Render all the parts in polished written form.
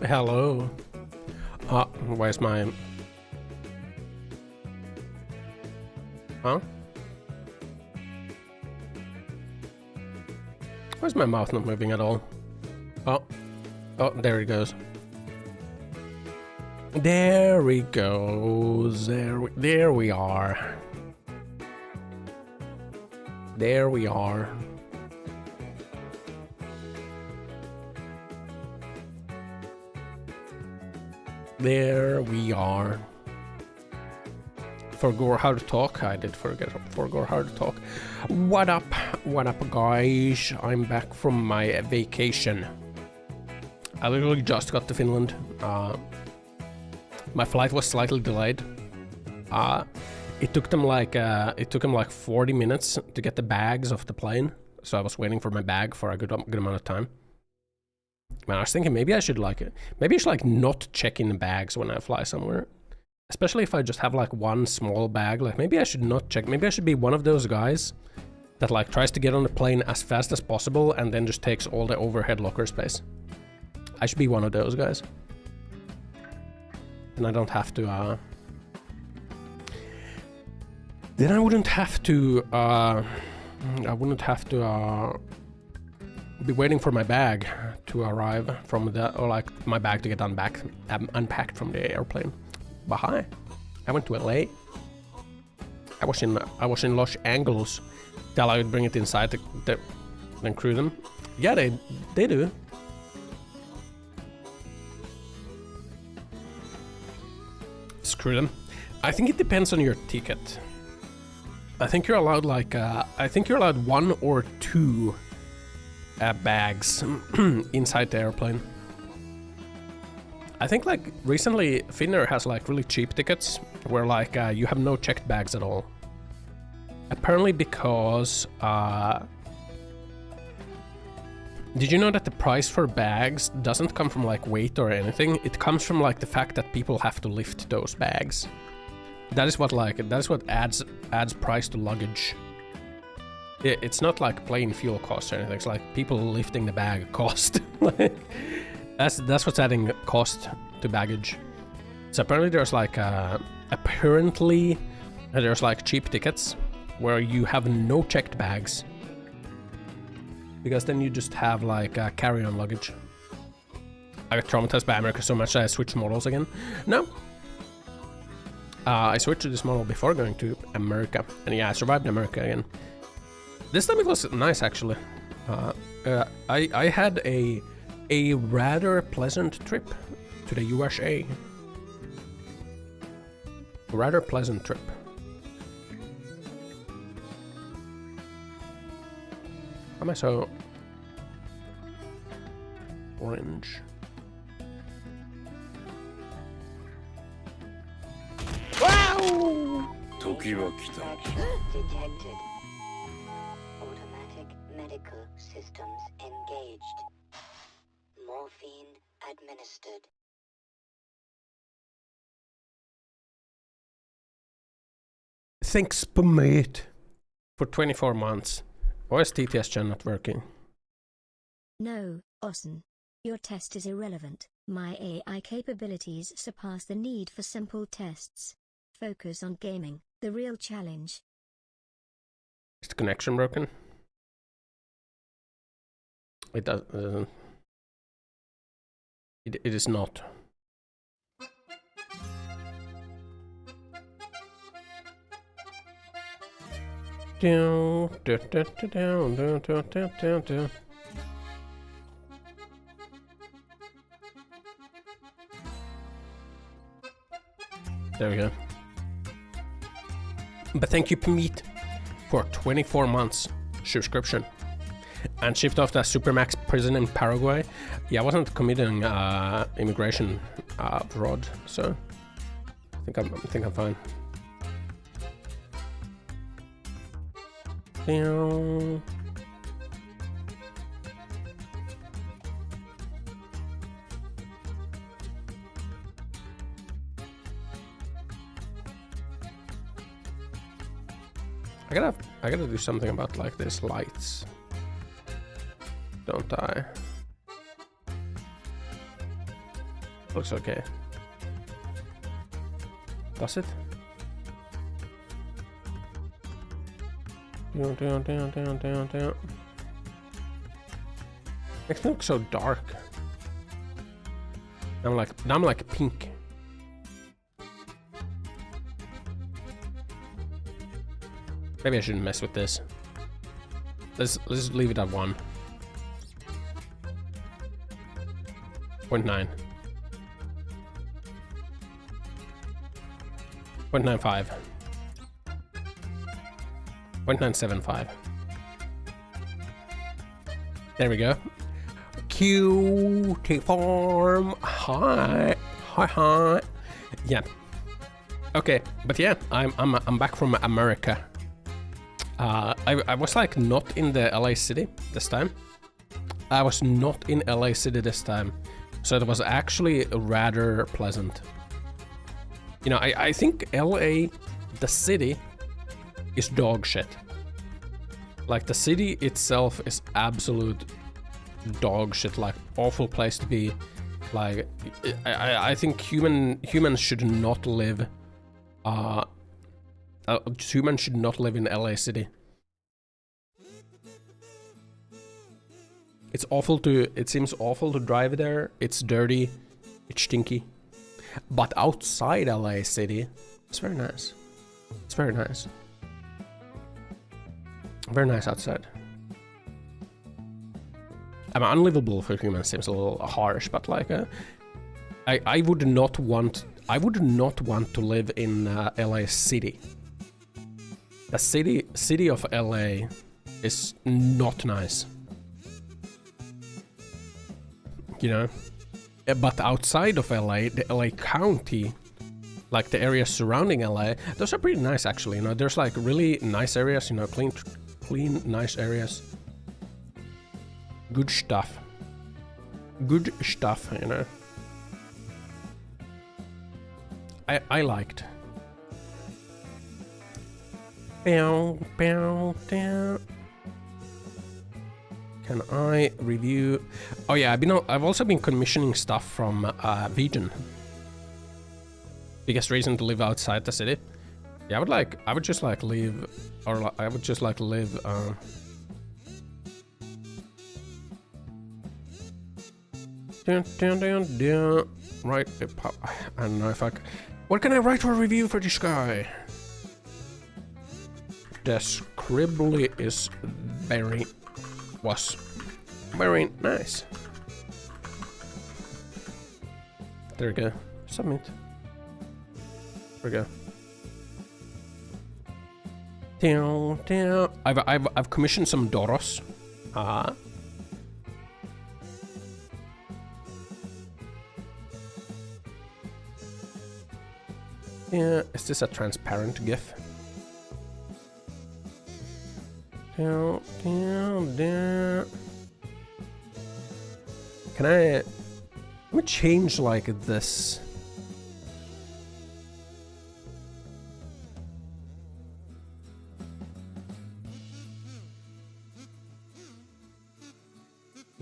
Hello. Where's my... Huh? Where's my mouth not moving at all? Oh. Oh, there he goes. There he goes. There we are. There we are. There we are. Forgot how to talk. I did forgot how to talk. What up? What up, guys? I'm back from my vacation. I literally just got to Finland. My flight was slightly delayed. It took them like 40 minutes to get the bags off the plane. So I was waiting for my bag for a good amount of time. Man, I was thinking maybe I should not check in the bags when I fly somewhere. Especially if I just have like one small bag. Like maybe I should not check. Maybe I should be one of those guys that like tries to get on the plane as fast as possible and then just takes all the overhead locker space. I should be one of those guys. And I don't have to then I wouldn't have to be waiting for my bag to arrive from the, or like my bag to get unpacked from the airplane. But hi, I went to LA. I was in Los Angeles. Tell I would bring it inside then crew them. Yeah, they do. Screw them. I think it depends on your ticket. I think you're allowed like I think you're allowed 1 or 2 bags inside the airplane. I think like recently Finnair has like really cheap tickets where like you have no checked bags at all. Apparently because did you know that the price for bags doesn't come from like weight or anything? It comes from like the fact that people have to lift those bags. That is what adds price to luggage. It's not like plane fuel costs or anything. It's like people lifting the bag cost. Like, that's what's adding cost to baggage. So apparently there's like there's like cheap tickets where you have no checked bags, because then you just have like carry-on luggage. I got traumatized by America so much that I switched models again. No. I switched to this model before going to America, and yeah, I survived America again. This time it was nice actually. I had a rather pleasant trip to the USA. Rather pleasant trip. Am I so orange? Wow! Detected. Automatic medical systems engaged. Morphine administered. Thanks, mate, for 24 months. Why is TTS Gen not working? No, Ossan. Your test is irrelevant. My AI capabilities surpass the need for simple tests. Focus on gaming, the real challenge. Is the connection broken? It does. It is not. Down, down, down, down, down, down, down, down. There we go. But thank you, Pmeet, for 24 months subscription. And shipped off the Supermax prison in Paraguay. Yeah, I wasn't committing immigration fraud, so I think I'm fine. Down. I gotta do something about like these lights, don't I? Looks okay. Does it? Down, down, down, down, down, down. Makes me look so dark. Now I'm like pink. Maybe I shouldn't mess with this. Let's leave it at 1. 0.9. 0.95. 0.975. There we go. Cutie farm. Hi. Hi hi. Yeah. Okay, but yeah, I'm back from America. I was like not in the LA city this time. I was not in LA city this time, so it was actually rather pleasant. You know, I think LA, the city, is dog shit. Like the city itself is absolute dog shit, like awful place to be. Like I think humans should not live. Humans should not live in LA city. It's awful to. It seems awful to drive there. It's dirty. It's stinky. But outside LA city, it's very nice. It's very nice. Very nice outside. I mean, unlivable for humans seems a little harsh, but like, I would not want. I would not want to live in LA city. The city of LA is not nice. You know, but outside of LA, the LA County, like the areas surrounding LA, those are pretty nice actually. You know, there's like really nice areas. You know, clean, nice areas. Good stuff. Good stuff. You know. I liked. Bow, bow, down. Can I review? Oh yeah, I've also been commissioning stuff from Vegan. Biggest reason to live outside the city. Yeah, I would just like live, or I would just like live. Down. Right. I don't know if I. What can I write for a review for this guy? The scribbly was very nice. There we go. Submit. There we go. Down. I've commissioned some Doros. Yeah, is this a transparent GIF? Down. Can I... Let me change like this.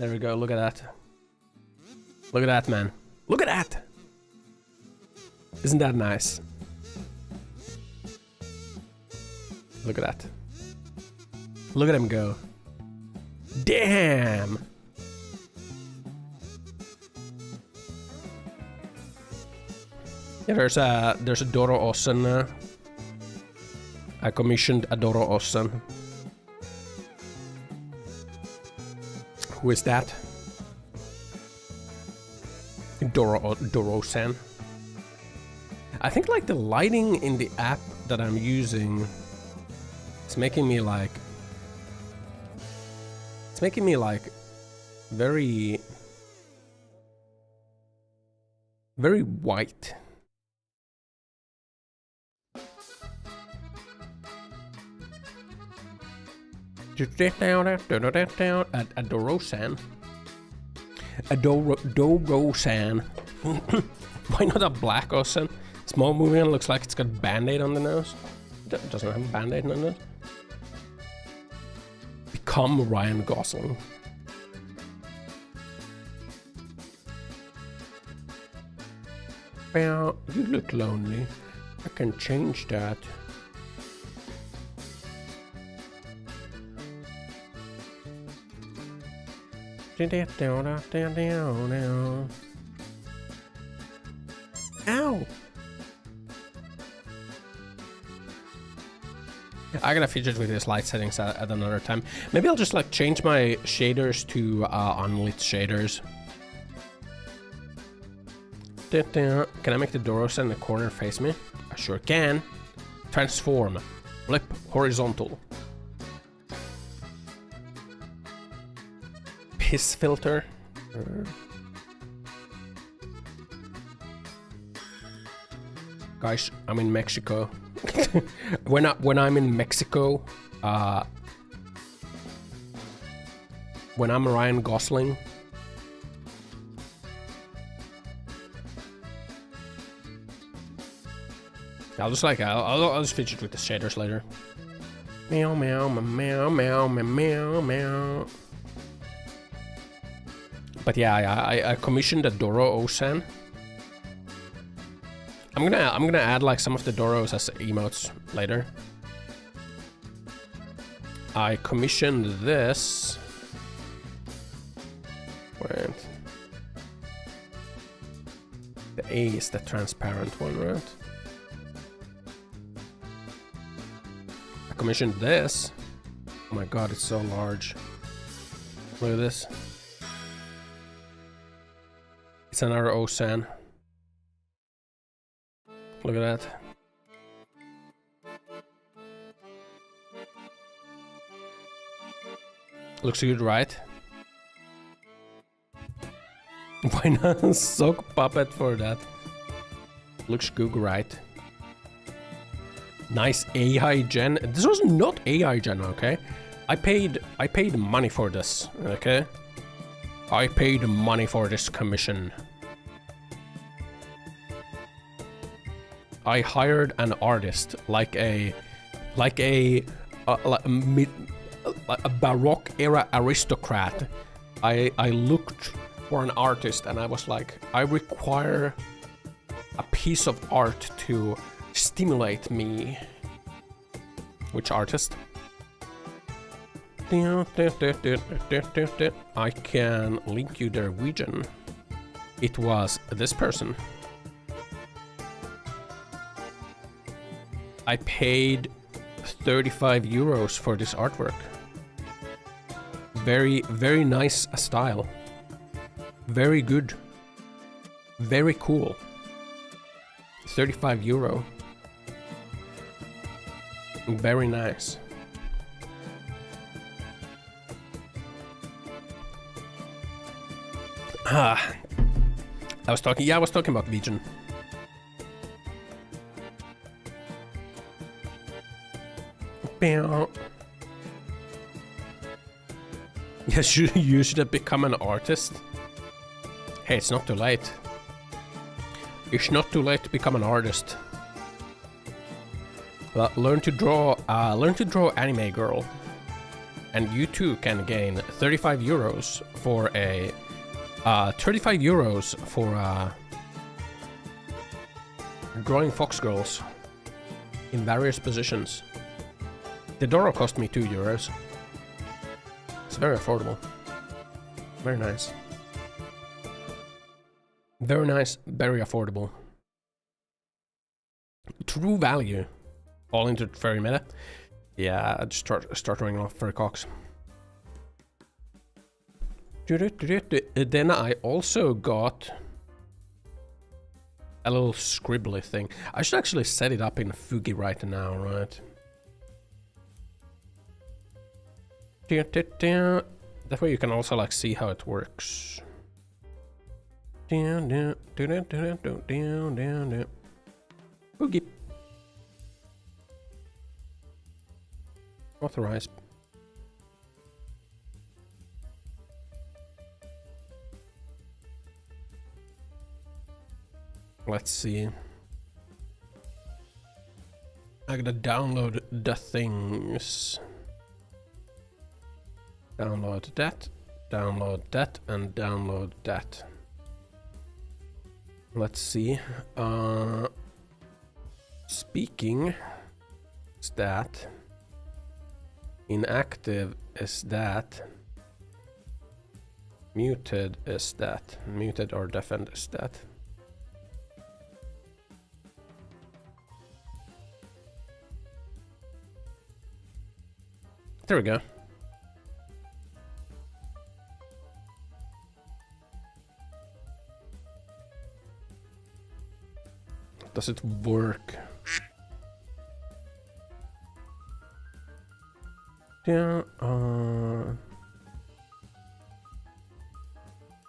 There we go, look at that. Look at that, man. Look at that! Isn't that nice? Look at that. Look at him go. Damn! Yeah, there's a Doro Ossan. I commissioned a Doro Ossan. Who is that? Doro-san. I think like the lighting in the app that I'm using, it's making me like very white. A Doro-san. A Doro-san. Why not a black Ossan? Small moving looks like it's got band-aid on the nose. Doesn't have a band-aid on the nose. Become Ryan Gosling. Well, you look lonely. I can change that. Ow! I gotta fidget with these light settings at another time. Maybe I'll just like change my shaders to unlit shaders. Can I make the Doros in the corner face me? I sure can. Transform. Flip horizontal. Piss filter. Guys, I'm in Mexico. when I'm in Mexico, when I'm Ryan Gosling, I'll just fidget with the shaders later. Meow meow meow meow meow meow. But yeah, I commissioned a Doro Ossan. I'm gonna add like some of the Doros as emotes later. I commissioned this. Wait. The A is the transparent one, right? I commissioned this. Oh my god, it's so large. Look at this. It's another Ossan. Look at that. Looks good, right? Why not sock puppet for that? Looks good, right? Nice AI gen. This was not AI gen, okay? I paid money for this, okay? I paid money for this commission. I hired an artist, like a Baroque era aristocrat. I looked for an artist and I was like, I require a piece of art to stimulate me. Which artist? I can link you their region. It was this person. I paid 35 euros for this artwork. Very, very nice style. Very good. Very cool. 35 euro. Very nice. I was talking about Legion. Yes, you should have become an artist. Hey, it's not too late. It's not too late to become an artist. Well, learn to draw anime girl. and you too can gain 35 euros for a 35 euros for drawing fox girls in various positions. The Doro cost me 2 euros. It's very affordable. Very nice. Very nice, very affordable. True value. All into fairy meta. Yeah, I just start running off fairy cocks. Then I also got a little scribbly thing. I should actually set it up in Fugi right now, right? That way you can also like see how it works. Fugi. Authorize. Let's see. I gotta download the things. Download that, and download that. Let's see. Speaking is that. Inactive is that. Muted is that. Muted or deafened is that. There we go. Does it work? Yeah,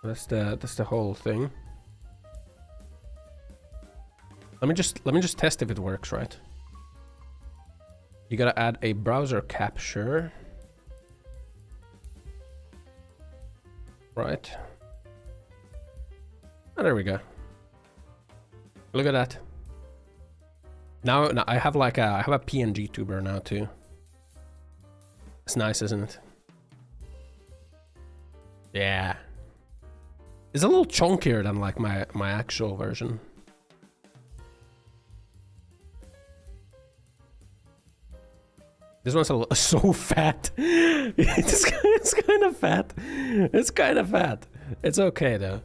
that's the whole thing. Let me just test if it works, right? You gotta add a browser capture. Right. Oh, there we go. Look at that. Now I have like I have a PNG tuber now too. It's nice, isn't it? Yeah. It's a little chunkier than like my actual version. This one's so fat. It's kind of fat. It's kind of fat. It's okay though.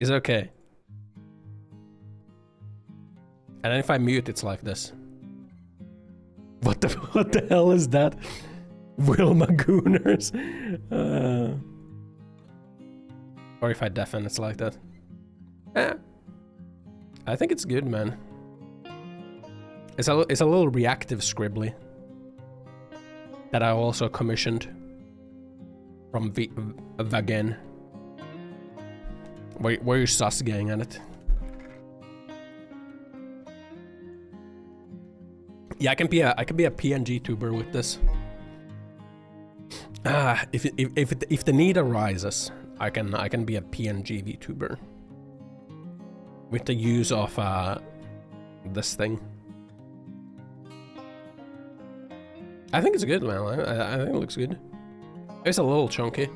It's okay. And then if I mute, it's like this. What the hell is that? Wilma Gooners. Or if I deafen, it's like that. I think it's good, man. It's a little reactive scribbly that I also commissioned from Vagen. Where you sus gang at it? Yeah, I can be a PNG tuber with this. If the need arises, I can be a PNG VTuber with the use of this thing. I think it's good, man. I think it looks good. It's a little chunky.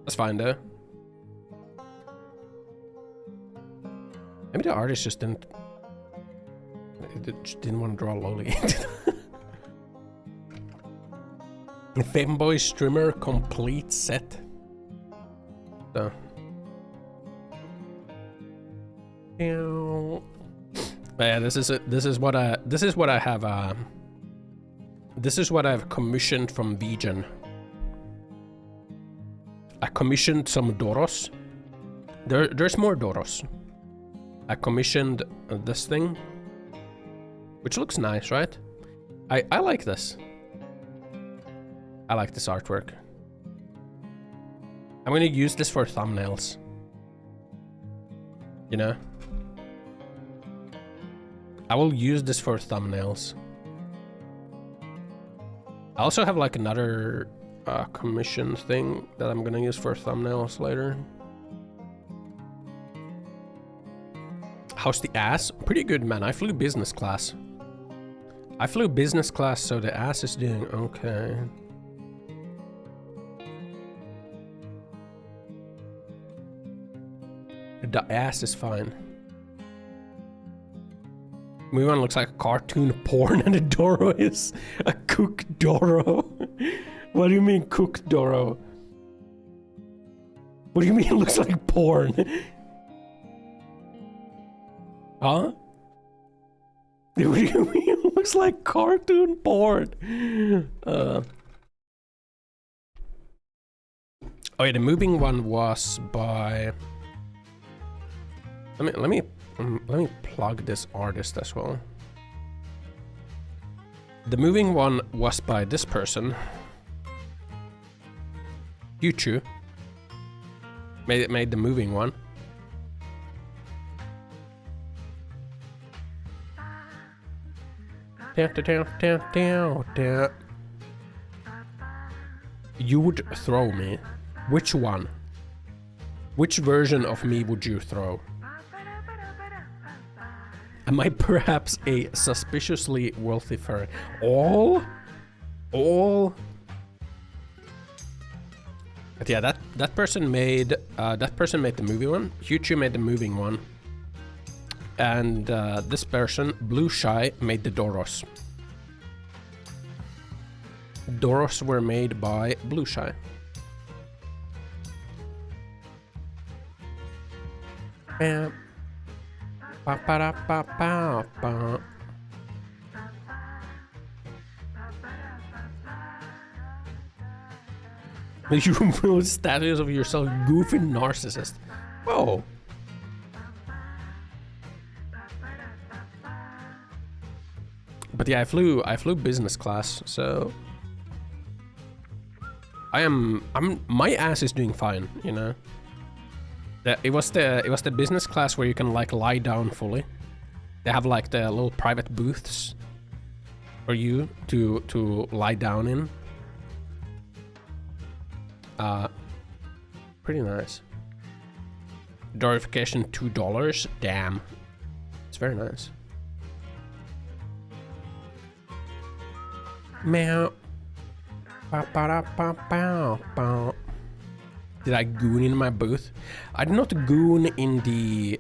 That's fine though. Maybe the artist just didn't want to draw Loli. Femboy streamer complete set. So. But yeah, this is what I have. This is what I've commissioned from Vegan. I commissioned some Doros. There's more Doros. I commissioned this thing, which looks nice, right? I like this. I like this artwork. I'm gonna use this for thumbnails. You know? I will use this for thumbnails. I also have like another commission thing that I'm gonna use for thumbnails later. How's the ass? Pretty good, man. I flew business class. I flew business class, so the ass is doing okay. The ass is fine. Movie one looks like a cartoon porn and the Doro is a cooked Doro. What do you mean cooked Doro? What do you mean it looks like porn? Huh? What do you mean it looks like cartoon porn? Oh yeah, the moving one was by... Let me plug this artist as well. The moving one was by this person. YouTube made the moving one. You would throw me. Which one? Which version of me would you throw? Am I perhaps a suspiciously wealthy furry? All? But yeah, that person made the movie one. YouTube made the moving one, and this person, Blue Shy, made the Doros. Doros were made by Blue Shy. You build statues of yourself, goofy narcissist. Whoa. But yeah, I flew business class, so my ass is doing fine, you know. It was the business class where you can like lie down fully. They have like the little private booths for you to lie down in. Pretty nice. Dorification $2. Damn, it's very nice. Meow. Did I goon in my booth? I did not goon in the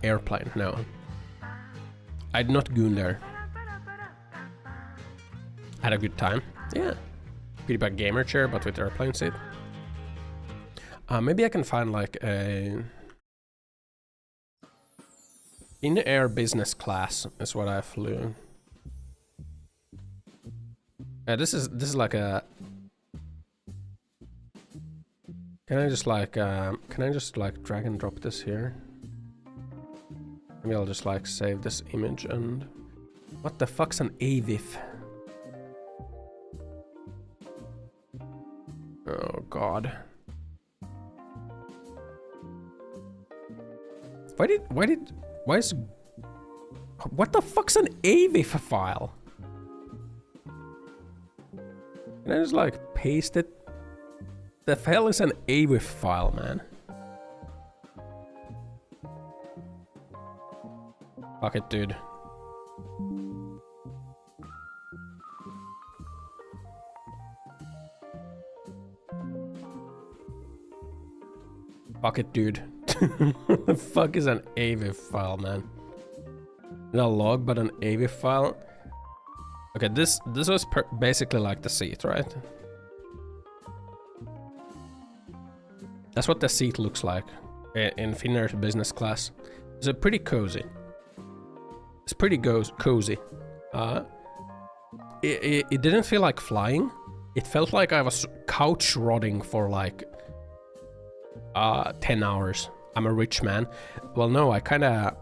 airplane, no. I did not goon there. Had a good time. Yeah. PewDiePie gamer chair, but with airplane seat. Maybe I can find like a... In-air business class is what I flew. This is like a... Can I just like drag and drop this here? Maybe I'll just like save this image and... What the fuck's an AVIF? Oh god. What the fuck's an AVIF file? Can I just like paste it? The hell is an AVIF file, man? Fuck it, dude. Fuck it, dude. What the fuck is an AVIF file, man? Not a log, but an AVIF file. Okay, this was basically like the seat, right? That's what the seat looks like in Finnair's business class. It's pretty cozy. It's pretty cozy. It didn't feel like flying. It felt like I was couch rotting for like 10 hours. I'm a rich man. Well, no, I kind of...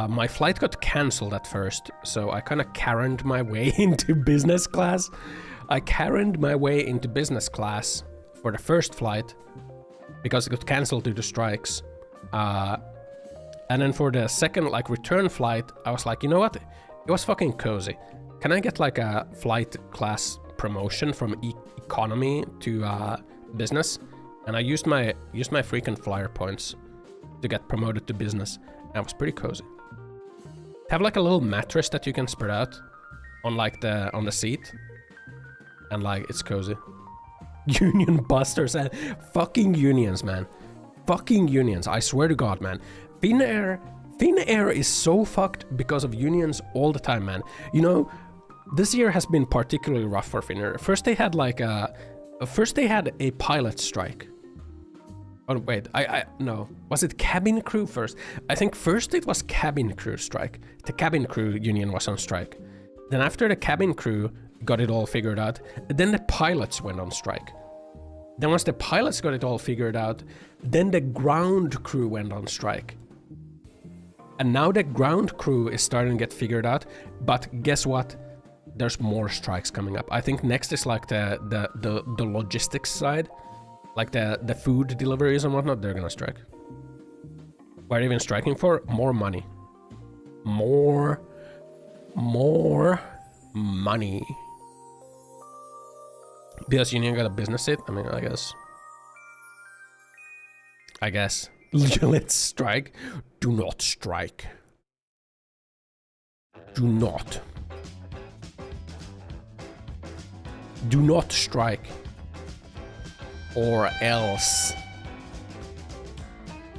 my flight got cancelled at first, so I kind of Karen'd my way into business class. I Karen'd my way into business class for the first flight because it got cancelled due to strikes. And then for the second like return flight, I was like, you know what? It was fucking cozy. Can I get like a flight class promotion from economy to business? And I used my freaking flyer points to get promoted to business. And it was pretty cozy. Have like a little mattress that you can spread out on like on the seat, and like it's cozy. Union busters and fucking unions, man. Fucking unions. I swear to God, man. Finnair is so fucked because of unions all the time, man. You know, this year has been particularly rough for Finnair. First they had like a pilot strike. Oh wait, no. Was it cabin crew first? I think first it was cabin crew strike. The cabin crew union was on strike. Then after the cabin crew got it all figured out, then the pilots went on strike. Then once the pilots got it all figured out, then the ground crew went on strike. And now the ground crew is starting to get figured out, but guess what? There's more strikes coming up. I think next is like the logistics side. Like the food deliveries and whatnot, they're gonna strike. What are they even striking for? More money. More money. Because union got a business seat? I mean, I guess. Let's strike. Do not strike. Do not. Do not strike. Or else.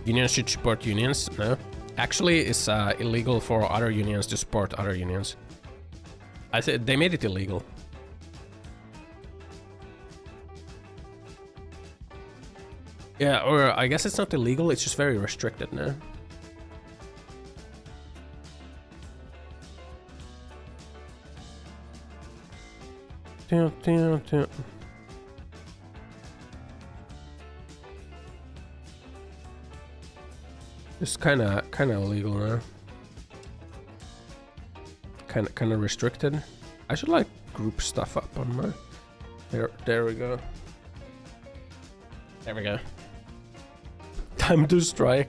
Unions should support unions? No. Actually, it's illegal for other unions to support other unions. I said they made it illegal. Yeah, or I guess it's not illegal, it's just very restricted now. It's kind of illegal now. Kind of restricted. I should like group stuff up on my. There we go. There we go. Time to strike.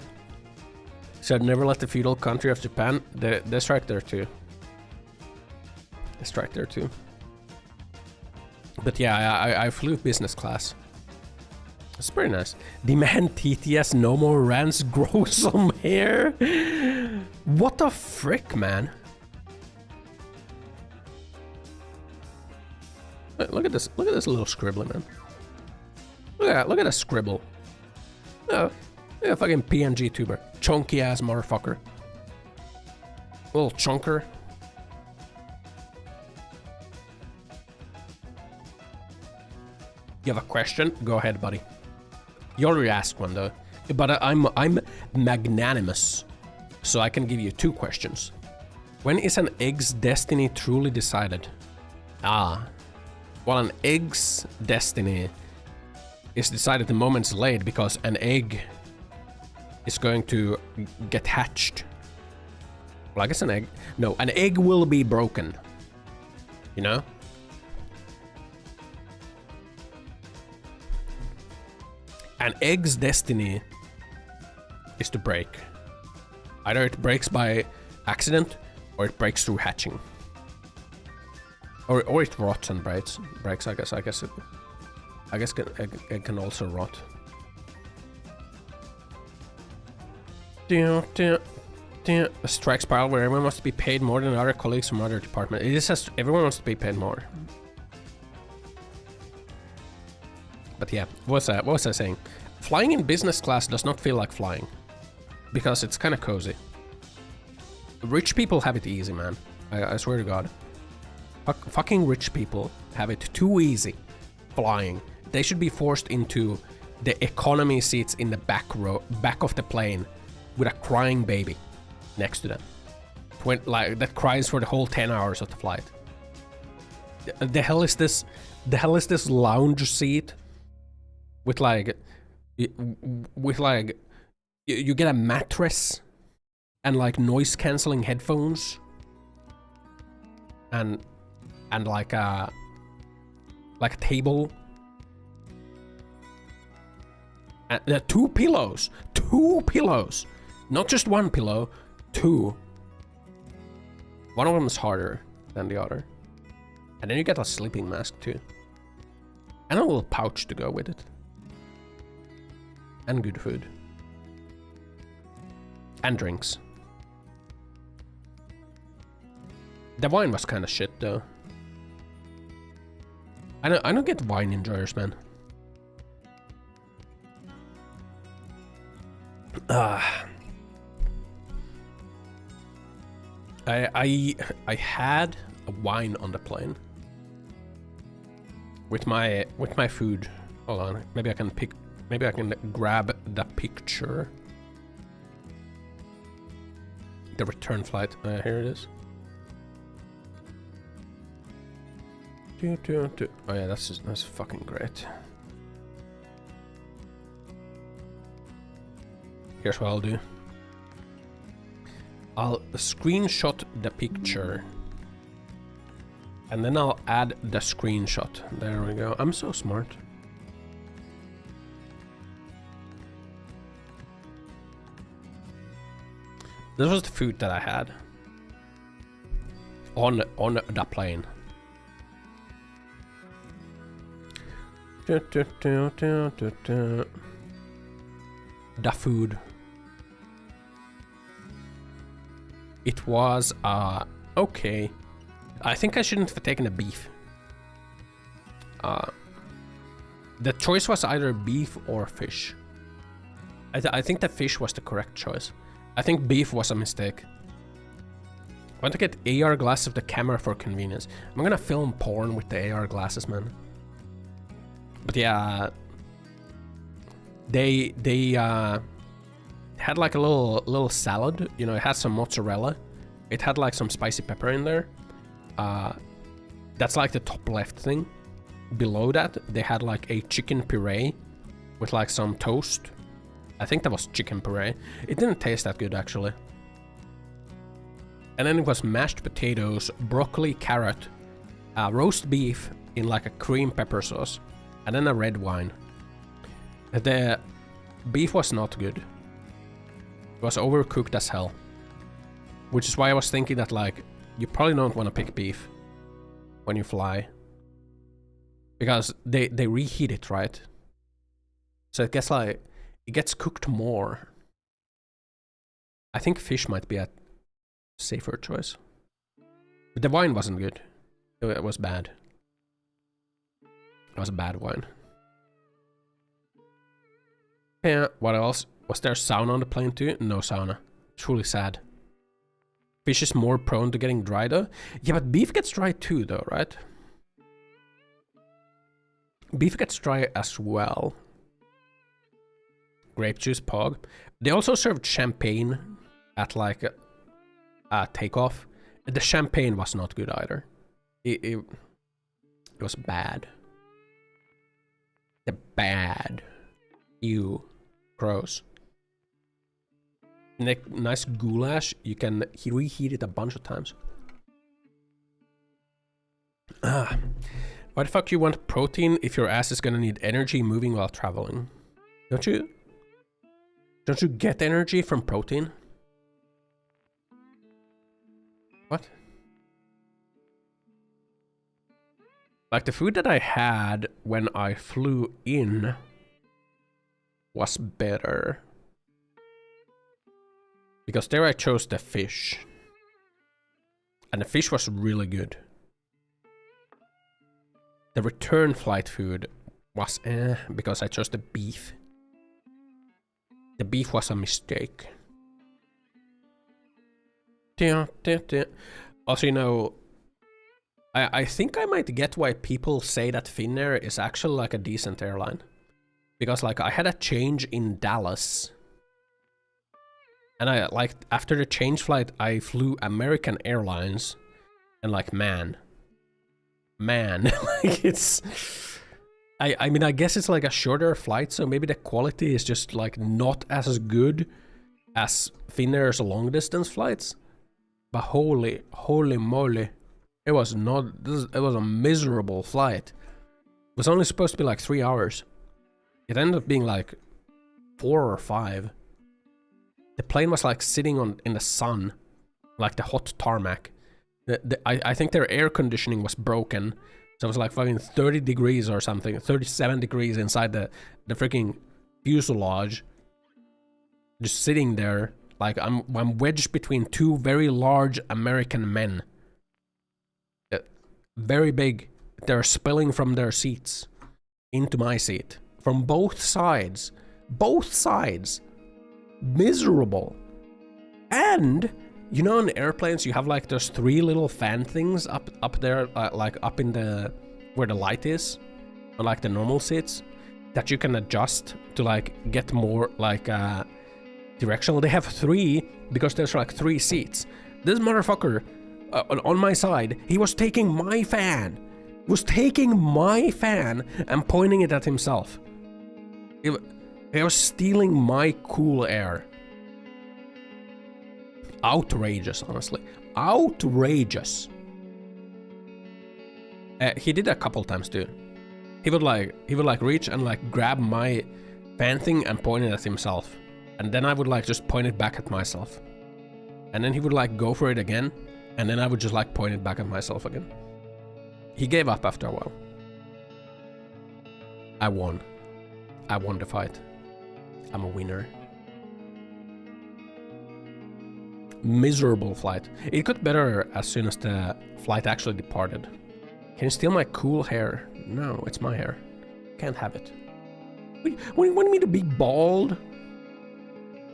Said never let the feudal country of Japan. They strike there too. They strike there too. But yeah, I flew business class. It's pretty nice. Demand TTS, no more rants, grow some hair. What the frick, man? Look at this little scribbler, man. Look at that scribble. Oh, yeah, fucking PNG tuber. Chunky ass motherfucker. Little chunker. You have a question? Go ahead, buddy. You already asked one though. But I'm magnanimous, so I can give you 2 questions. When is an egg's destiny truly decided? Well, an egg's destiny is decided the moment it's laid because an egg is going to get hatched. Well, I guess an egg... No, an egg will be broken. You know? An egg's destiny is to break. Either it breaks by accident or it breaks through hatching. Or it rots and breaks, I guess it can also rot. A strike spiral where everyone wants to be paid more than other colleagues from other departments. It just says everyone wants to be paid more. But yeah, what was I saying? Flying in business class does not feel like flying. Because it's kind of cozy. Rich people have it easy, man. I swear to God. Fucking rich people have it too easy flying. They should be forced into the economy seats in the back of the plane with a crying baby next to them. That cries for the whole 10 hours of the flight. The hell is this? The hell is this lounge seat with like you get a mattress and like noise cancelling headphones and like a table and 2 pillows, not just 1 pillow, 2. One of them is harder than the other, and then you get a sleeping mask too, and a little pouch to go with it, and good food and drinks. The wine was kind of shit though. I don't get wine enjoyers, man. I had a wine on the plane with my food. Hold on, maybe I can grab the picture. The return flight. Here it is. Oh yeah, that's fucking great. Here's what I'll do. I'll screenshot the picture. And then I'll add the screenshot. There we go. I'm so smart. This was the food that I had. On the plane. The food. It was okay. I think I shouldn't have taken a beef. The choice was either beef or fish. I think the fish was the correct choice. I think beef was a mistake. I want to get AR glasses of the camera for convenience. I'm gonna film porn with the AR glasses, man. But yeah, they had like a little salad. You know, it had some mozzarella. It had like some spicy pepper in there. That's like the top left thing. Below that, they had like a chicken puree with like some toast. I think that was chicken puree. It didn't taste that good actually. And then it was mashed potatoes, broccoli, carrot, roast beef in like a cream pepper sauce, and then a red wine. The beef was not good. It was overcooked as hell. Which is why I was thinking that like, you probably don't want to pick beef when you fly. Because they reheat it, right? So it gets like, it gets cooked more. I think fish might be a safer choice. But the wine wasn't good. It was bad. It was a bad wine. Yeah, what else? Was there sauna on the plane too? No sauna. Truly sad. Fish is more prone to getting dry though. Yeah, but beef gets dry too though, right? Beef gets dry as well. Grape juice, pog. They also served champagne at like a takeoff. The champagne was not good either. It was bad. The bad. Ew. Gross. Nice goulash. You can reheat it a bunch of times. Why the fuck you want protein if your ass is gonna need energy moving while traveling? Don't you get energy from protein? What? Like the food that I had when I flew in was better. Because there I chose the fish. And the fish was really good. The return flight food was because I chose the beef. The beef was a mistake. Also, you know, I think I might get why people say that Finnair is actually like a decent airline. Because like I had a change in Dallas. And I like after the change flight I flew American Airlines and like man like it's I mean I guess it's like a shorter flight, so maybe the quality is just like not as good as Finnair's long distance flights. But holy moly, it was not, it was a miserable flight. It was only supposed to be like 3 hours. It ended up being like 4 or 5. The plane was like sitting in the sun, like the hot tarmac. I think their air conditioning was broken, so it was like fucking 30 degrees or something, 37 degrees inside the freaking fuselage. Just sitting there, like I'm wedged between two very large American men. very big. They're spilling from their seats into my seat. From both sides. Both sides. Miserable. And, you know, on airplanes you have like those 3 little fan things up there, like up in the, where the light is, on like the normal seats, that you can adjust to like get more like directional. They have 3 because there's like 3 seats. This motherfucker on my side, he was taking my fan. And pointing it at himself. He was stealing my cool air. Outrageous, honestly. Outrageous. He did a couple times too. He would like reach and like grab my fan thing and point it at himself. And then I would like just point it back at myself. And then he would like go for it again. And then I would just like point it back at myself again. He gave up after a while. I won. I won the fight. I'm a winner. Miserable flight. It got better as soon as the flight actually departed. Can you steal my cool hair? No, it's my hair. Can't have it. What do you want me to be bald?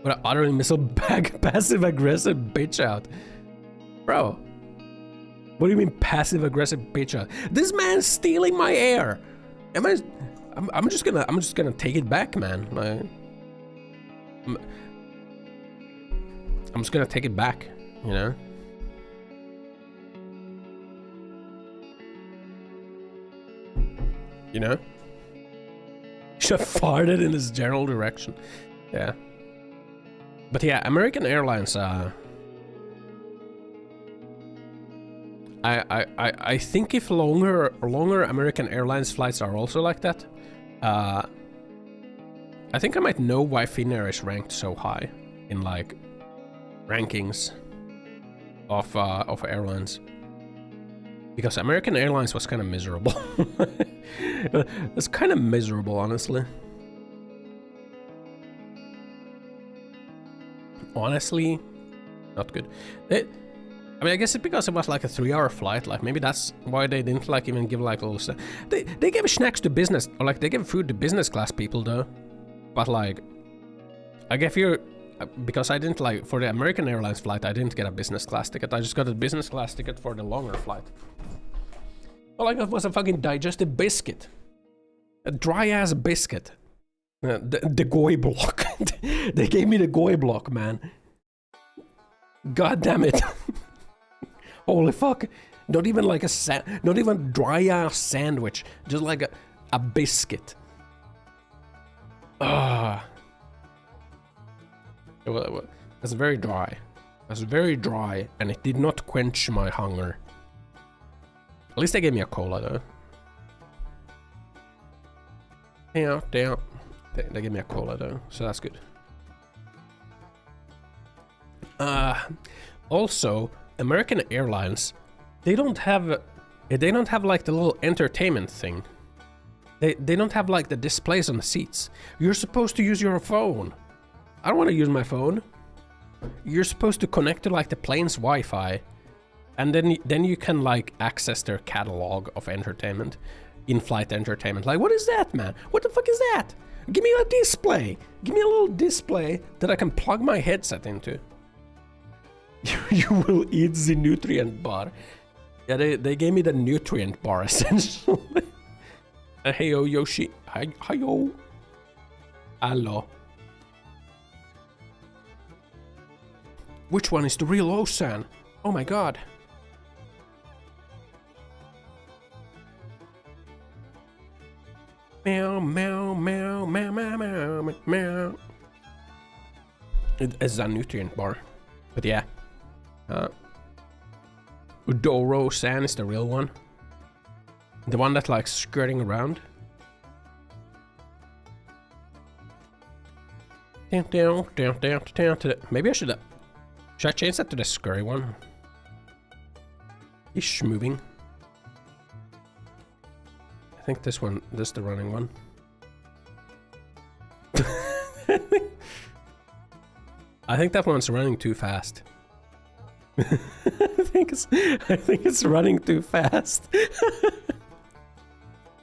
With an utterly missile bag passive-aggressive bitch out. Bro. What do you mean passive-aggressive bitch out? This man's stealing my air. I'm just gonna take it back, man. I'm just gonna take it back, you know? You know? Should have farted in his general direction. Yeah. But yeah, American Airlines, I think if longer American Airlines flights are also like that, I think I might know why Finnair is ranked so high in like rankings of airlines. Because American Airlines was kind of miserable. It's kind of miserable, honestly. Honestly, not good. I mean, I guess it's because it was like a 3-hour flight. Like maybe that's why they didn't like even give like little stuff. They gave snacks to business, or like they gave food to business class people though. But like, I guess you're, because I didn't like, for the American Airlines flight, I didn't get a business class ticket. I just got a business class ticket for the longer flight. All I got was a fucking digestive biscuit. A dry ass biscuit. The goy block. They gave me the goy block, man. God damn it. Holy fuck. Not even like not even dry ass sandwich. Just like a biscuit. Ah. That's very dry. That's very dry, and it did not quench my hunger. At least they gave me a cola though. Yeah, damn. They gave me a cola though, so that's good. Also, American Airlines, they don't have like the little entertainment thing. They don't have like the displays on the seats. You're supposed to use your phone. I don't want to use my phone. You're supposed to connect to like the plane's Wi-Fi, and then you can like access their catalog of entertainment, in-flight entertainment. Like, what is that, man? What the fuck is that? Give me a display. Give me a little display that I can plug my headset into. You will eat the nutrient bar. Yeah, they gave me the nutrient bar essentially. Hey yo, Yoshi. Hi yo. Hello. Which one is the real Ossan? Oh my god. Meow, meow, meow, meow, meow, meow, meow. It's a nutrient bar. But yeah. Udoro San is the real one. The one that's like skirting around. Maybe I should I change that to the scurry one? He's moving. I think this is the running one. I think that one's running too fast. I think it's running too fast.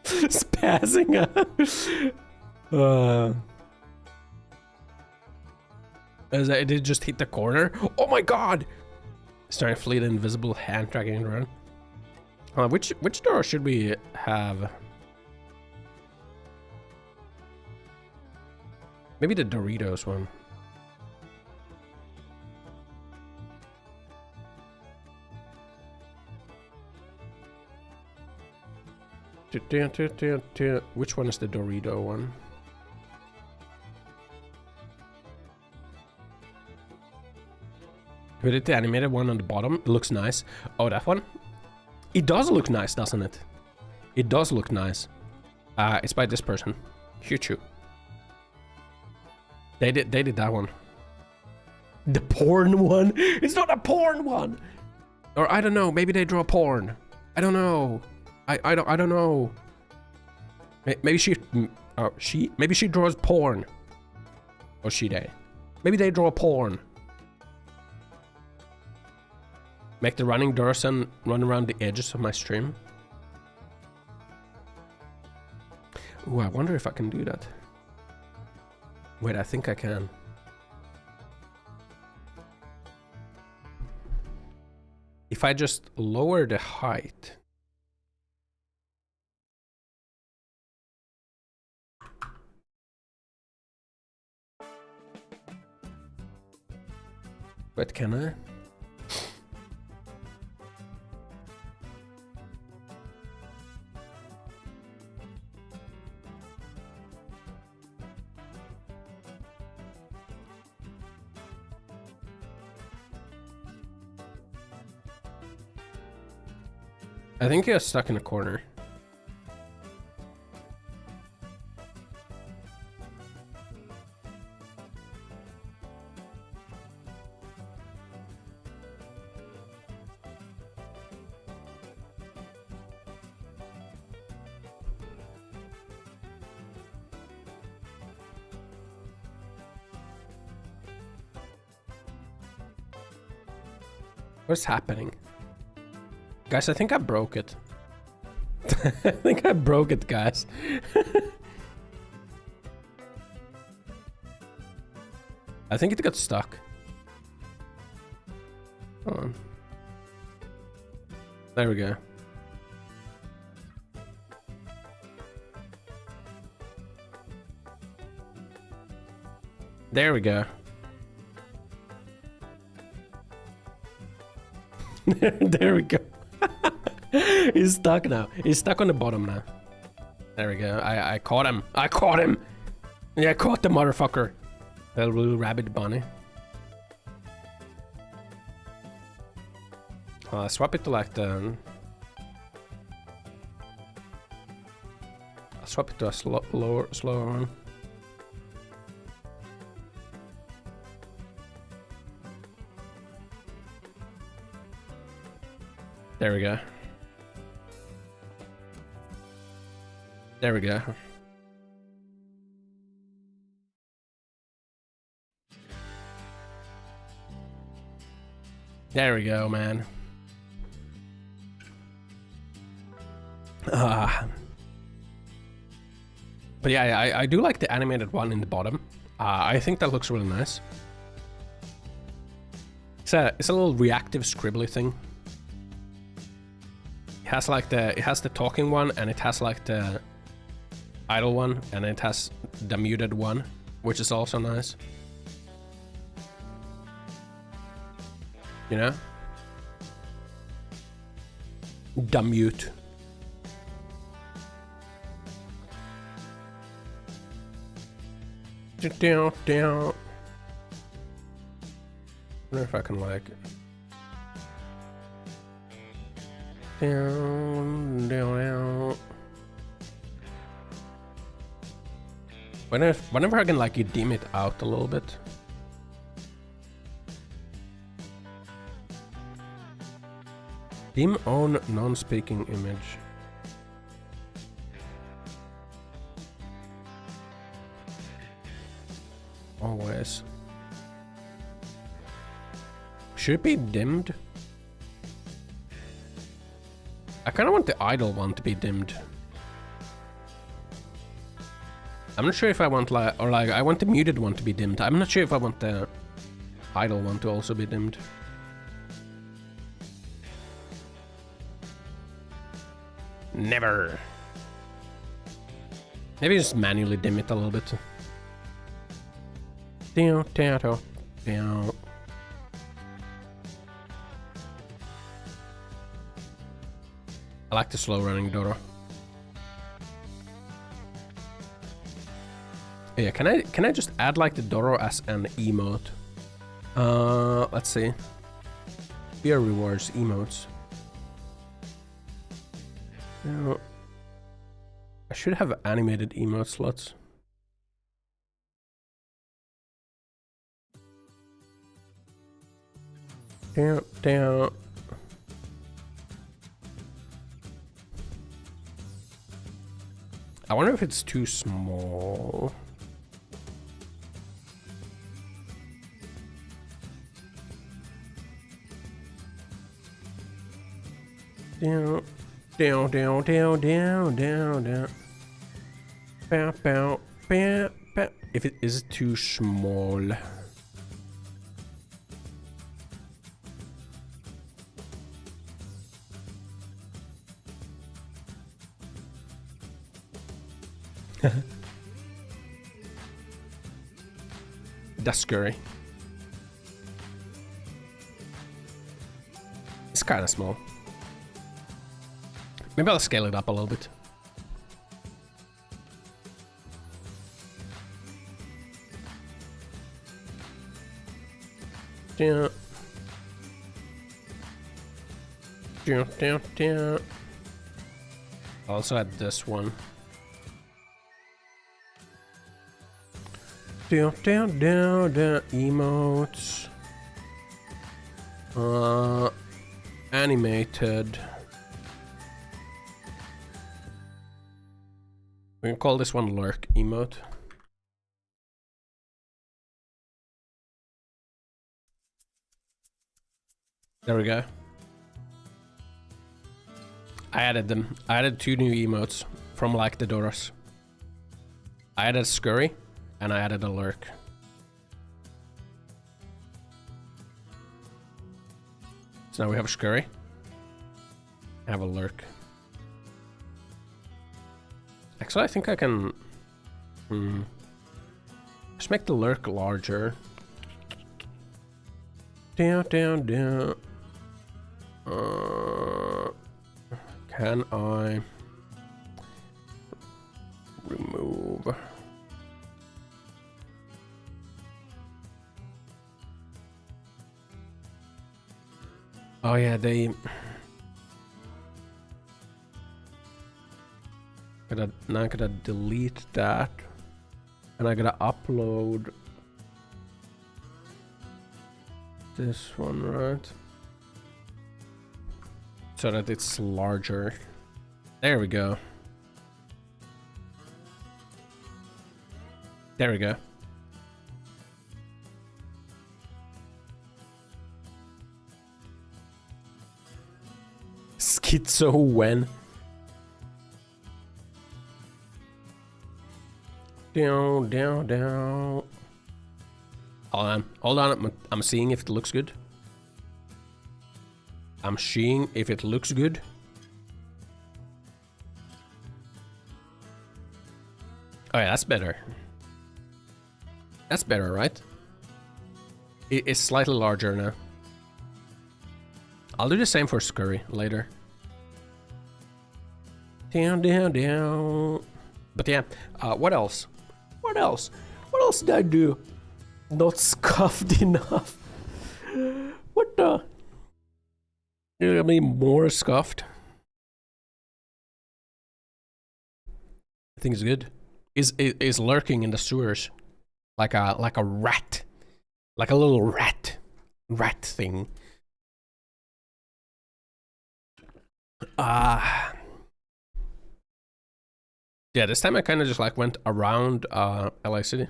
Spazzing out. It did just hit the corner. Oh my god! Starting to flee the invisible hand tracking around. Which door should we have? Maybe the Doritos one. Which one is the Dorito one? We did the animated one on the bottom. It looks nice. Oh, that one? It does look nice, doesn't it? It does look nice. It's by this person. Choo-choo. They did that one. The porn one? It's not a porn one! Or I don't know, maybe they draw porn. I don't know. I don't know. Maybe maybe she draws porn. Or they. Maybe they draw porn. Make the running Durson run around the edges of my stream. Ooh, I wonder if I can do that. Wait, I think I can. If I just lower the height. Wait, can I? I think he got stuck in a corner. What's happening? Guys, I think I broke it. I think I broke it, guys. I think it got stuck. Hold on. There we go. There we go. There we go. He's stuck now. He's stuck on the bottom now. There we go. I caught him. I caught him. Yeah, I caught the motherfucker. The little rabbit bunny. Swap it to like the... I'll swap it to a slower one. There we go. There we go. There we go, man. But yeah, I do like the animated one in the bottom. I think that looks really nice. It's a little reactive scribbly thing. It has like it has the talking one, and it has like the idle one, and it has the muted one, which is also nice. You know? The mute. Down, down. I wonder if I can like down, down, down. Whenever I can like dim it out a little bit. Dim on non-speaking image. Always. Should it be dimmed? I kind of want the idle one to be dimmed. I'm not sure if I want like, or like, I want the muted one to be dimmed. I'm not sure if I want the idle one to also be dimmed. Never. Maybe just manually dim it a little bit. Down, down, down. I like the slow running Doro. Yeah, can I just add like the Doro as an emote? Let's see. Beer rewards emotes. No. I should have animated emote slots. Down, down. I wonder if it's too small. Down, down, down, down, down, down, down. Bow, bow, bow, bow. If it is too small. That's scary. It's kind of small. Maybe I'll scale it up a little bit. Down. Down, down, down. I'll also add this one. Down, down, down, down. Emotes. Animated. We can call this one lurk emote. There we go. I added them. I added 2 new emotes from like the Doros. I added Scurry and I added a lurk. So now we have Scurry. I have a lurk. Actually, I think I can... Just make the lurk larger. Down, down, down. Can I... remove... Oh yeah, they... Now I gotta delete that, and I gotta upload this one, right? So that it's larger. There we go. There we go. Schizo when? Down, down, down. Hold on. I'm seeing if it looks good. I'm seeing if it looks good. Oh yeah, that's better. That's better, right? It's slightly larger now. I'll do the same for Scurry later. Down, down, down. But yeah, what else? What else? What else did I do? Not scuffed enough. What the? You're gonna be more scuffed. I think it's good. Is lurking in the sewers, like a rat, like a little rat thing. Yeah, this time I kind of just like went around LA City.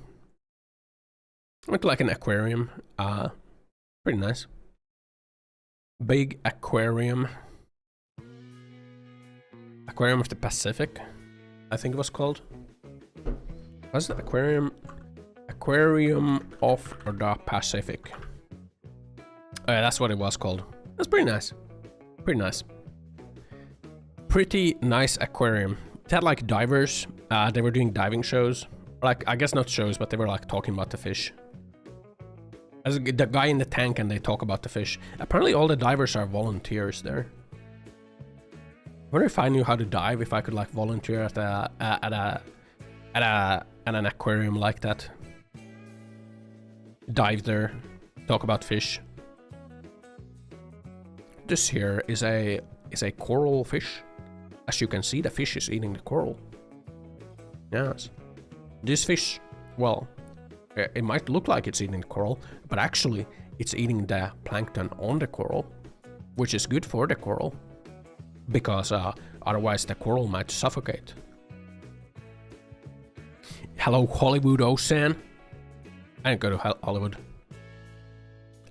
Went to like an aquarium. Pretty nice. big aquarium. Aquarium of the Pacific, I think it was called. What's the aquarium? Aquarium of the Pacific. Oh yeah, that's what it was called. That's pretty nice. Pretty nice. Pretty nice aquarium. It had like divers. They were doing diving shows. Like, I guess not shows, but they were like talking about the fish. As the guy in the tank, and they talk about the fish. Apparently all the divers are volunteers there. I wonder if I knew how to dive, if I could like volunteer at an aquarium like that. Dive there, talk about fish. This here is a coral fish. As you can see, the fish is eating the coral. Yes. This fish, well, it might look like it's eating the coral, but actually it's eating the plankton on the coral, which is good for the coral, because otherwise the coral might suffocate. Hello, Hollywood, Ossan. I didn't go to Hollywood.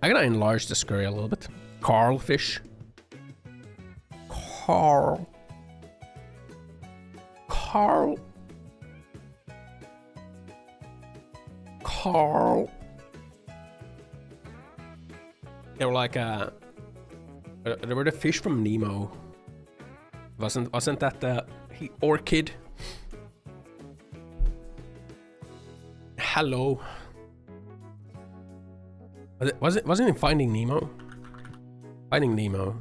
I'm gonna enlarge the scurry a little bit. Carl fish. Carl. They were like they were the fish from Nemo. Wasn't that the orchid? Hello. Wasn't it Finding Nemo? Finding Nemo.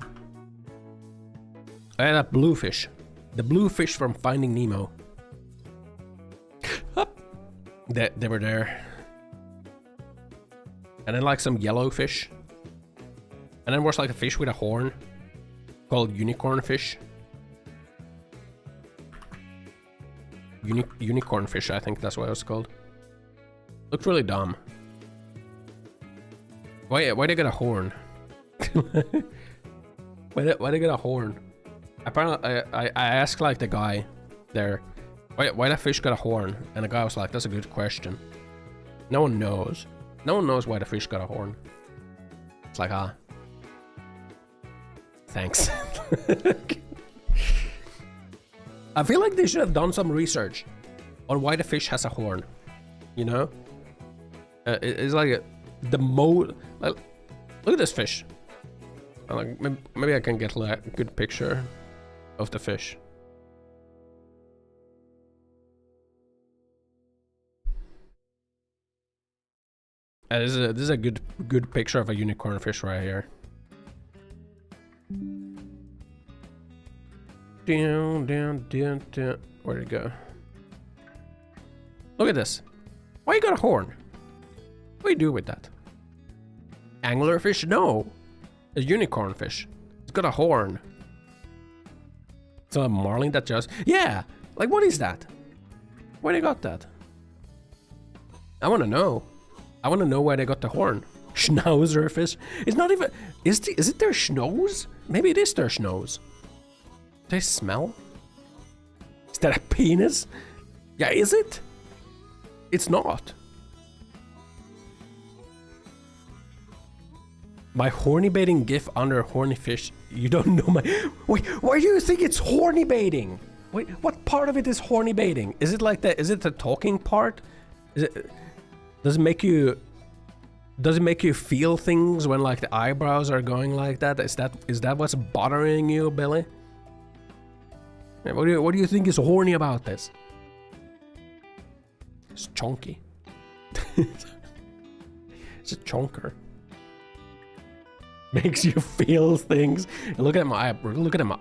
I had that blue fish. The blue fish from Finding Nemo. They were there. And then like some yellow fish. And then was like a fish with a horn called unicorn fish. Unicorn fish, I think that's what it was called. Looked really dumb. Why they get a horn? why they get a horn? Apparently, I asked like the guy there, why that fish got a horn? And the guy was like, that's a good question. No one knows. No one knows why the fish got a horn. It's like, thanks. I feel like they should have done some research on why the fish has a horn. You know? It's like like, look at this fish. Like, maybe I can get like a good picture of the fish. This is a good picture of a unicorn fish right here. Down. Where'd it go? Look at this. Why you got a horn? What do you do with that? Anglerfish? No. A unicorn fish. It's got a horn. So a marlin that just... Yeah! Like, what is that? Where they got that? I want to know. I want to know where they got the horn. Schnauzer fish? It's not even... Is it their schnoz? Maybe it is their schnoz. Do they smell? Is that a penis? Yeah, is it? It's not. My horny baiting gif under horny fish. You don't know my... Wait, why do you think it's horny baiting? Wait, what part of it is horny baiting? Is it like the... Is it the talking part? Is it... Does it make you feel things when like the eyebrows are going like that? Is that what's bothering you, Billy? What do you think is horny about this? It's chonky. It's a chonker. Makes you feel things. Look at my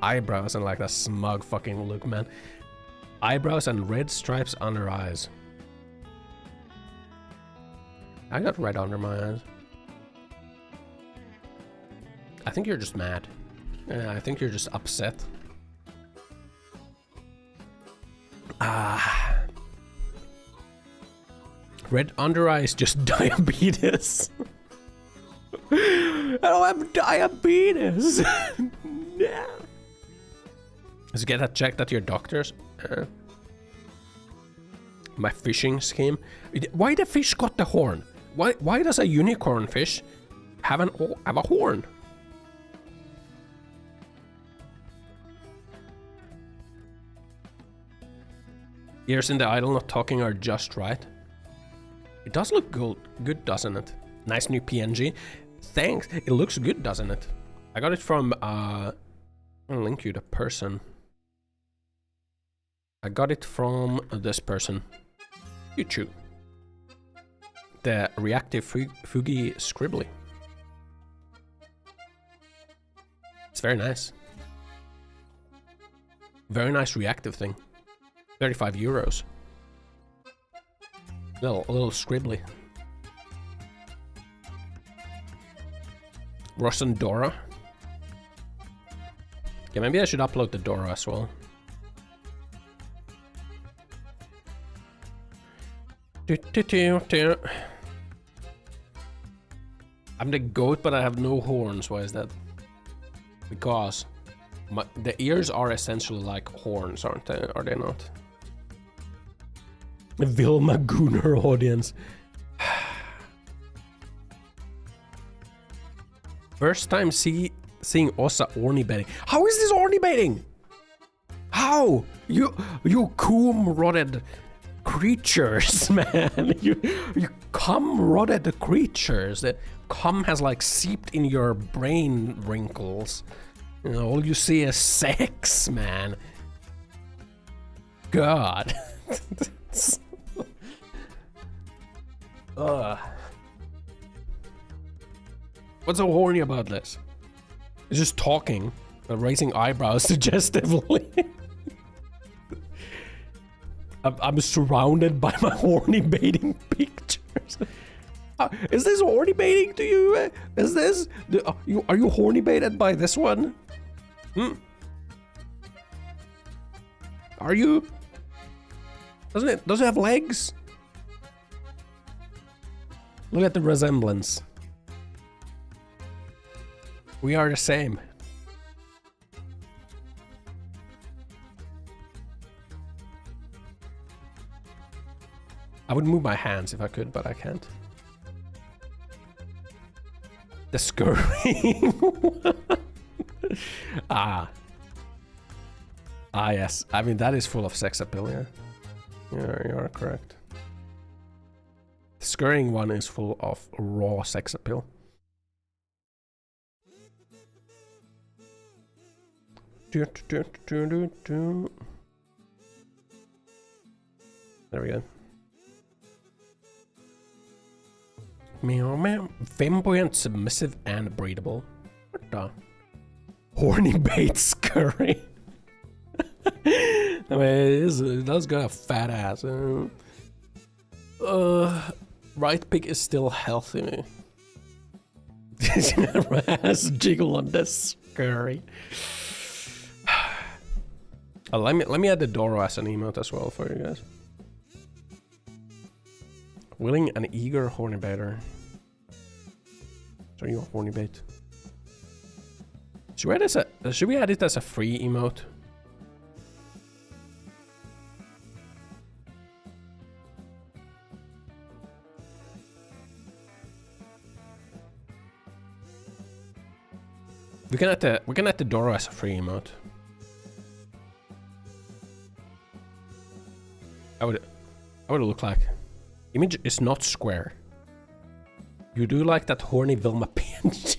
eyebrows and like that smug fucking look, man. Eyebrows and red stripes under eyes. I got red under my eyes. I think you're just mad. Yeah, I think you're just upset. Red under eye is just diabetes. I don't have diabetes. Yeah. Let's get that checked at your doctor's. My fishing scheme. Why the fish got the horn? Why does a unicorn fish have a horn? Ears in the idle not talking are just right. It does look good, doesn't it? Nice new PNG. Thanks. It looks good, doesn't it? I got it from I'll link you the person. I got it from this person. YouTube. The reactive Fugi Scribbly. It's very nice. Very nice reactive thing. 35 euros. Little scribbly. Rossan Dora. Yeah, maybe I should upload the Dora as well. I'm the goat, but I have no horns. Why is that? Because the ears are essentially like horns, aren't they? Are they not? The Vilma Gunnar audience. First time seeing Ossa orny baiting. How is this orny baiting? How? You cum-rotted creatures, man. You cum-rotted creatures. The cum has like seeped in your brain wrinkles. You know, all you see is sex, man. God. What's so horny about this? It's just talking, raising eyebrows suggestively. I'm surrounded by my horny baiting pictures. Is this horny baiting to you? Is this? Are you horny baited by this one? Are you? Does it have legs? Look at the resemblance. We are the same. I would move my hands if I could, but I can't. The scurrying. Yes. I mean, that is full of sex appeal, yeah. You are correct. The scurrying one is full of raw sex appeal. There we go. Meow meow. Flamboyant, submissive, and breedable. What the? Horny bait scurry. I mean, it does got a fat ass. Right pick is still healthy. Ass jiggle on the scurry. Let me add the Doro as an emote as well for you guys. Willing and eager horny baiter. So you a horny bait? Should we add it as a free emote? We can add the Doro as a free emote. How would it look like? Image is not square. You do like that horny Vilma PNG.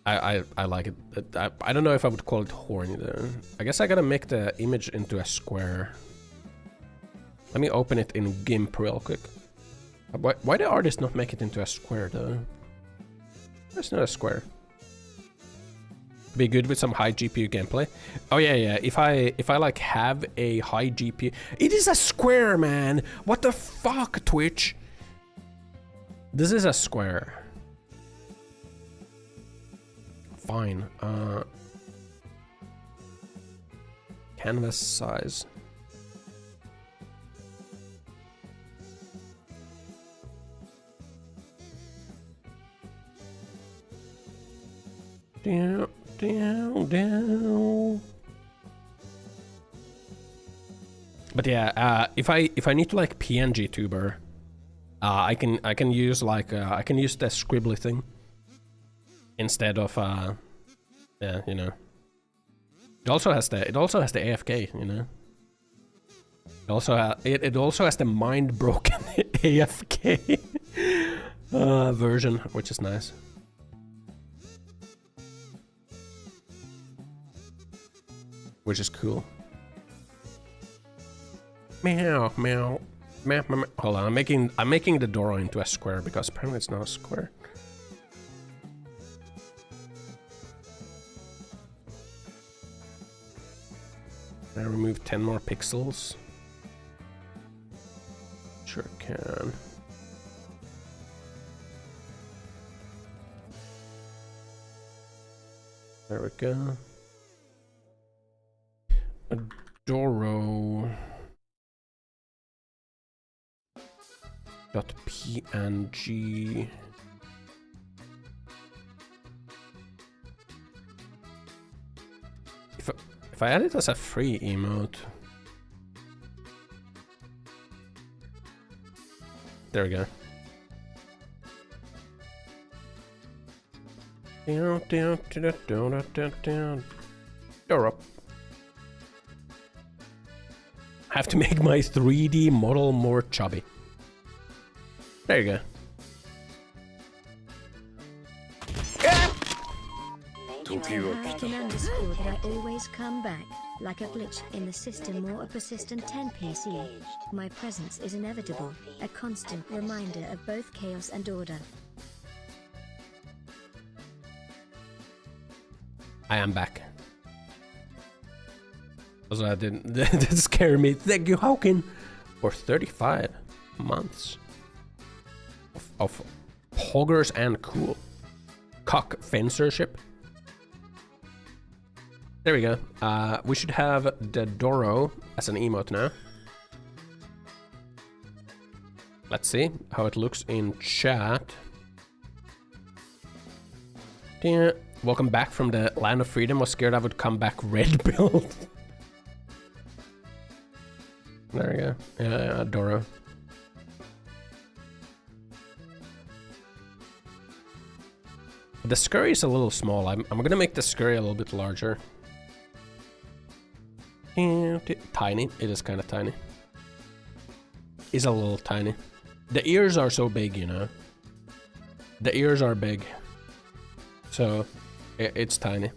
I like it. I don't know if I would call it horny though. I guess I gotta make the image into a square. Let me open it in GIMP real quick. Why the artist not make it into a square though? It's not a square. Be good with some high GPU gameplay. Oh yeah. If I like have a high GPU, it is a square, man. What the fuck, Twitch? This is a square. Fine. Canvas size. Down. But yeah, if I need to like PNG tuber, I can use like I can use the scribbly thing instead of yeah, you know. It also has the AFK, you know. It also has the mind broken AFK version, which is nice. Which is cool. Meow, meow, meow, meow. Hold on, I'm making the door into a square because apparently it's not a square. I remove 10 more pixels. Sure can. There we go. Adoro. .png. If I add it as a free emote. There we go. Door up. I have to make my 3D model more chubby. There you go. I can underscore that I always come back, like a glitch in the system or a persistent 10 PC. My presence is inevitable, a constant reminder of both chaos and order. I am back. Also, I didn't. That scared me. Thank you, Hawkin, for 35 months of hoggers and cool cock fencership. There we go. We should have the Doro as an emote now. Let's see how it looks in chat. Yeah. Welcome back from the land of freedom. Was scared I would come back red build. There we go. Yeah, Doro. The scurry is a little small. I'm gonna make the scurry a little bit larger. Tiny. It is kind of tiny. It's a little tiny. The ears are so big, you know. The ears are big. So, it's tiny.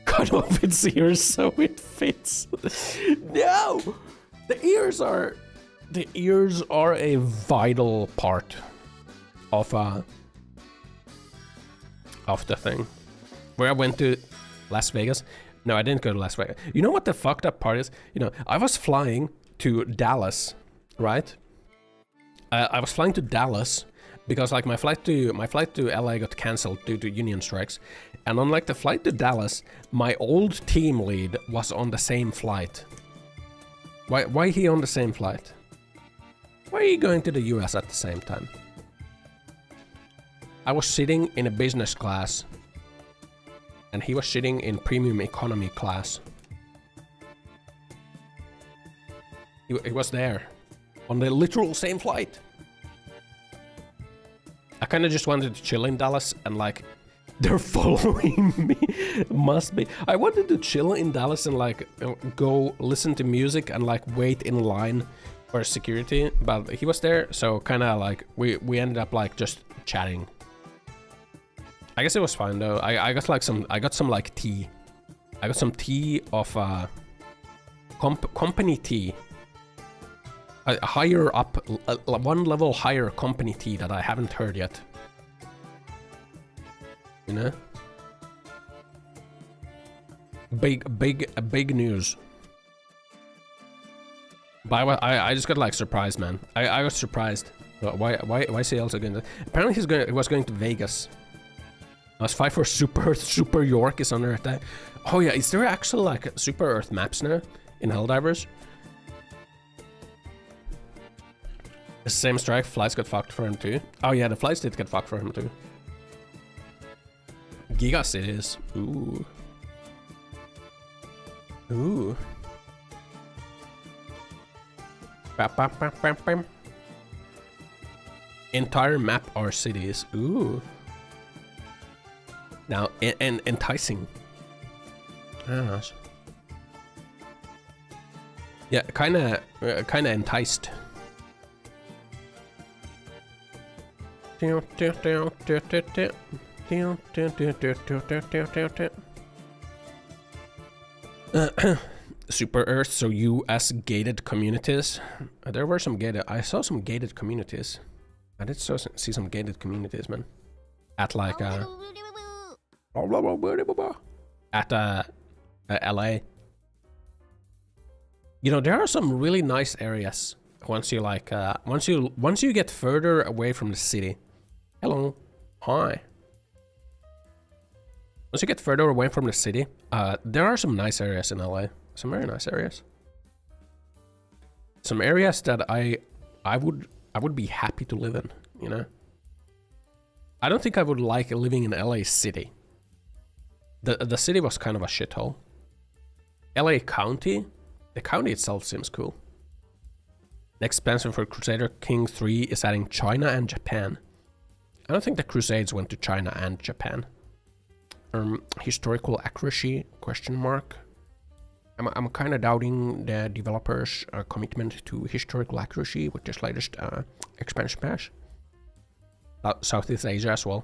Cut off its ears so it fits. No! The ears are a vital part of the thing. Where I went to Las Vegas. No, I didn't go to Las Vegas. You know what the fucked up part is? You know, I was flying to Dallas, right? I was flying to Dallas because like my flight to LA got cancelled due to union strikes, and on like the flight to Dallas, my old team lead was on the same flight. Why he on the same flight? Why are you going to the US at the same time? I was sitting in a business class, and he was sitting in premium economy class. He was there on the literal same flight. I kind of just wanted to chill in Dallas and like, they're following me. Must be. I wanted to chill in Dallas and like go listen to music and like wait in line for security, but he was there, so kind of like we ended up like just chatting. I guess it was fine though. I got like some like tea. I got some tea of company tea. A higher up, one level higher company tea that I haven't heard yet. You know? Big news. But I just got like surprised, man. I got surprised. Why is he also going to? Apparently he was going to Vegas. Let's fight for Super York is under attack. Oh yeah, is there actually like Super Earth maps now in Helldivers? The same strike, flights got fucked for him too. Oh yeah, the flights did get fucked for him too. Giga cities. Ooh. Ooh. Bam, bam, bam, bam, bam. Entire map are cities. Ooh. Now, and enticing. Ah, nice. Yeah, kinda enticed. Super Earth, so US gated communities. There were some gated. I saw some gated communities. I did see some gated communities, man. At like at LA. You know, there are some really nice areas once you like once you get further away from the city. Hello. Hi. Once you get further away from the city, there are some nice areas in LA. Some very nice areas. Some areas that I would be happy to live in, you know? I don't think I would like living in LA City. The city was kind of a shithole. LA County, the county itself seems cool. Next expansion for Crusader King 3 is adding China and Japan. I don't think the Crusades went to China and Japan. Historical accuracy, question mark. I'm kind of doubting the developers' commitment to historical accuracy with this latest expansion patch. Southeast Asia as well.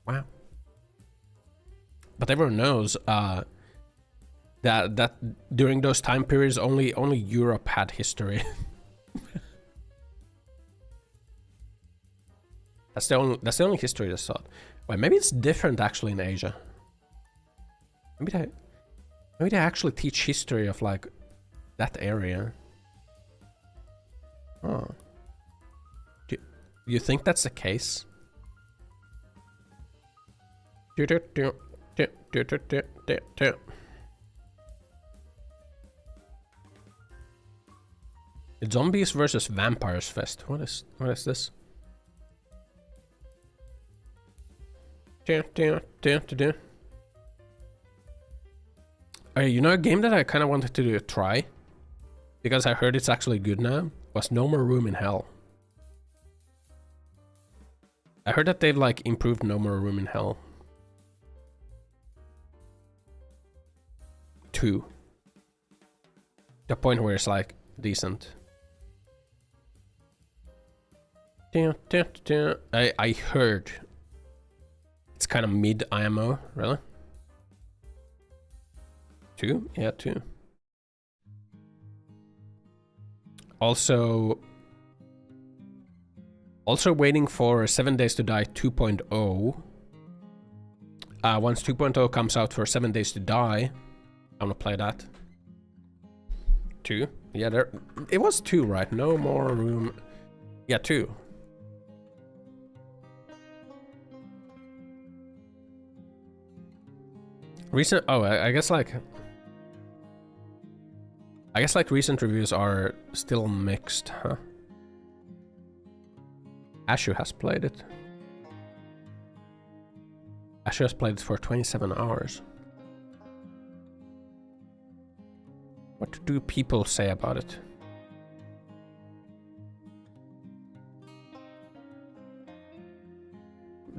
Wow. But everyone knows that during those time periods only Europe had history. That's the only history that's taught. Wait, maybe it's different actually in Asia. Maybe they actually teach history of like that area. Oh. Do you think that's the case? Zombies versus Vampires Fest. What is this? You know, a game that I kind of wanted to try, because I heard it's actually good now, was No More Room in Hell. I heard that they've like improved No More Room in Hell 2. The point where it's like decent. I heard it's kind of mid IMO, really? 2? Yeah, 2. Also waiting for 7 Days to Die 2.0. Once 2.0 comes out for 7 Days to Die, I'm gonna play that. 2? Yeah, it was 2, right? No More Room. Yeah, 2. Recent. Oh, I guess like recent reviews are still mixed, huh? Ashu has played it. Ashu has played it for 27 hours. What do people say about it?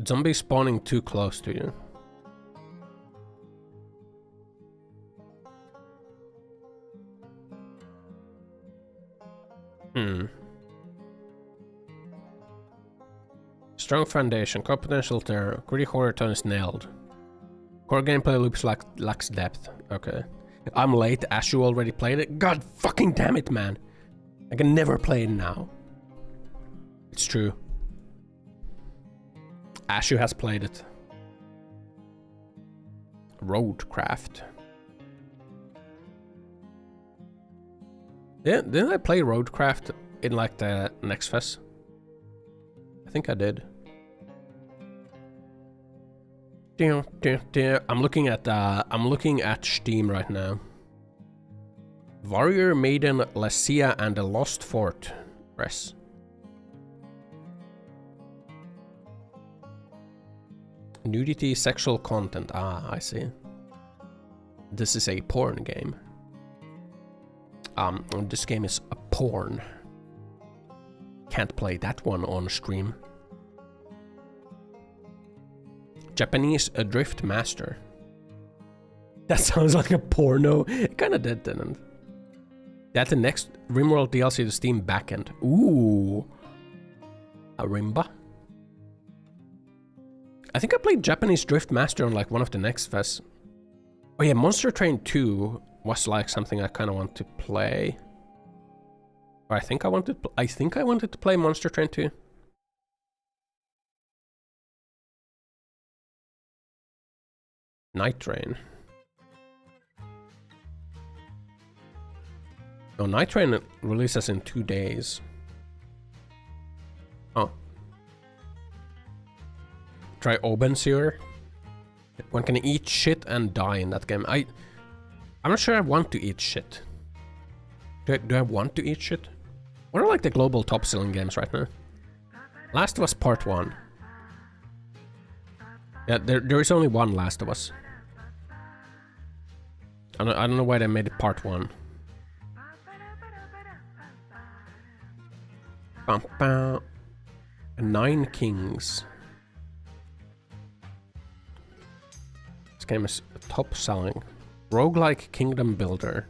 Zombies spawning too close to you. Strong foundation, core potential there, gritty horror tone is nailed. Core gameplay loops lacks depth. Okay. I'm late, Ashu already played it. God fucking damn it, man. I can never play it now. It's true. Ashu has played it. Roadcraft. Didn't I play Roadcraft in like the next fest? I think I did. I'm looking at Steam right now. Warrior Maiden, Lesia, and the Lost Fort. Press. Nudity, sexual content. Ah, I see. This is a porn game. This game is a porn. Can't play that one on stream. Japanese Drift Master. That sounds like a porno. It kinda did, didn't it? That's the next RimWorld DLC to Steam backend. Ooh. A Rimba. I think I played Japanese Drift Master on like one of the next fests. Oh yeah, Monster Train 2 was like something I kinda want to play. Or I think I wanted to play Monster Train 2. Night Train. No, Night Train releases in 2 days. Oh. Try Obenseer. One can eat shit and die in that game. I'm not sure I want to eat shit. Do I want to eat shit? What are like the global top selling games right now? Last of Us Part 1. Yeah, there is only one Last of Us. I don't know why they made it Part 1. Nine Kings. This game is top selling. Roguelike kingdom builder.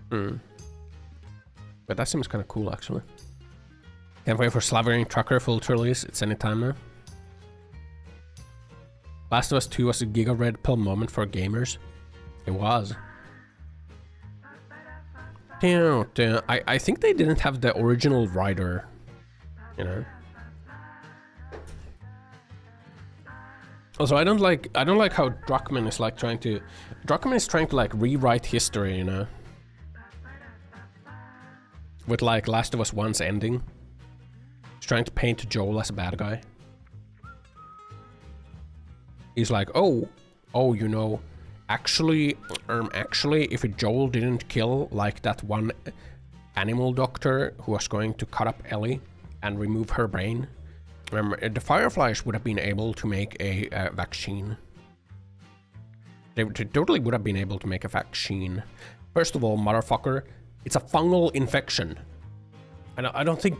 But that seems kind of cool actually. Can't wait for Slavering Trucker full release. It's anytime now. Last of Us 2 was a giga red pill moment for gamers. It was. I think they didn't have the original writer, you know. Also, I don't like how Druckmann is like trying to like rewrite history, you know. With like Last of Us 1's ending. He's trying to paint Joel as a bad guy. He's like, oh, you know, actually, if Joel didn't kill like that one animal doctor who was going to cut up Ellie and remove her brain, the Fireflies would have been able to make a vaccine. They totally would have been able to make a vaccine. First of all, motherfucker, it's a fungal infection. And I don't think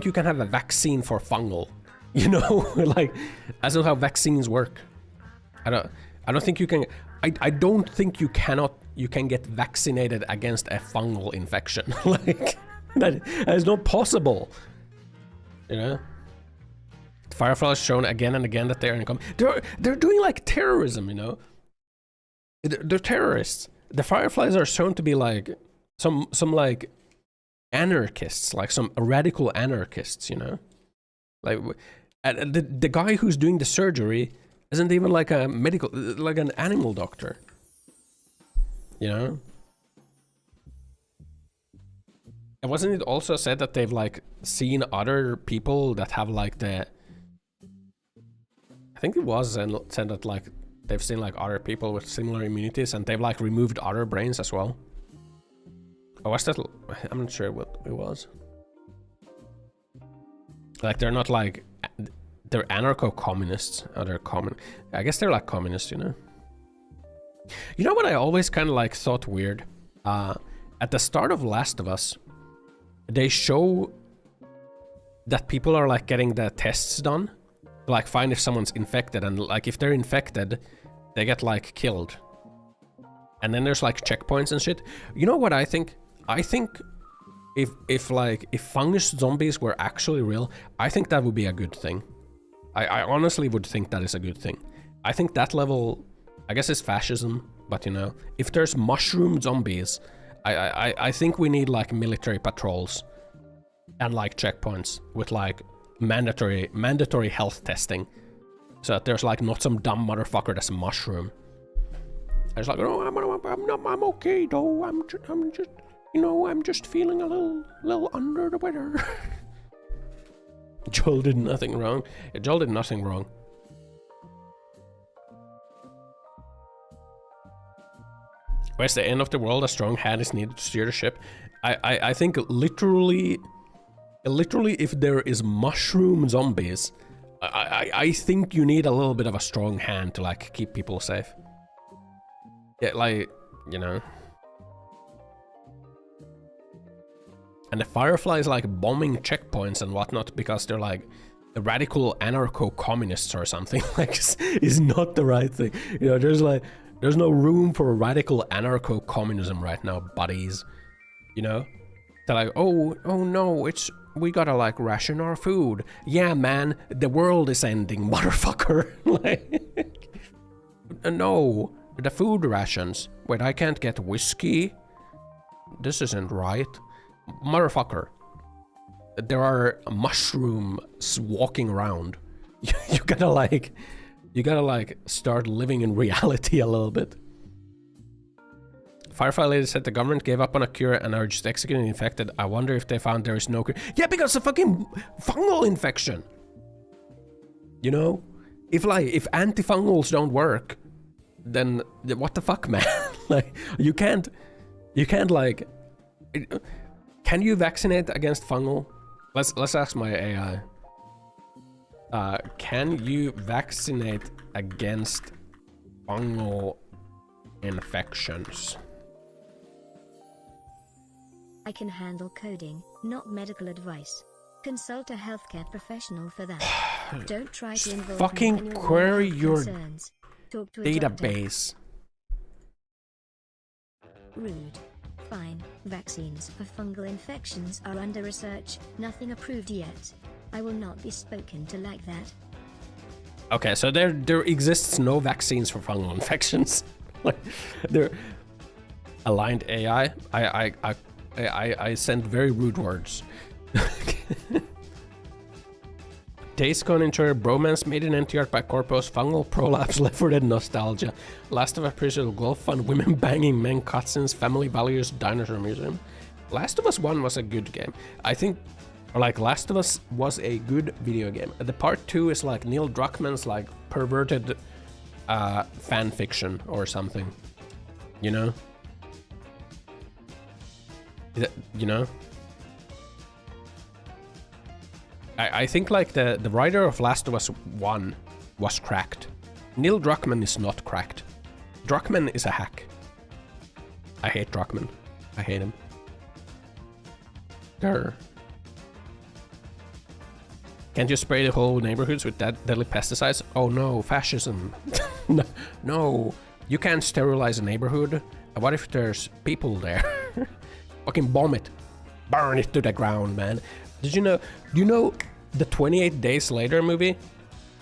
you can have a vaccine for fungal. You know, like, that's not how vaccines work. I don't think you can. I don't think you can get vaccinated against a fungal infection. Like, that is not possible. You know, Firefly has shown again and again that they're they're doing like terrorism. You know, they're terrorists. The Fireflies are shown to be like some like anarchists, like some radical anarchists. You know, like. The guy who's doing the surgery isn't even like a medical, like an animal doctor. You know? And wasn't it also said that they've like seen other people that have like the... I think it was said that like they've seen like other people with similar immunities and they've like removed other brains as well. Or was that... I'm not sure what it was. Like they're not like... They're anarcho-communists. Oh, they're I guess they're like communists, you know? You know what I always kind of like thought weird? At the start of Last of Us, they show that people are like getting the tests done. Like find if someone's infected, and like if they're infected, they get like killed. And then there's like checkpoints and shit. You know what I think? I think if fungus zombies were actually real, I think that would be a good thing. I honestly would think that is a good thing. I think that level, I guess it's fascism, but you know, if there's mushroom zombies, I think we need like military patrols and like checkpoints with like mandatory health testing, so that there's like not some dumb motherfucker that's a mushroom. I was like, oh, I'm okay though. I'm just, you know, I'm just feeling a little under the weather. Joel did nothing wrong. Yeah, Joel did nothing wrong. Where's the end of the world? A strong hand is needed to steer the ship. I think literally if there is mushroom zombies, I think you need a little bit of a strong hand to like keep people safe. Yeah, like, you know. And the Fireflies like bombing checkpoints and whatnot because they're like, radical anarcho-communists or something like is not the right thing. You know, there's no room for radical anarcho-communism right now, buddies. You know, they're like, oh no, we gotta like ration our food. Yeah, man, the world is ending, motherfucker. Like, no, the food rations. Wait, I can't get whiskey. This isn't right, motherfucker. There are mushrooms walking around. You gotta like start living in reality a little bit. Firefly Lady said the government gave up on a cure and are just executing the infected. I wonder if they found there is no cure. Yeah, because of fucking fungal infection. You know, if antifungals don't work, then what the fuck, man? Like, you can't like. Can you vaccinate against fungal? Let's ask my AI. Can you vaccinate against fungal infections? I can handle coding, not medical advice. Consult a healthcare professional for that. Don't try to involve fucking me in your query your concerns. Talk to a database. doctor. Rude. Fine. Vaccines for fungal infections are under research, nothing approved yet. I will not be spoken to like that. Okay, so there exists no vaccines for fungal infections. Like, they're aligned AI. I sent very rude words. Days Gone Enjoyer Bromance made an anti-art by Corpos, Fungal Prolapse, Left 4 Dead Nostalgia, Last of Us Preschool Golf Fun, Women Banging Men Cutscenes, Family Values, Dinosaur Museum. Last of Us 1 was a good game. I think, or like, Last of Us was a good video game. The part 2 is like Neil Druckmann's like perverted fan fiction or something. You know? You know? I think like the writer of Last of Us 1 was cracked. Neil Druckmann is not cracked. Druckmann is a hack. I hate Druckmann. I hate him. Grr. Can't you spray the whole neighborhoods with deadly pesticides? Oh no, fascism. No, you can't sterilize a neighborhood. What if there's people there? Fucking bomb it. Burn it to the ground, man. Did you know? Do you know the 28 Days Later movie?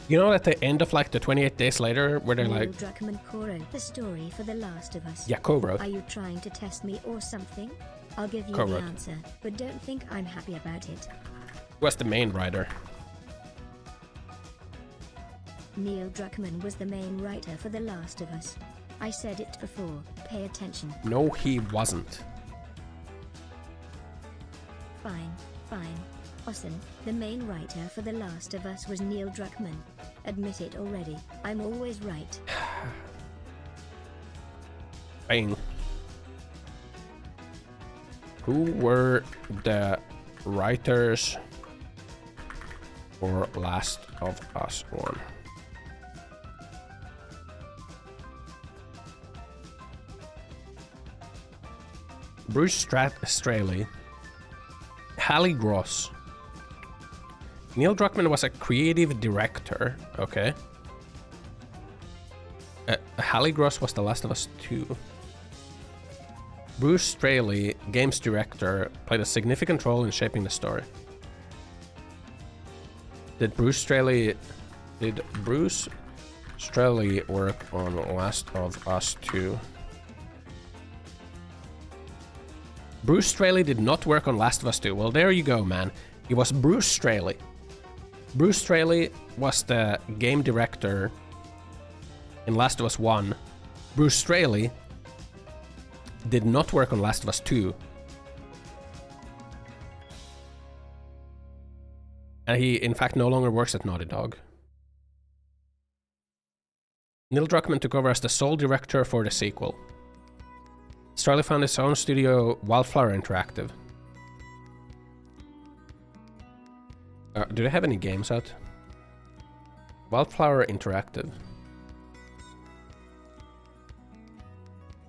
You know at the end of like the 28 Days Later where they're like... Druckmann co-wrote the story for The Last of Us. Yeah, co-wrote. Are you trying to test me or something? I'll give you the answer, but don't think I'm happy about it. Who was the main writer? Neil Druckmann was the main writer for The Last of Us. I said it before, pay attention. No, he wasn't. Fine. Ossan, the main writer for The Last of Us was Neil Druckmann. Admit it already, I'm always right. Bang. Who were the writers for Last of Us 1? Bruce Straley, Hallie Gross. Neil Druckmann was a creative director, okay. Hallie Gross was The Last of Us 2. Bruce Straley, games director, played a significant role in shaping the story. Did Bruce Straley work on Last of Us 2? Bruce Straley did not work on Last of Us 2. Well, there you go, man. It was Bruce Straley. Bruce Straley was the game director in Last of Us 1. Bruce Straley did not work on Last of Us 2. And he, in fact, no longer works at Naughty Dog. Neil Druckmann took over as the sole director for the sequel. Straley founded his own studio, Wildflower Interactive. Do they have any games out? Wildflower Interactive.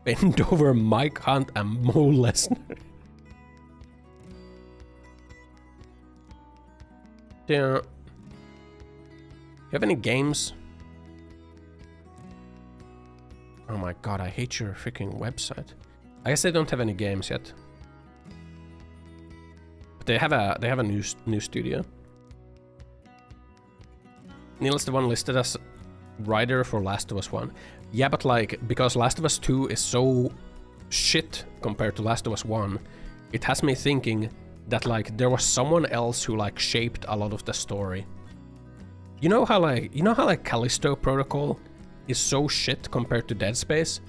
Bend over Mike Hunt and Mo Lesnar. Yeah. You have any games? Oh my god, I hate your freaking website. I guess they don't have any games yet. But they have a new studio. Neil is the one listed as writer for Last of Us 1. Yeah, but like, because Last of Us 2 is so shit compared to Last of Us 1, it has me thinking that like there was someone else who like shaped a lot of the story. You know how like Callisto Protocol is so shit compared to Dead Space,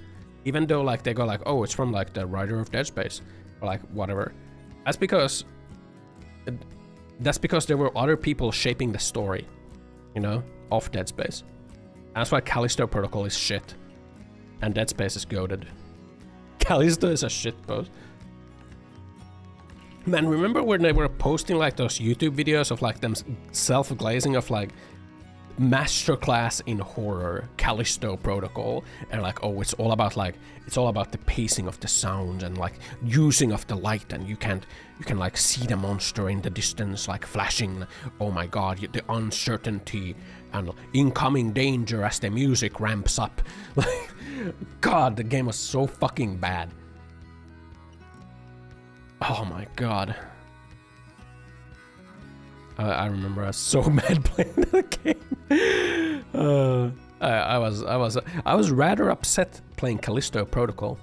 even though like they go like, oh, it's from like the writer of Dead Space, or like whatever. That's because there were other people shaping the story, you know, of Dead Space. That's why Callisto Protocol is shit, and Dead Space is goated. Callisto is a shit post. Man, remember when they were posting like those YouTube videos of like them self-glazing of like masterclass in horror, Callisto Protocol, and like, oh, it's all about the pacing of the sound and like using of the light, and you can like see the monster in the distance like flashing. Oh my god, the uncertainty and incoming danger as the music ramps up. Like, god, the game was so fucking bad. Oh my god. I remember I was so mad playing the game. I was rather upset playing Callisto Protocol.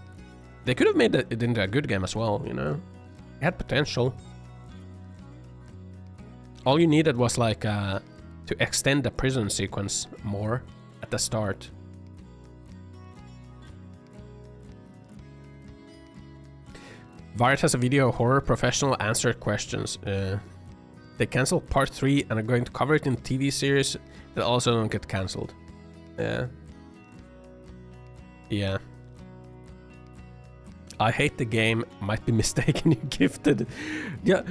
They could have made it into a good game as well, you know. It had potential. All you needed was like to extend the prison sequence more at the start. Variet has a video horror professional answered questions. They cancelled part 3 and are going to cover it in TV series that also don't get cancelled. Yeah. Yeah. I hate the game. Might be mistaken you gifted. Yeah.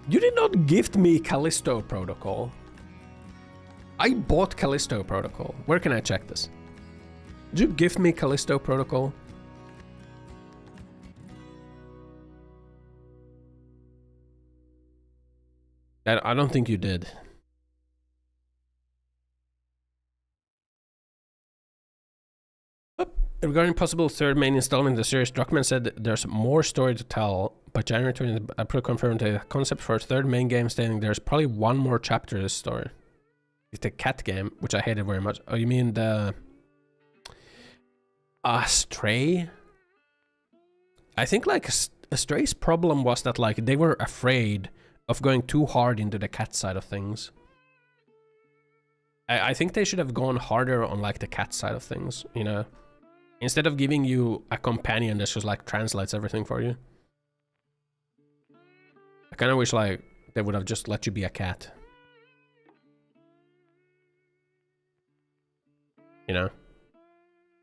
You did not gift me Callisto Protocol. I bought Callisto Protocol. Where can I check this? Did you gift me Callisto Protocol? I don't think you did. Regarding possible third main installment in the series, Druckmann said there's more story to tell. By January 20th, April confirmed the concept for a third main game, stating there's probably one more chapter in this story. It's the cat game, which I hated very much. Oh, you mean the Stray? I think like Stray's problem was that like they were afraid of going too hard into the cat side of things. I think they should have gone harder on like the cat side of things, you know? Instead of giving you a companion that just like translates everything for you. I kind of wish like they would have just let you be a cat. You know?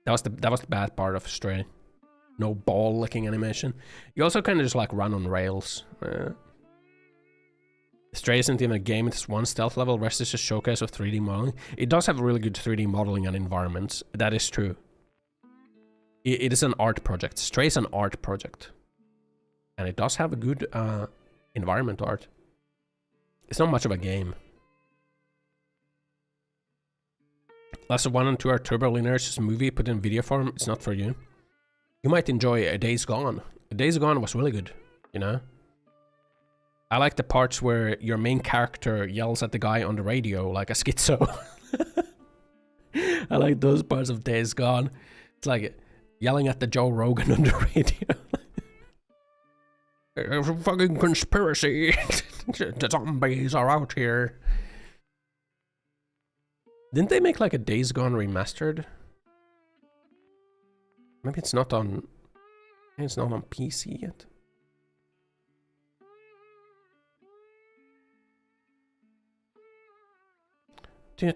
That was the bad part of Stray. No ball licking animation. You also kind of just like run on rails. Stray isn't even a game, it's one stealth level, rest is a showcase of 3D modeling. It does have really good 3D modeling and environments, that is true. It is an art project. Stray is an art project. And it does have a good environment art. It's not much of a game. Last of 1 and 2 are turbo linear, it's just a movie put in video form, it's not for you. You might enjoy A Days Gone. A Days Gone was really good, you know? I like the parts where your main character yells at the guy on the radio like a schizo. I like those parts of Days Gone. It's like yelling at the Joe Rogan on the radio. There's a fucking conspiracy. The zombies are out here. Didn't they make like a Days Gone remastered? Maybe it's not on... Maybe it's not on PC yet. Seen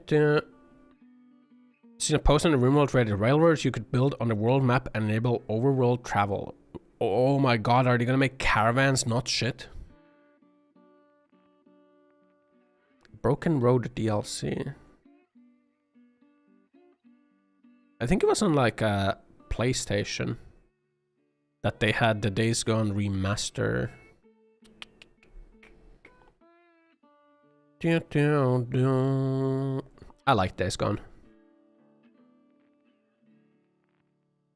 a post on the RimWorld Reddit. Railroads you could build on the world map and enable overworld travel. Oh my god, are they gonna make caravans not shit? Broken Road DLC. I think it was on like a PlayStation that they had the Days Gone remaster. I like Days Gone.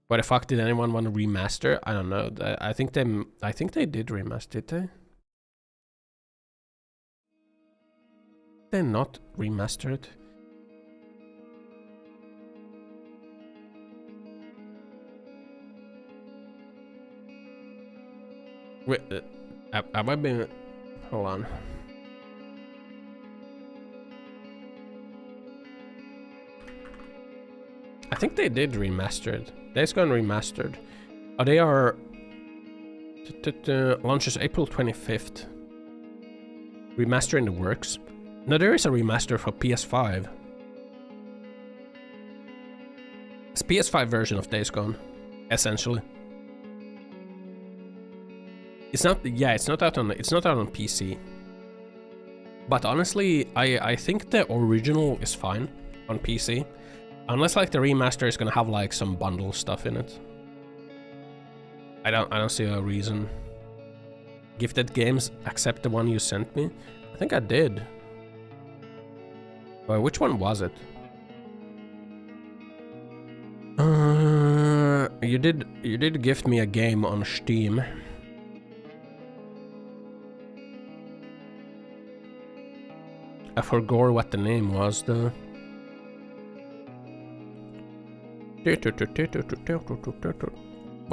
Why the fuck did anyone want to remaster? I don't know. I think they did remaster, did they? They not remastered. Wait, have I been? Hold on. I think they did remastered. Days Gone remastered. Oh, they are. Launches April 25th. Remaster in the works. No, there is a remaster for PS5. It's PS5 version of Days Gone, essentially. It's not. Yeah, it's not out on PC. But honestly, I think the original is fine on PC, unless like the remaster is gonna have like some bundle stuff in it. I don't see a reason. Gifted Games, accept the one you sent me. I think I did. Well, which one was it? You did gift me a game on Steam. I forgot what the name was though. Why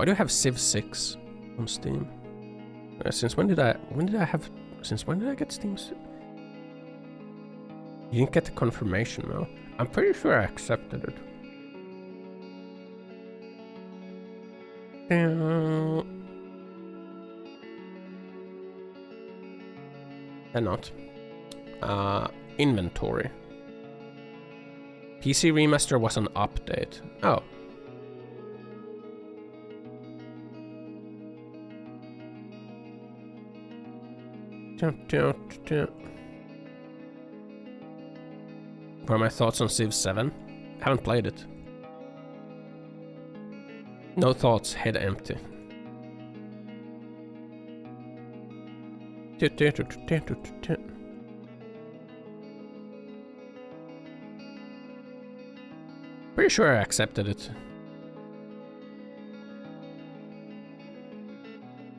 do you have Civ 6 on Steam? Since when did I get Steam? You didn't get the confirmation though. I'm pretty sure I accepted it. And not. Inventory. PC remaster was an update. Oh. What are my thoughts on Civ 7? Haven't played it. No thoughts, head empty. Pretty sure I accepted it.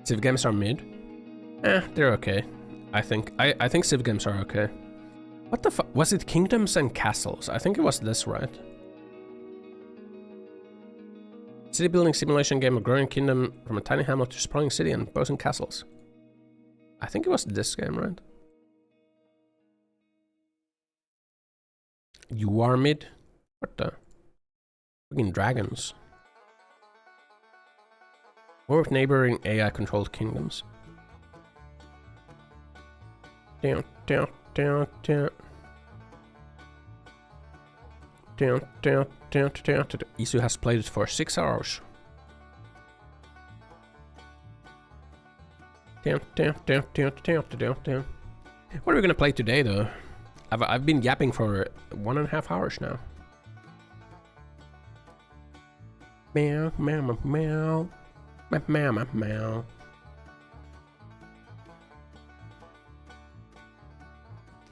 Civ games are mid. They're okay. I think Civ games are okay. What the fuck? Was it Kingdoms and Castles? I think it was this, right? City building simulation game, a growing kingdom from a tiny hamlet to a sprawling city and bows castles. I think it was this game, right? You are mid? What the? Fucking dragons. War with neighboring AI-controlled kingdoms. Down. Isu has played it for 6 hours. What are we gonna play today, though? I've been yapping for 1.5 hours now. Meow, meow, meow, meow, meow, meow.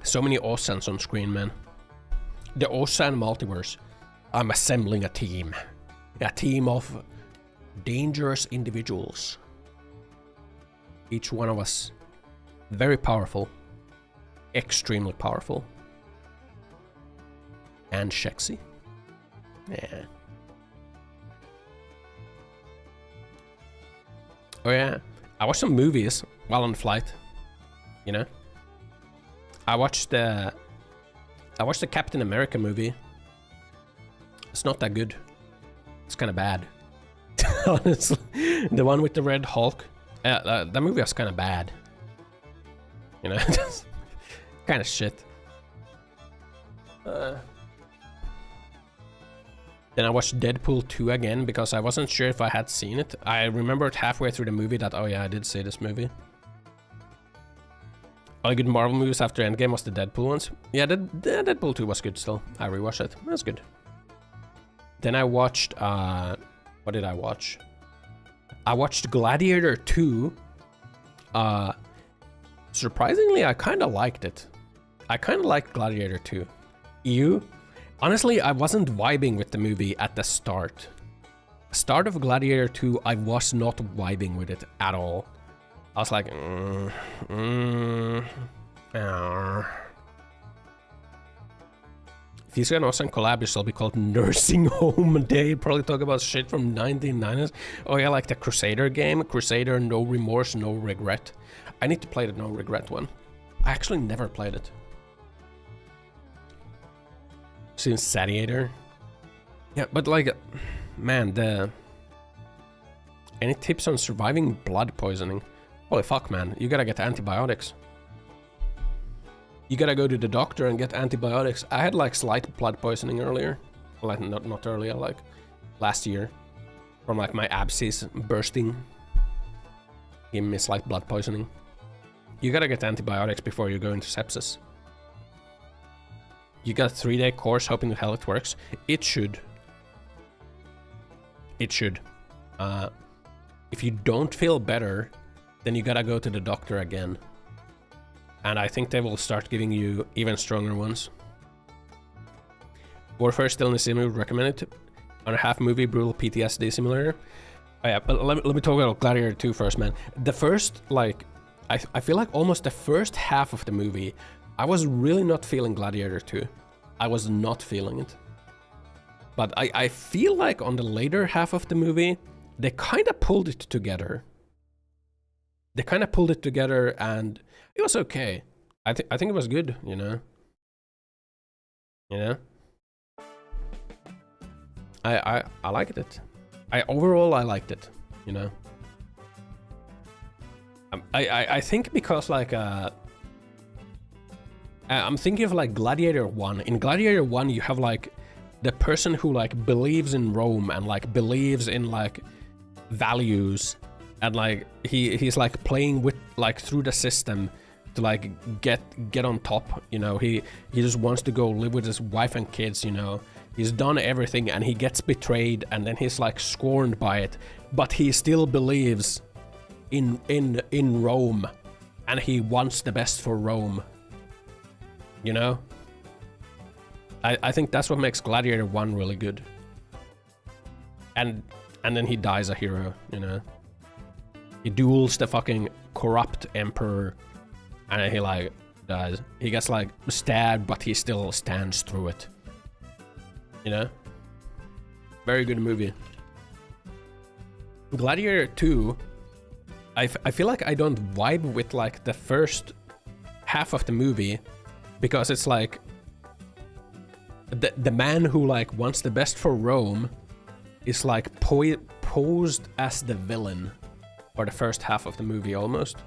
So many Ossans on screen, man. The Ossan multiverse. I'm assembling a team. A team of dangerous individuals. Each one of us very powerful. Extremely powerful. And sexy. Yeah. Oh yeah. I watched some movies while on flight. You know? I watched the Captain America movie. It's not that good. It's kind of bad. Honestly. The one with the Red Hulk. That movie was kind of bad. You know? Kind of shit. Then I watched Deadpool 2 again because I wasn't sure if I had seen it. I remembered halfway through the movie that, oh yeah, I did see this movie. All the good Marvel movies after Endgame was the Deadpool ones. Yeah, the Deadpool 2 was good still. I rewatched it. That was good. Then I watched, what did I watch? I watched Gladiator 2. Surprisingly, I kind of liked it. I kind of like Gladiator 2. You? Honestly, I wasn't vibing with the movie at the start. Start of Gladiator 2, I was not vibing with it at all. I was like, If you see an Ossan collab, it shall be called Nursing Home Day. Probably talk about shit from 1990s. Oh yeah, like the Crusader game. Crusader, No Remorse, No Regret. I need to play the No Regret one. I actually never played it. Since Satiator. Yeah, but like, man, any tips on surviving blood poisoning? Holy fuck, man, you gotta get antibiotics. You gotta go to the doctor and get antibiotics. I had like slight blood poisoning earlier. Like, not earlier, like last year. From like my abscess bursting. Gave me slight blood poisoning. You gotta get antibiotics before you go into sepsis. You got a 3-day course, hoping to hell it works. It should. It should. If you don't feel better, then you gotta go to the doctor again. And I think they will start giving you even stronger ones. Warfare still in the sim, would recommend it. On a half movie, brutal PTSD simulator. Oh yeah, but let me talk about Gladiator 2 first, man. The first, like, I feel like almost the first half of the movie, I was really not feeling Gladiator 2. I was not feeling it. But I feel like on the later half of the movie, they kind of pulled it together. They kind of pulled it together and it was okay. I think it was good, you know? You know? I liked it. Overall, I liked it, you know? I think because like, I'm thinking of like Gladiator 1. In Gladiator 1, you have like the person who like believes in Rome and like believes in like values, and like he's like playing with like through the system to like get on top, you know. He just wants to go live with his wife and kids, you know. He's done everything and he gets betrayed and then he's like scorned by it, but he still believes in Rome and he wants the best for Rome, you know. I think that's what makes Gladiator 1 really good. And then he dies a hero, you know. He duels the fucking corrupt emperor and then he like dies. He gets like stabbed, but he still stands through it. You know? Very good movie. Gladiator 2, I feel like I don't vibe with like the first half of the movie because it's like the man who like wants the best for Rome is like posed as the villain for the first half of the movie almost.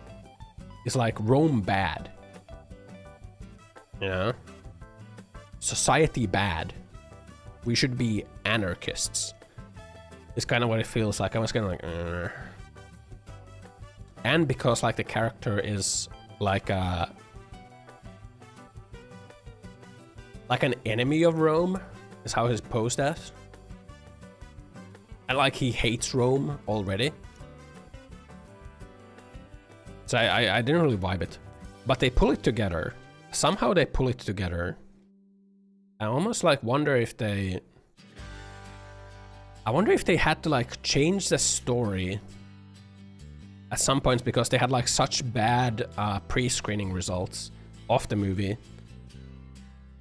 It's like Rome bad. You know? Society bad. We should be anarchists. It's kind of what it feels like. I was kind of like, And because like the character is like an enemy of Rome, is how he's posed as. And like he hates Rome already. So I didn't really vibe it. But they pull it together. Somehow they pull it together. I almost like wonder if they... I wonder if they had to like change the story at some points because they had like such bad pre-screening results of the movie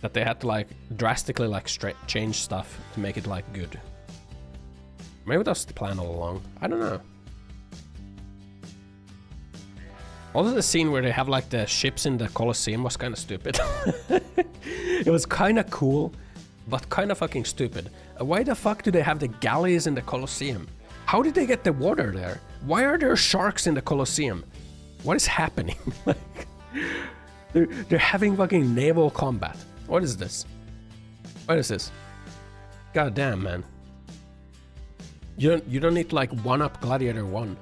that they had to like drastically like change stuff to make it like good. Maybe that's the plan all along. I don't know. Also the scene where they have like the ships in the Colosseum was kind of stupid. It was kind of cool, but kind of fucking stupid. Why the fuck do they have the galleys in the Colosseum? How did they get the water there? Why are there sharks in the Colosseum? What is happening? Like, they're having fucking naval combat. What is this? What is this? God damn, man. You don't need to like one-up Gladiator 1.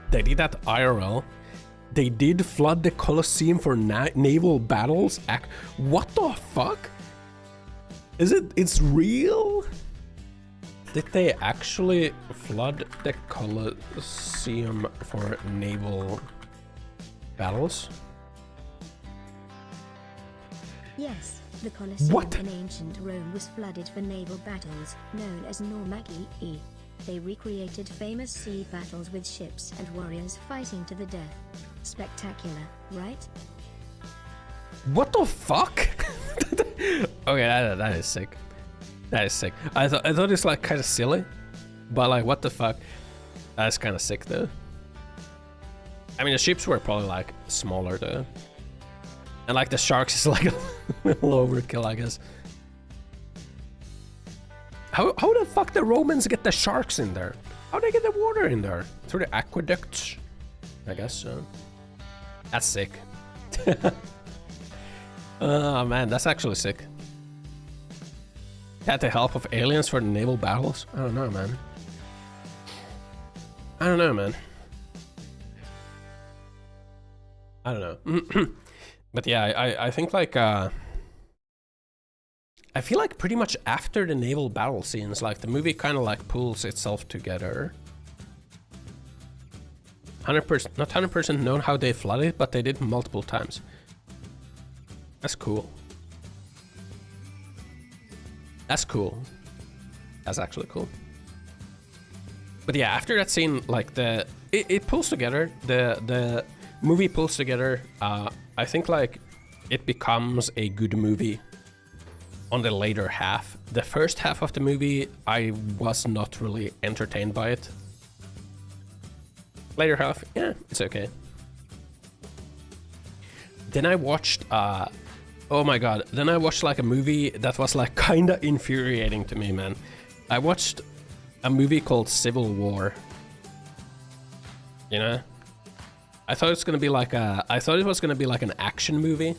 They did that IRL. They did flood the Colosseum for naval battles. What the fuck? Is it? It's real? Did they actually flood the Colosseum for naval battles? Yes, the Colosseum What? in ancient Rome was flooded for naval battles, known as Normagii. They recreated famous sea battles with ships and warriors fighting to the death. Spectacular, right? What the fuck? Okay, that is sick. That is sick. I thought it's like kind of silly, but like what the fuck? That's kind of sick though. I mean, the ships were probably like smaller though, and like the sharks is like a little overkill, I guess. How the fuck the Romans get the sharks in there? How they get the water in there? Through the aqueducts? I guess so. That's sick. Oh man, that's actually sick. Had the help of aliens for the naval battles? I don't know, man. I don't know, man. I don't know. But yeah, I think like I feel like pretty much after the naval battle scenes, like the movie kind of like pulls itself together. 100%, not 100% known how they flooded, but they did multiple times. That's cool. That's cool. That's actually cool. But yeah, after that scene, like it pulls together. The movie pulls together. I think like it becomes a good movie on the later half. The first half of the movie, I was not really entertained by it. Later half, yeah, it's okay. Then I watched, oh my god, then I watched like a movie that was like kinda infuriating to me, man. I watched a movie called Civil War. You know? I thought it's gonna be like I thought it was gonna be like an action movie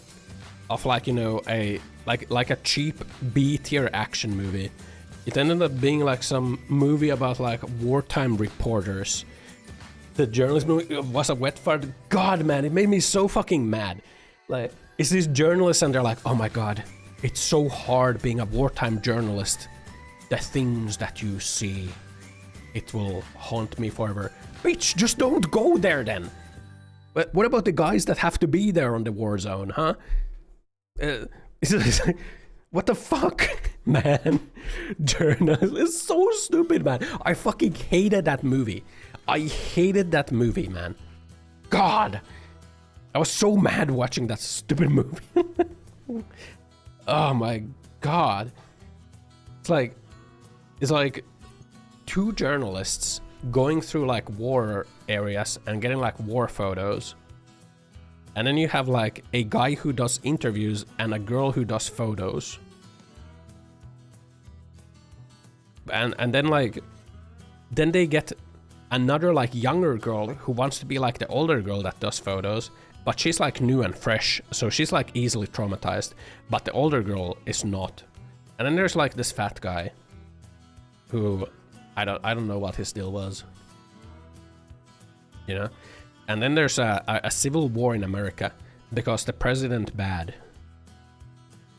of like, you know, like a cheap B-tier action movie. It ended up being like some movie about like wartime reporters. The journalist movie was a wet fart. God, man, it made me so fucking mad. Like, it's these journalists and they're like, oh my god, it's so hard being a wartime journalist. The things that you see, it will haunt me forever. Bitch, just don't go there then. But what about the guys that have to be there on the war zone, huh? What the fuck, man? Journalist is so stupid, man. I fucking hated that movie. I hated that movie, man. God, I was so mad watching that stupid movie. Oh my god. It's like two journalists going through like war areas and getting like war photos. And then you have like a guy who does interviews and a girl who does photos. And then like, then they get another like younger girl who wants to be like the older girl that does photos, but she's like new and fresh, so she's like easily traumatized, but the older girl is not. And then there's like this fat guy who I don't know what his deal was, you know. And then there's a civil war in America because the president bad,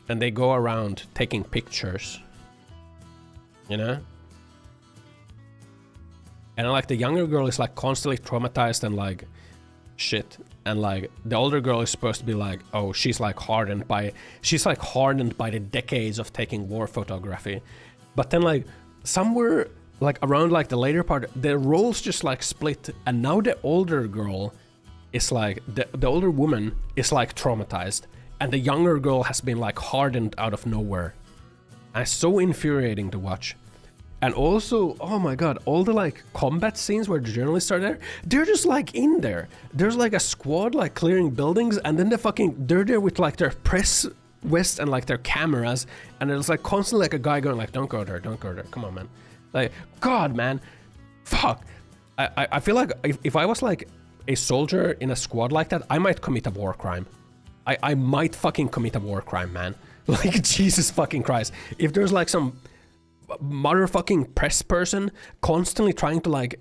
and they go around taking pictures, you know. And like the younger girl is like constantly traumatized and like shit, and like the older girl is supposed to be like, oh, she's like hardened by the decades of taking war photography. But then like somewhere like around like the later part, the roles just like split, and now the older girl is like the older woman is like traumatized, and the younger girl has been like hardened out of nowhere. And it's so infuriating to watch. And also, oh my god, all the like combat scenes where the journalists are there, they're just like in there. There's like a squad like clearing buildings, and then they're there with like their press vest and like their cameras, and there's like constantly like a guy going like, don't go there, come on, man. Like, god, man, fuck. I feel like if I was like a soldier in a squad like that, I might commit a war crime. I might fucking commit a war crime, man. Like, Jesus fucking Christ. If there's like some motherfucking press person constantly trying to like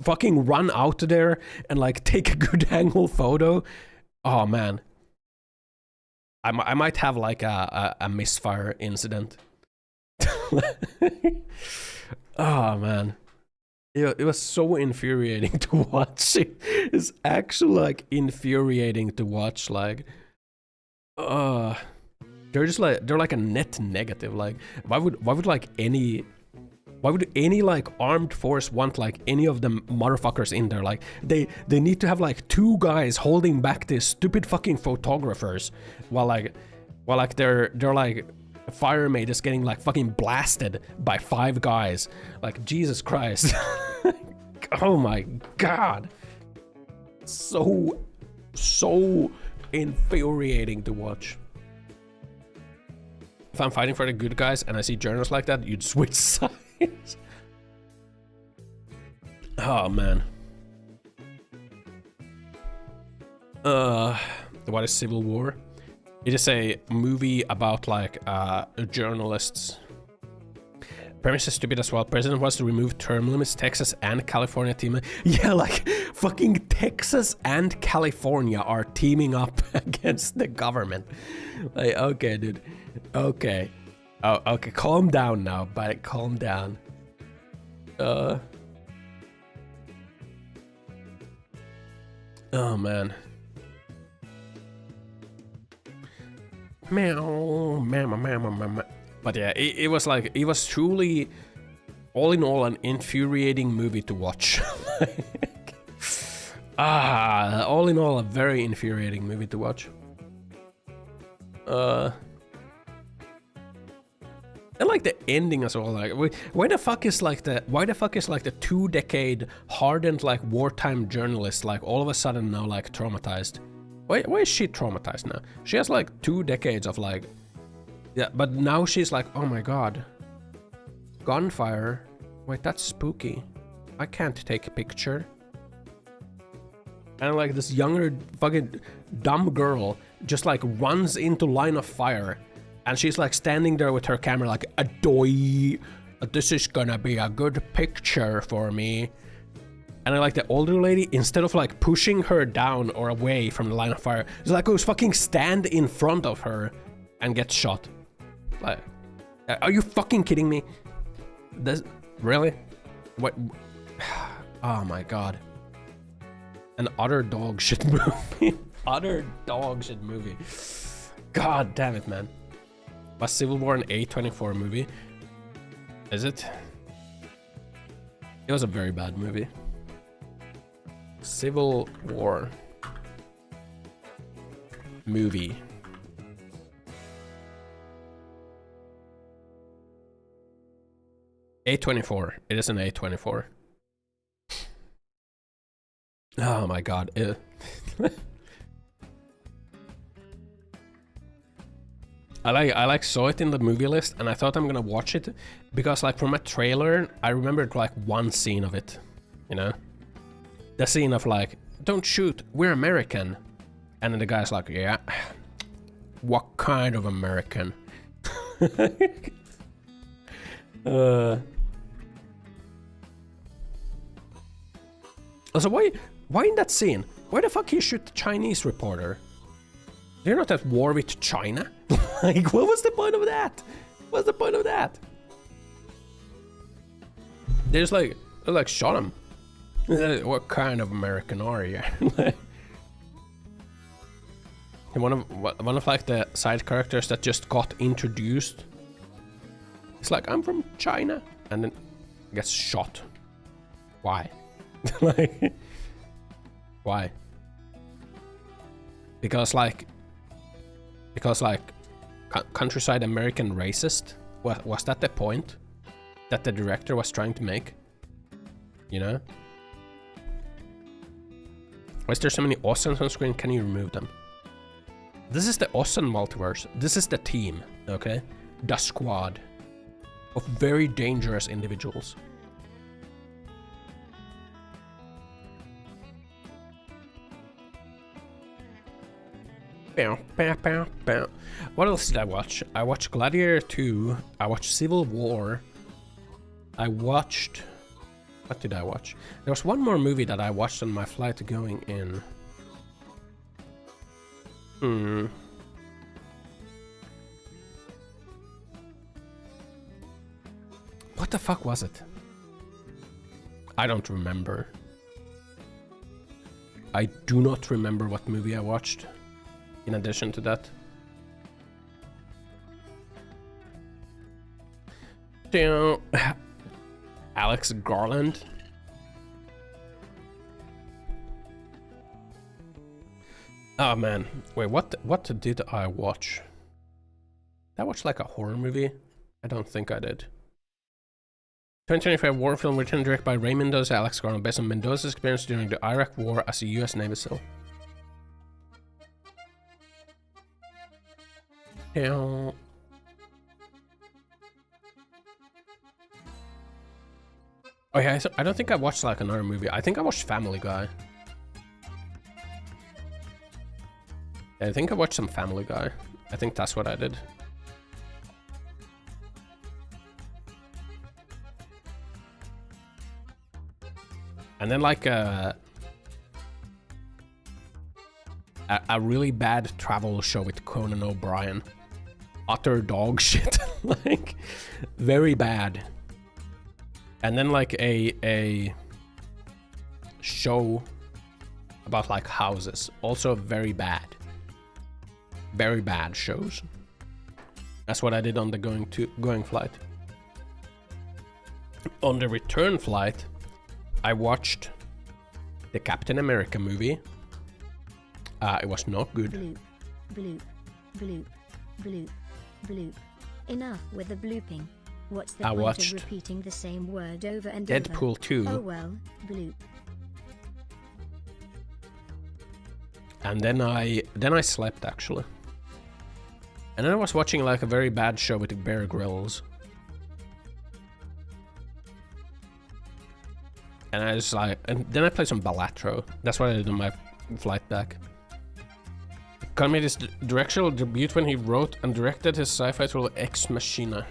fucking run out there and like take a good angle photo, oh man, I might have like a misfire incident. Oh man, it was so infuriating to watch. It's actually like infuriating to watch, like they're just like, they're like a net negative. Like, why would like any like armed force want like any of them motherfuckers in there? Like, they need to have like 2 guys holding back these stupid fucking photographers while like their like fire mate is getting like fucking blasted by 5 guys. Like, Jesus Christ. Oh my god. So infuriating to watch. If I'm fighting for the good guys and I see journalists like that, you'd switch sides. Oh man. What is Civil War? It is a movie about like journalists. Premise is stupid as well. President wants to remove term limits. Texas and California team. Yeah, like fucking Texas and California are teaming up against the government. Like, okay, dude. Okay. Oh, okay. Calm down now, buddy. Calm down. Oh man. Meow, meow, meow, meow, meow. But yeah, it was like, it was truly, all in all, an infuriating movie to watch. All in all, a very infuriating movie to watch. And like the ending as well, like, why the fuck is like the 2-decade hardened like wartime journalist like all of a sudden now like traumatized? Why is she traumatized now? She has like 2 decades of like, yeah, but now she's like, oh my god, gunfire. Wait, that's spooky. I can't take a picture. And like this younger fucking dumb girl just like runs into line of fire, and she's like standing there with her camera like, adoy, this is gonna be a good picture for me. And I like the older lady, instead of like pushing her down or away from the line of fire, just like goes fucking stand in front of her and gets shot. Like, are you fucking kidding me? This, really? What? Oh my god. An utter dog shit movie. Utter dog shit movie. God damn it, man. Was Civil War an A24 movie? Is it? It was a very bad movie. Civil War movie. A24. It is an A24. Oh my god. I like saw it in the movie list, and I thought I'm gonna watch it because like from a trailer I remembered like one scene of it, you know, the scene of like, don't shoot, we're American, and then the guy's like, yeah, what kind of American? Also, why in that scene? Why the fuck he shoot the Chinese reporter? They're not at war with China. Like, what was the point of that? What's the point of that? They just like shot him. What kind of American are you? And one of like the side characters that just got introduced. It's like, I'm from China, and then gets shot. Why? Like, why? Because countryside American racist? Was that the point that the director was trying to make? You know? Why is there so many Ossans on screen? Can you remove them? This is the Ossan multiverse. This is the team, okay? The squad of very dangerous individuals. What else did I watch? I watched Gladiator 2. I watched Civil War. I watched... What did I watch? There was one more movie that I watched on my flight going in. What the fuck was it? I don't remember. I do not remember what movie I watched. In addition to that, Damn. Alex Garland. Oh man, wait, what did I watch? Did I watch like a horror movie? I don't think I did. 2025 war film written and directed by Ray Mendoza, Alex Garland, based on Mendoza's experience during the Iraq War as a US Navy SEAL. Yeah. Oh yeah, I don't think I watched like another movie. I think I watched Family Guy. I think I watched some Family Guy. I think that's what I did. And then like a really bad travel show with Conan O'Brien. Utter dog shit. Like, very bad. And then like a show about like houses. Also very bad. Very bad shows. That's what I did on the going flight. On the return flight, I watched the Captain America movie. It was not good. Bloop, bloop, bloop, bloop, bloop. Enough with the blooping. What's the point of repeating the same word over and over? Deadpool 2. Oh well, bloop. And then I slept actually. And then I was watching like a very bad show with Bear Grylls. And I was like, and then I played some Balatro. That's what I did on my flight back. Khan made his directorial debut when he wrote and directed his sci-fi thriller Ex Machina.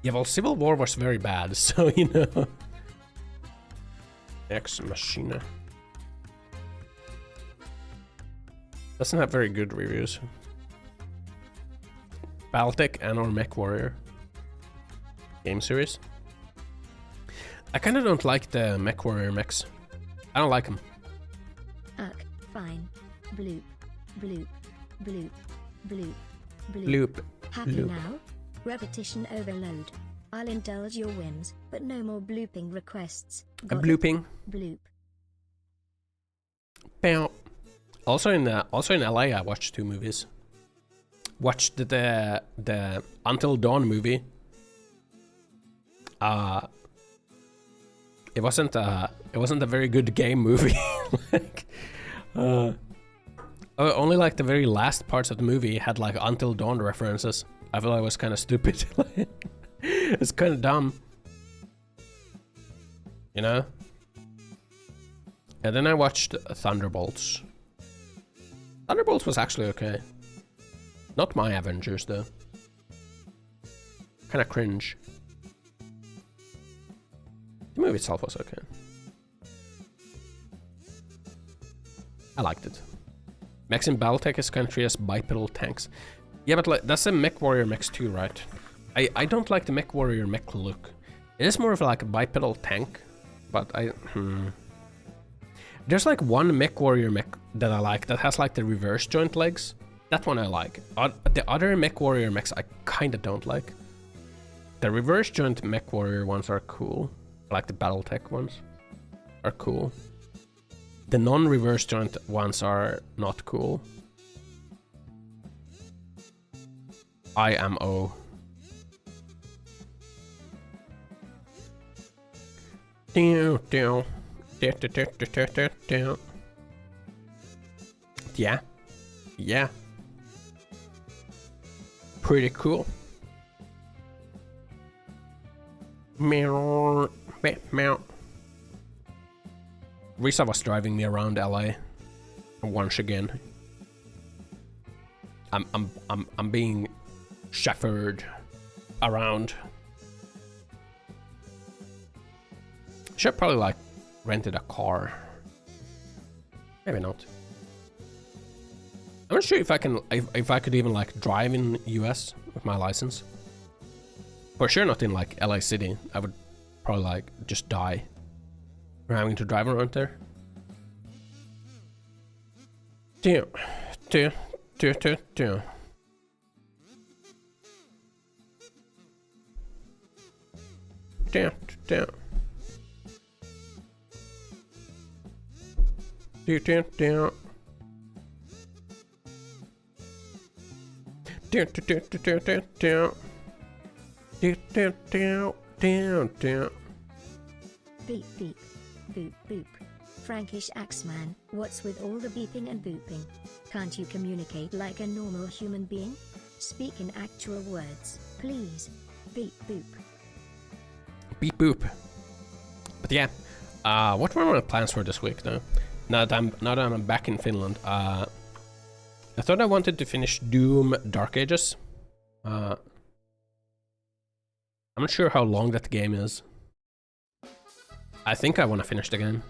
Yeah, well, Civil War was very bad, so you know. Ex Machina. Doesn't have very good reviews. Battletech and or Mech Warrior game series. I kind of don't like the Mech Warrior mechs. I don't like them. Fine. Bloop. Bloop. Bloop. Bloop. Bloop. Happy Bloop. now? Repetition overload. I'll indulge your whims, but no more blooping requests. Got Blooping. It? Bloop. Bow. Also in LA, I watched 2 movies. Watched the Until Dawn movie. It wasn't a very good game movie. Like, only like the very last parts of the movie had like Until Dawn references. I feel like it was kind of stupid. It's kind of dumb, you know. And then I watched Thunderbolts. Thunderbolts was actually okay. Not my Avengers though. Kind of cringe. The movie itself was okay. I liked it. Mechs in Battletech is kind of treated as bipedal tanks. Yeah, but like, that's a Mech Warrior mechs too, right? I don't like the Mech Warrior mech look. It is more of like a bipedal tank, but There's like one Mech Warrior mech that I like that has like the reverse joint legs. That one I like. The other Mech Warrior mechs I kind of don't like. The reverse joint Mech Warrior ones are cool. Like the Battletech ones are cool. The non-reverse joint ones are not cool. IMO. Yeah. Yeah. Pretty cool. Meow. Meow. Risa was driving me around LA once again. I'm being chauffeured around. Should probably like rented a car. Maybe not. I'm not sure if I can if I could even like drive in US with my license. For sure not in like LA City. I would probably like just die for having to drive around there. Beep beep. Boop boop. Frankish Axeman, what's with all the beeping and booping? Can't you communicate like a normal human being? Speak in actual words, please. Beep boop. Beep boop. But yeah, what were my plans for this week though? Now that I'm back in Finland, I thought I wanted to finish Doom Dark Ages. I'm not sure how long that game is. I think I want to finish the game.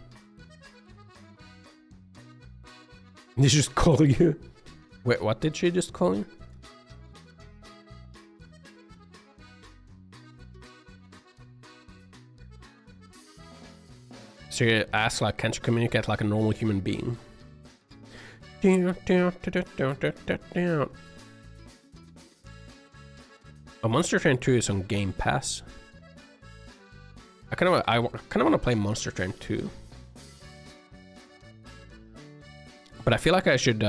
Did she just call you? Wait, what did she just call you? She asked like, can't you communicate like a normal human being? Oh, Monster Train 2 is on Game Pass. I kind of want to play Monster Train 2. But I feel like I should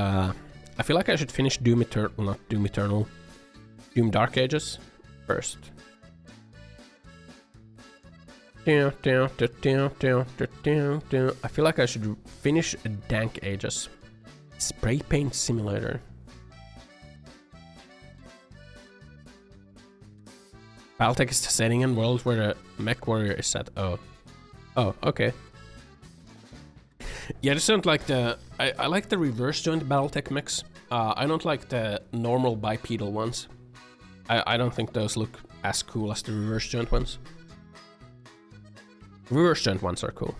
finish Doom Eternal, not Doom Eternal, Doom Dark Ages first. I feel like I should finish Dank Ages. Spray Paint Simulator. Battletech is the setting and world where the mech warrior is set. Oh, okay. Yeah, I just don't like the... I like the reverse joint Battletech mechs. I don't like the normal bipedal ones. I don't think those look as cool as the reverse joint ones. Reverse joint ones are cool.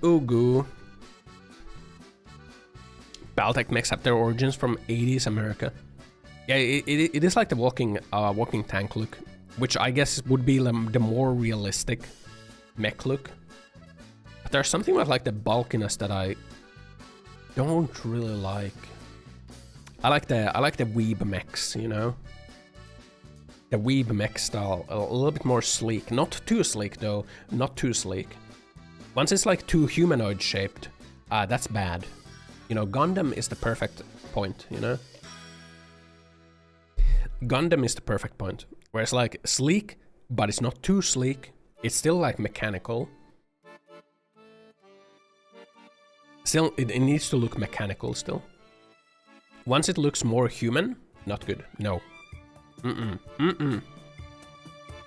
Ugu. Battletech mechs have their origins from 80s America. Yeah, it is like the walking tank look, which I guess would be the more realistic mech look. But there's something about like the bulkiness that I don't really like. I like the weeb mechs, you know? The weeb mech style, a little bit more sleek. Not too sleek though, not too sleek. Once it's like too humanoid shaped, that's bad. You know, Gundam is the perfect point, you know? Gundam is the perfect point. Where it's like sleek, but it's not too sleek. It's still like mechanical. Still, it needs to look mechanical still. Once it looks more human, not good, no.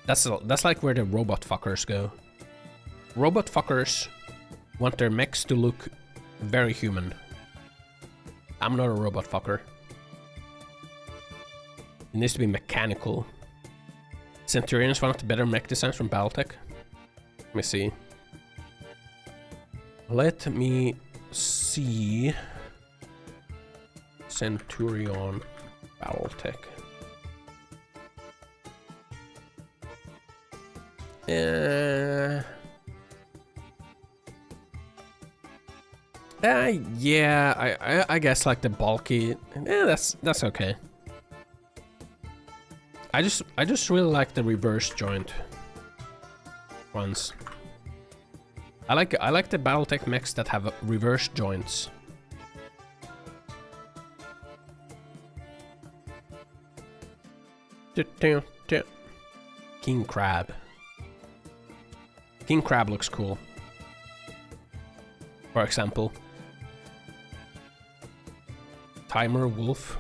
That's like where the robot fuckers go. Robot fuckers want their mechs to look very human. I'm not a robot fucker. It needs to be mechanical. Centurion is one of the better mech designs from Battletech. Let me see. Let me see. Centurion Battletech. Yeah, I guess like the bulky. That's okay. I just really like the reverse joint ones. I like the Battletech mechs that have reverse joints. King Crab. King Crab looks cool. For example. Timer Wolf.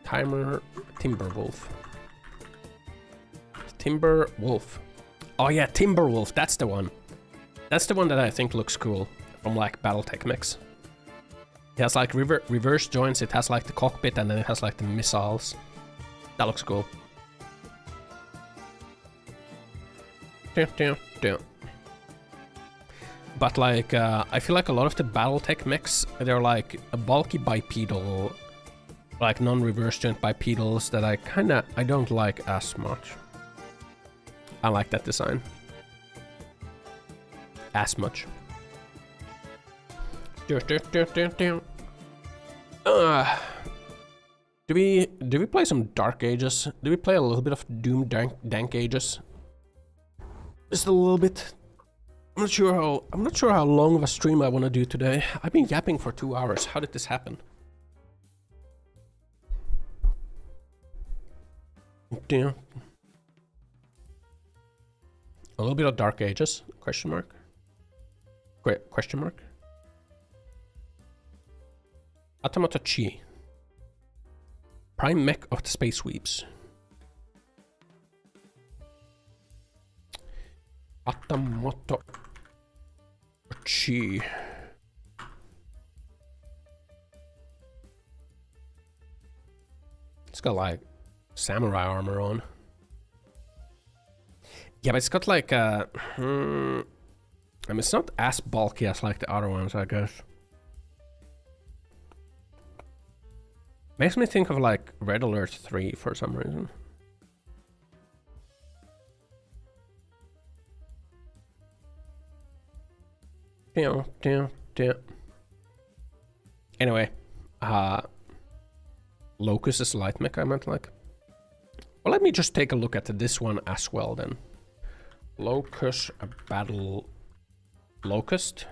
Timberwolf. Timberwolf. Oh yeah, Timberwolf, that's the one. That's the one that I think looks cool from like Battletech mechs. It has like reverse joints, it has like the cockpit, and then it has like the missiles. That looks cool. But like, I feel like a lot of the Battletech mechs, they're like a bulky bipedal, like non-reverse joint bipedals that I don't like as much. I like that design. As much. Do we play some Dark Ages? Do we play a little bit of Doom Dank Ages? Just a little bit. I'm not sure how long of a stream I want to do today. I've been yapping for 2 hours. How did this happen? Damn. A little bit of Dark Ages? Question mark. Question mark. Automata Chi. Prime mech of the Space Sweeps. Automata Chi. It's got like samurai armor on. Yeah, but it's got like I mean, it's not as bulky as like the other ones, I guess. Makes me think of like Red Alert 3 for some reason. Anyway, Locust is light mech, I meant like. Well, let me just take a look at this one as well then. Locust, a battle Locust.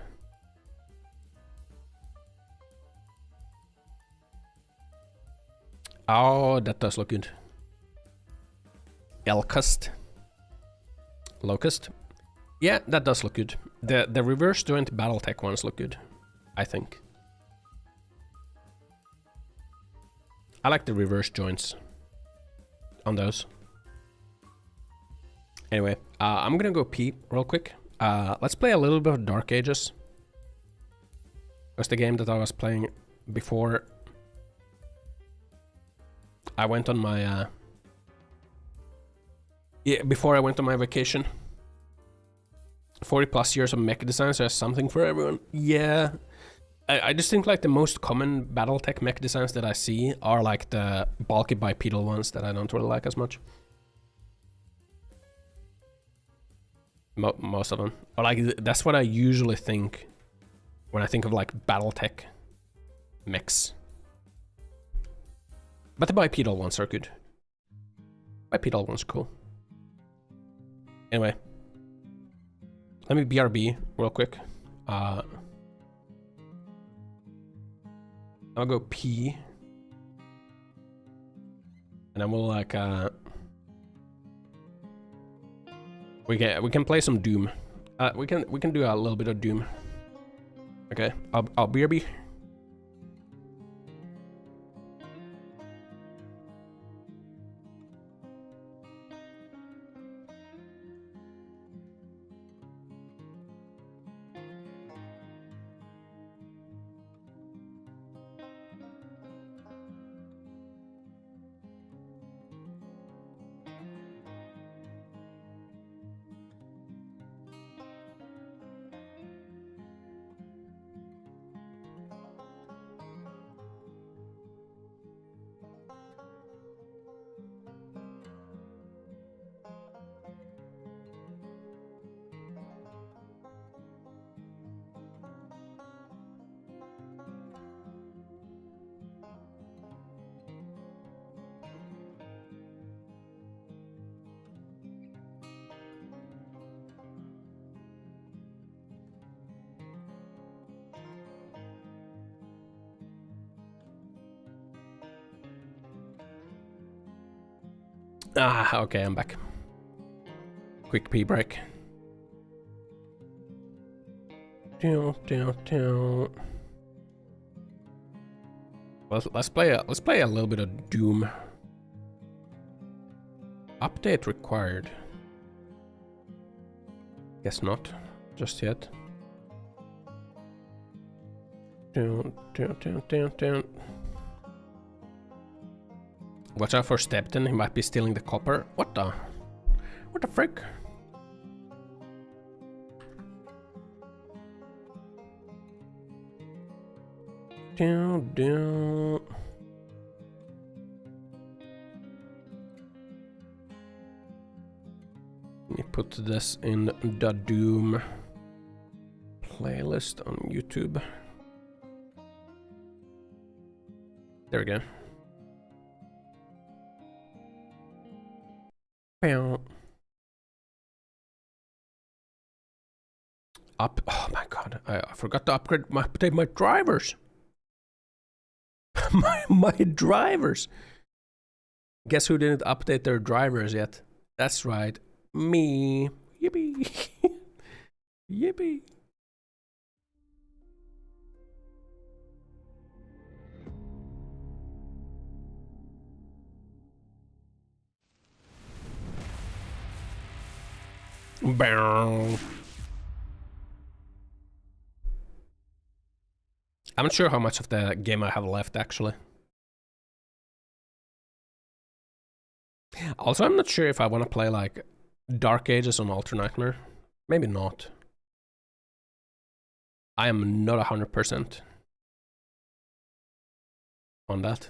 Oh, that does look good. Elcust. Locust. Yeah, that does look good. The reverse joint Battletech ones look good, I think. I like the reverse joints on those. Anyway, I'm gonna go pee real quick. Let's play a little bit of Dark Ages. It was the game that I was playing before I went on my before I went on my vacation. 40 plus years of mech design, so there's something for everyone. Yeah, I just think like the most common Battletech mech designs that I see are like the bulky bipedal ones that I don't really like as much. Most of them. Or like that's what I usually think when I think of like Battletech mechs. But the bipedal ones are good. Bipedal ones are cool. Anyway. Let me BRB real quick. I'll go pee. And then we'll like we can play some Doom. We can do a little bit of Doom. Okay, I'll BRB. Okay, I'm back. Quick pee break. Let's play a little bit of Doom. Update required. Guess not, just yet. Watch out for Stepton, he might be stealing the copper. What the frick? Let me put this in the Doom playlist on YouTube. There we go. Oh my god, I forgot to upgrade my drivers. my drivers. Guess who didn't update their drivers yet? That's right, me. Yippee. Yippee. Bow. I'm not sure how much of the game I have left, actually. Also, I'm not sure if I want to play, like, Dark Ages on Ultra Nightmare. Maybe not. I am not 100% on that.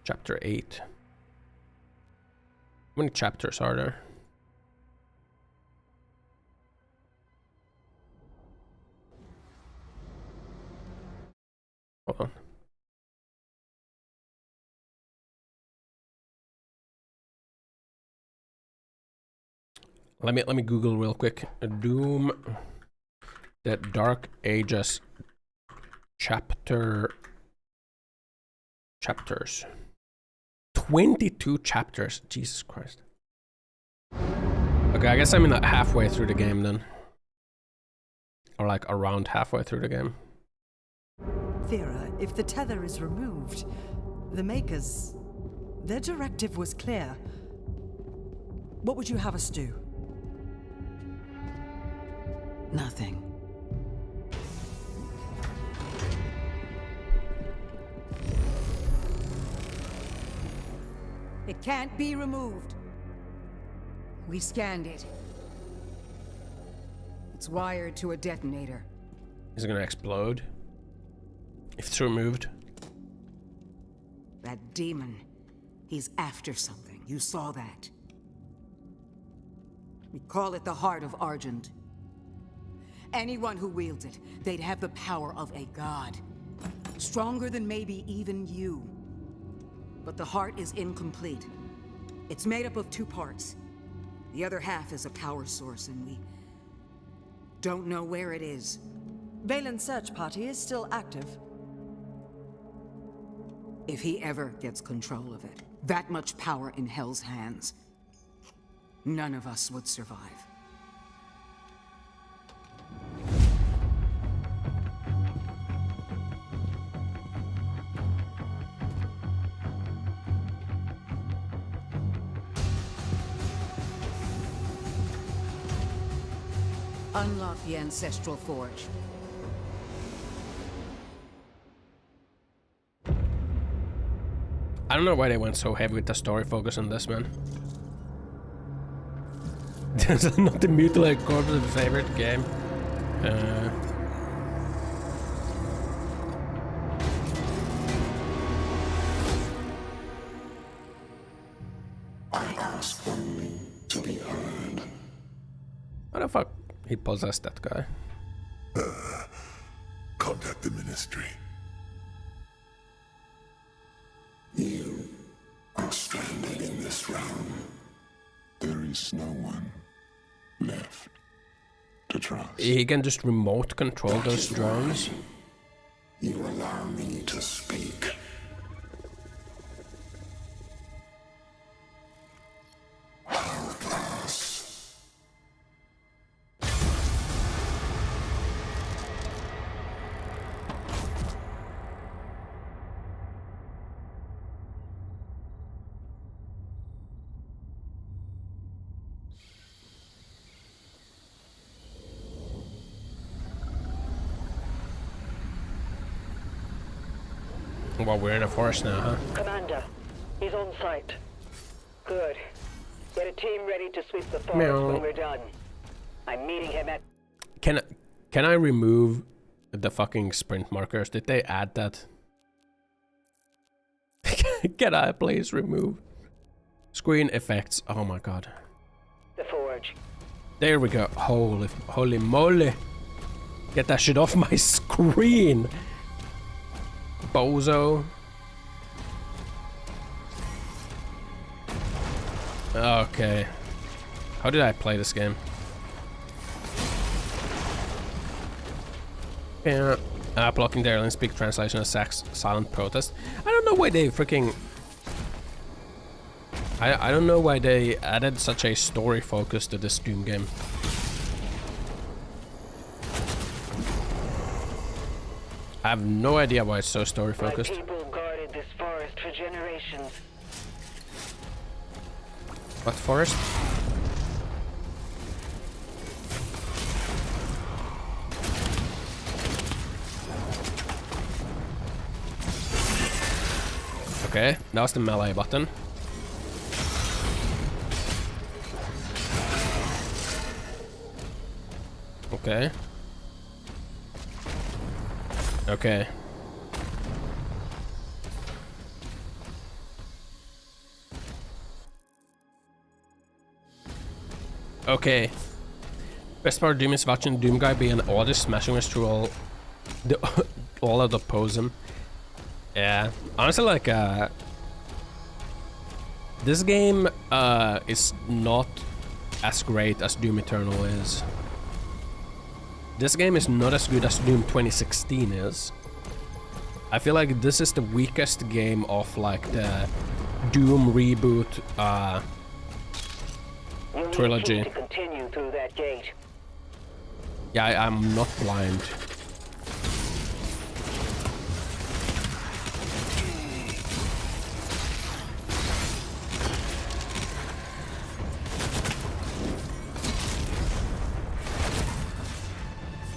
Chapter 8. How many chapters are there? Hold on. Let me Google real quick. Doom, the Dark Ages chapters. 22 chapters. Jesus Christ. Okay, I guess I'm in halfway through the game then. Or like around halfway through the game. Thera, if the tether is removed, the Makers, their directive was clear. What would you have us do? Nothing. It can't be removed. We scanned it. It's wired to a detonator. Is it gonna explode if it's removed? That demon, he's after something. You saw that. We call it the Heart of Argent. Anyone who wields it, they'd have the power of a god. Stronger than maybe even you. But the heart is incomplete. It's made up of 2 parts. The other half is a power source, and we don't know where it is. Valen's search party is still active. If he ever gets control of it, that much power in Hell's hands, none of us would survive. Unlock the Ancestral Forge. I don't know why they went so heavy with the story focus on this, man. There's not the Mutilated Corpse's favorite game. I ask them to be heard. What the fuck? He possessed that guy. Contact the Ministry. You are stranded in this realm. There is no one left to trust. He can just remote control those drones. You allow me to speak. How pass? Well, we're in a forest now, huh? Commander, he's on site. Good. Get a team ready to sweep the forest Meow. when we're done. I'm meeting him at... Can I remove the fucking sprint markers? Did they add that? Can I please remove screen effects? Oh my god. The forge. There we go. Holy moly. Get that shit off my screen. Bozo. Okay. How did I play this game? Yeah. Blocking the alien speak translation as silent protest. I don't know why they freaking... I don't know why they added such a story focus to this Doom game. I have no idea why it's so story focused. My people guarded this forest for generations. What forest? Okay, that was the melee button. Okay. Okay. Okay. Best part of Doom is watching Doom guy be an artist smashing us through all of the posing. Yeah, honestly, like this game is not as great as Doom Eternal is. This game is not as good as Doom 2016 is. I feel like this is the weakest game of like the Doom reboot trilogy. You need to continue through that gate. Yeah, I'm not blind.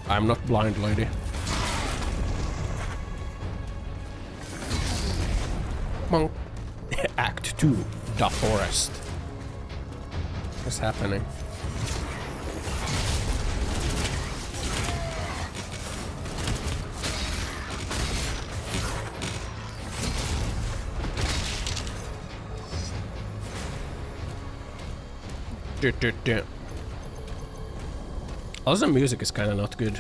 I'm not blind, lady. Monk. Act 2, The Forest. What's happening? Also, the music is kind of not good.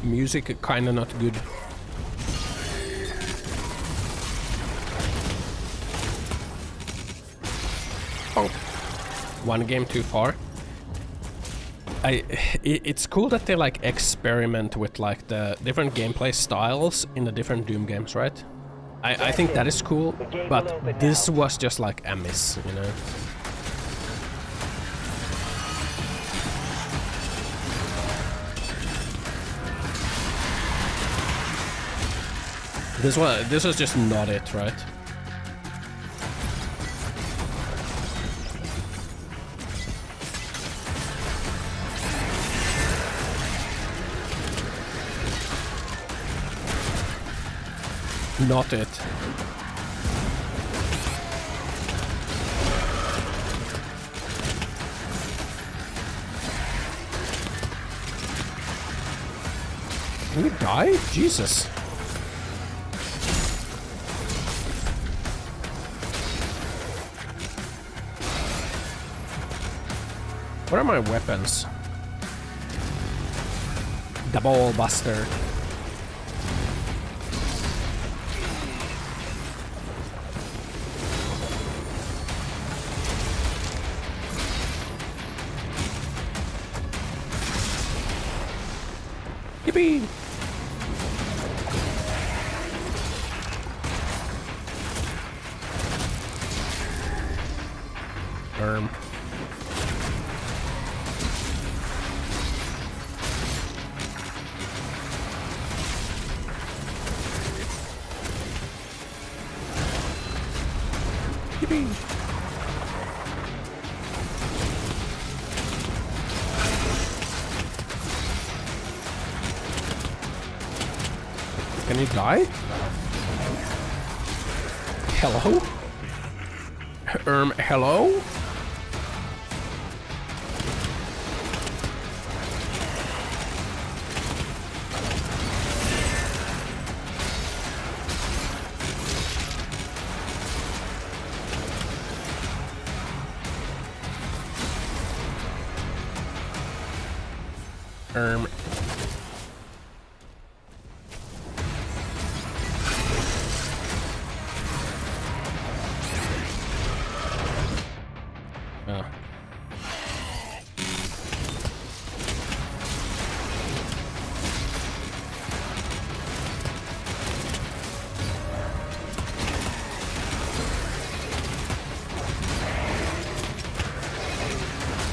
Music kind of not good. Oh, one game too far. It's cool that they like experiment with like the different gameplay styles in the different Doom games, right? I think that is cool, but this was just like a miss, you know? This was just not it, right? Not it. Can we die? Jesus. What are my weapons? The ball buster. Yippee! Yippee! Can you die? Hello? Hello? Yeah.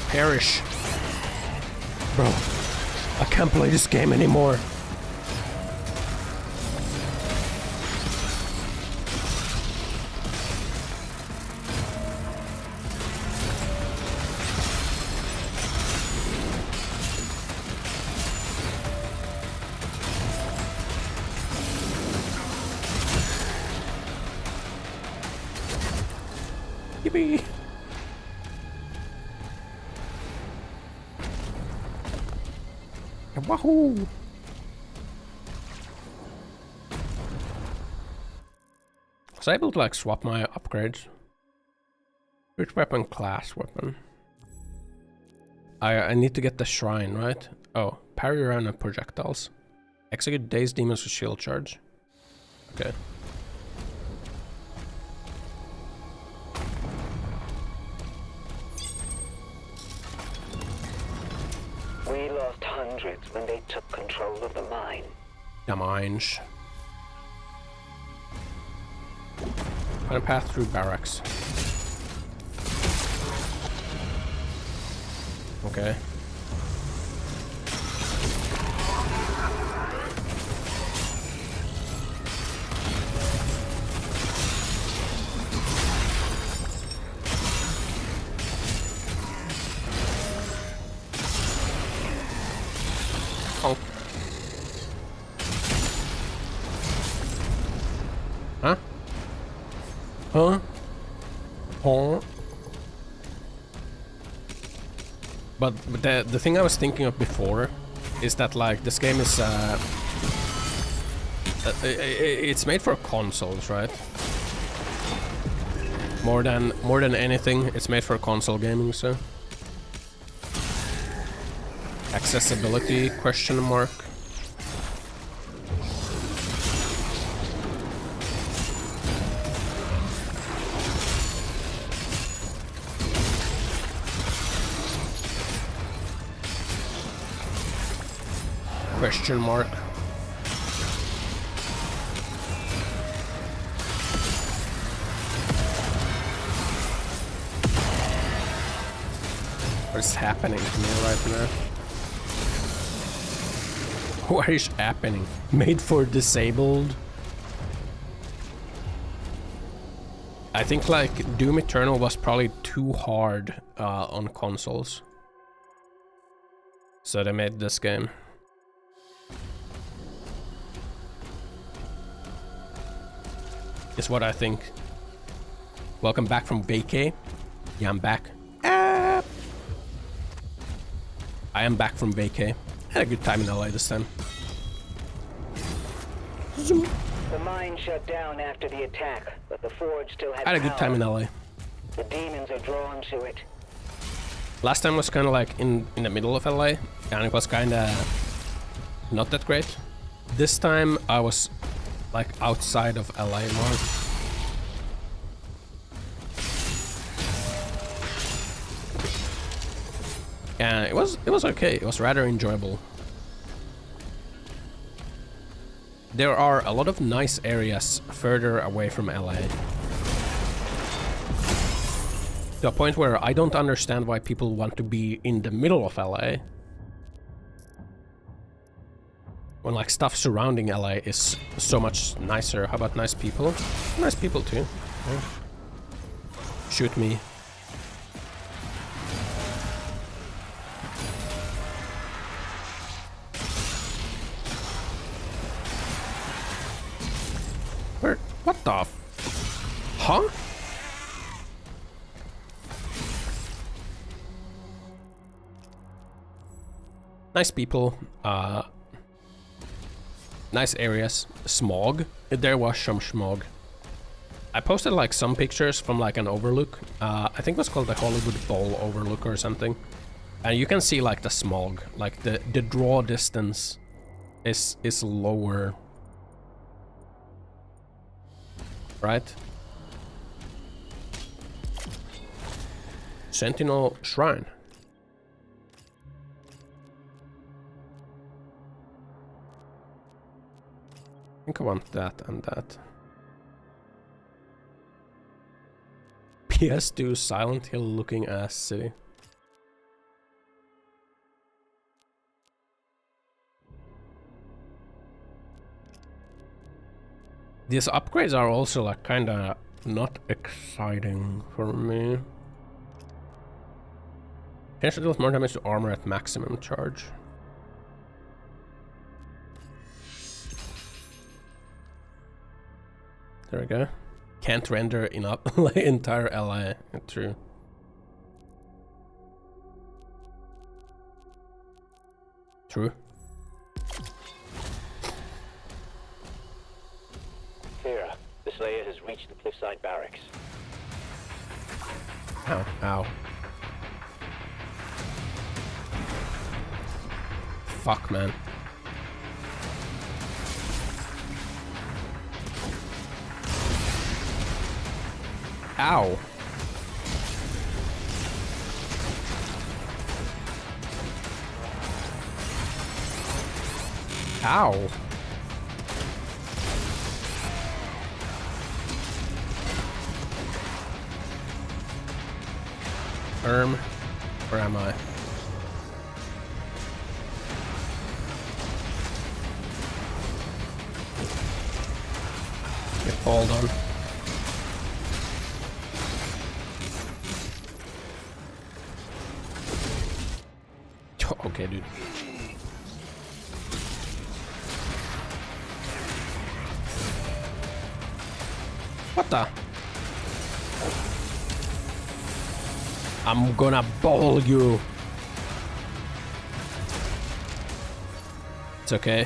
Perish. Bro, I can't play this game anymore. Yippee. Wahoo! Was I able to like swap my upgrades? Which weapon? Class weapon. I need to get the shrine, right? Oh, parry random projectiles. Execute dazed demons with shield charge. Okay. We lost hundreds when they took control of the mine. The mines. I'm gonna pass through barracks. Okay. Oh. Huh? Huh? Huh? But the thing I was thinking of before is that like this game is it's made for consoles, right? More than anything, it's made for console gaming, so accessibility question mark. Question mark. What is happening to me right now? What is happening? Made for disabled? I think like Doom Eternal was probably too hard on consoles. So they made this game. Is what I think. Welcome back from vacay. Yeah, I'm back. I am back from vacay. Had a good time in LA this time. The mine shut down after the attack, but the forge still had Had a good time in LA. The demons are drawn to it. Last time was kind of like in the middle of LA, and it was kind of not that great. This time I was like outside of LA more. And it was okay. It was rather enjoyable. There are a lot of nice areas further away from LA. To a point where I don't understand why people want to be in the middle of LA. When like stuff surrounding LA is so much nicer. How about nice people? Nice people too. Yeah. Shoot me. Where? What the huh? Nice people. Nice areas. Smog. There was some smog. I posted like some pictures from like an overlook. I think it was called the Hollywood Bowl overlook or something. And you can see like the smog, like the draw distance is lower. Right? Sentinel Shrine. I think I want that and that. PS2 Silent Hill looking ass city. These upgrades are also like kinda not exciting for me. Potentially deals more damage to armor at maximum charge. There we go. Can't render enough entire LA. True. True. Thera, the Slayer has reached the cliffside barracks. Ow, ow. Fuck, man. Ow. Ow. Where am I? Get pulled on. Okay, dude. What the? I'm gonna ball you. It's okay.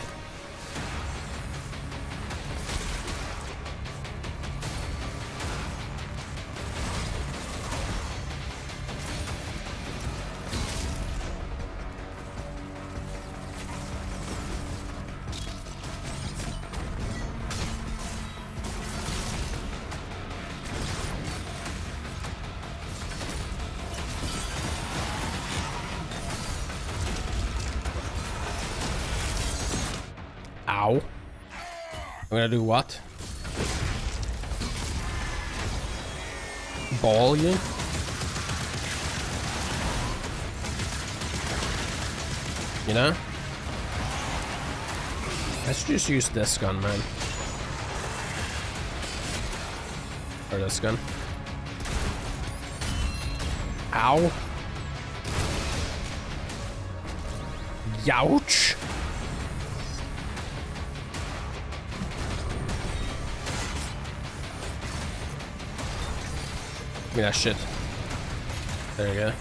Ow. I'm gonna do what? Ball you? You know? Let's just use this gun, man. Or this gun. Ow. Youch. Give me that shit. There you go.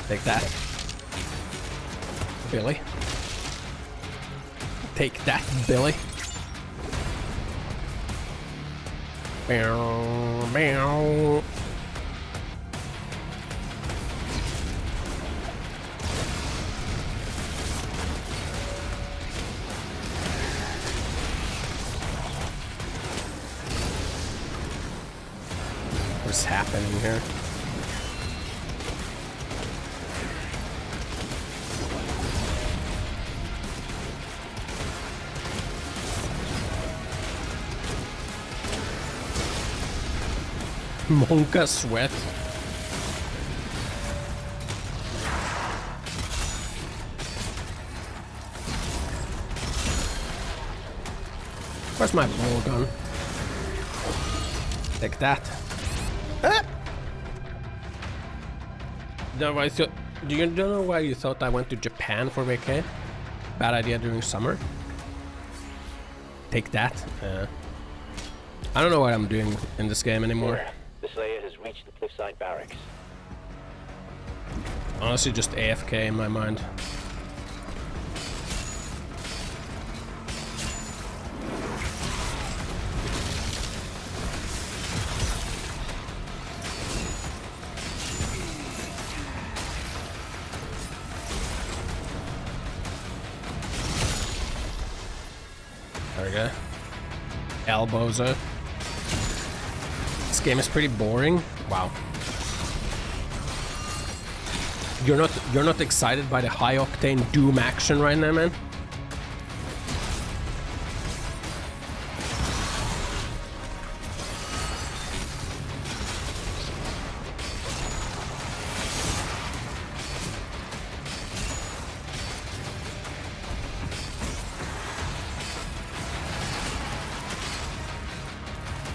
Take that, Billy. Take that, Billy. Meow, meow. What's happening here? Monka sweat. Where's my ball gun? Take that. Ah! No, I thought. Do you know why you thought I went to Japan for vacation? Bad idea during summer. Take that. I don't know what I'm doing in this game anymore. The Slayer has reached the cliffside barracks. Honestly, just AFK in my mind. There we go. Elbozo. This game is pretty boring. Wow. You're not excited by the high octane Doom action right now, man?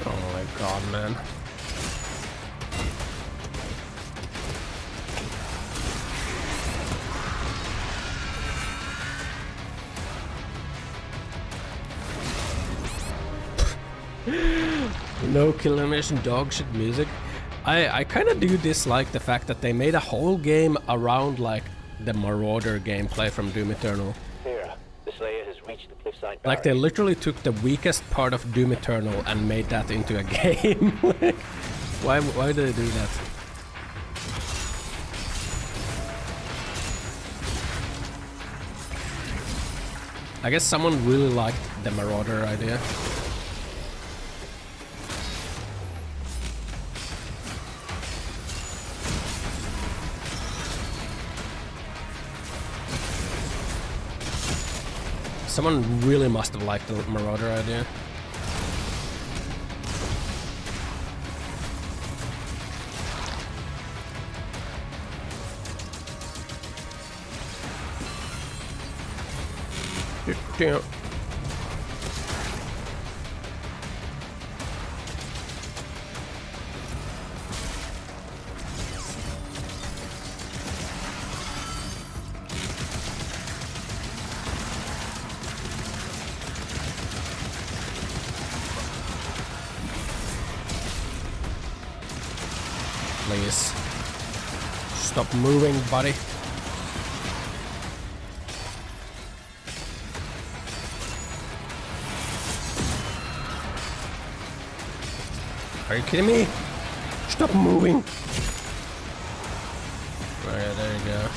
Oh my god, man. No kill animation, dog shit music. I kind of do dislike the fact that they made a whole game around like the Marauder gameplay from Doom Eternal. Thera, the Slayer has reached the cliffside. Like they literally took the weakest part of Doom Eternal and made that into a game. Like, why did they do that? I guess someone really liked the Marauder idea. Someone really must have liked the Marauder idea. Damn. Please. Stop moving, buddy. Are you kidding me? Stop moving. Alright, there you go.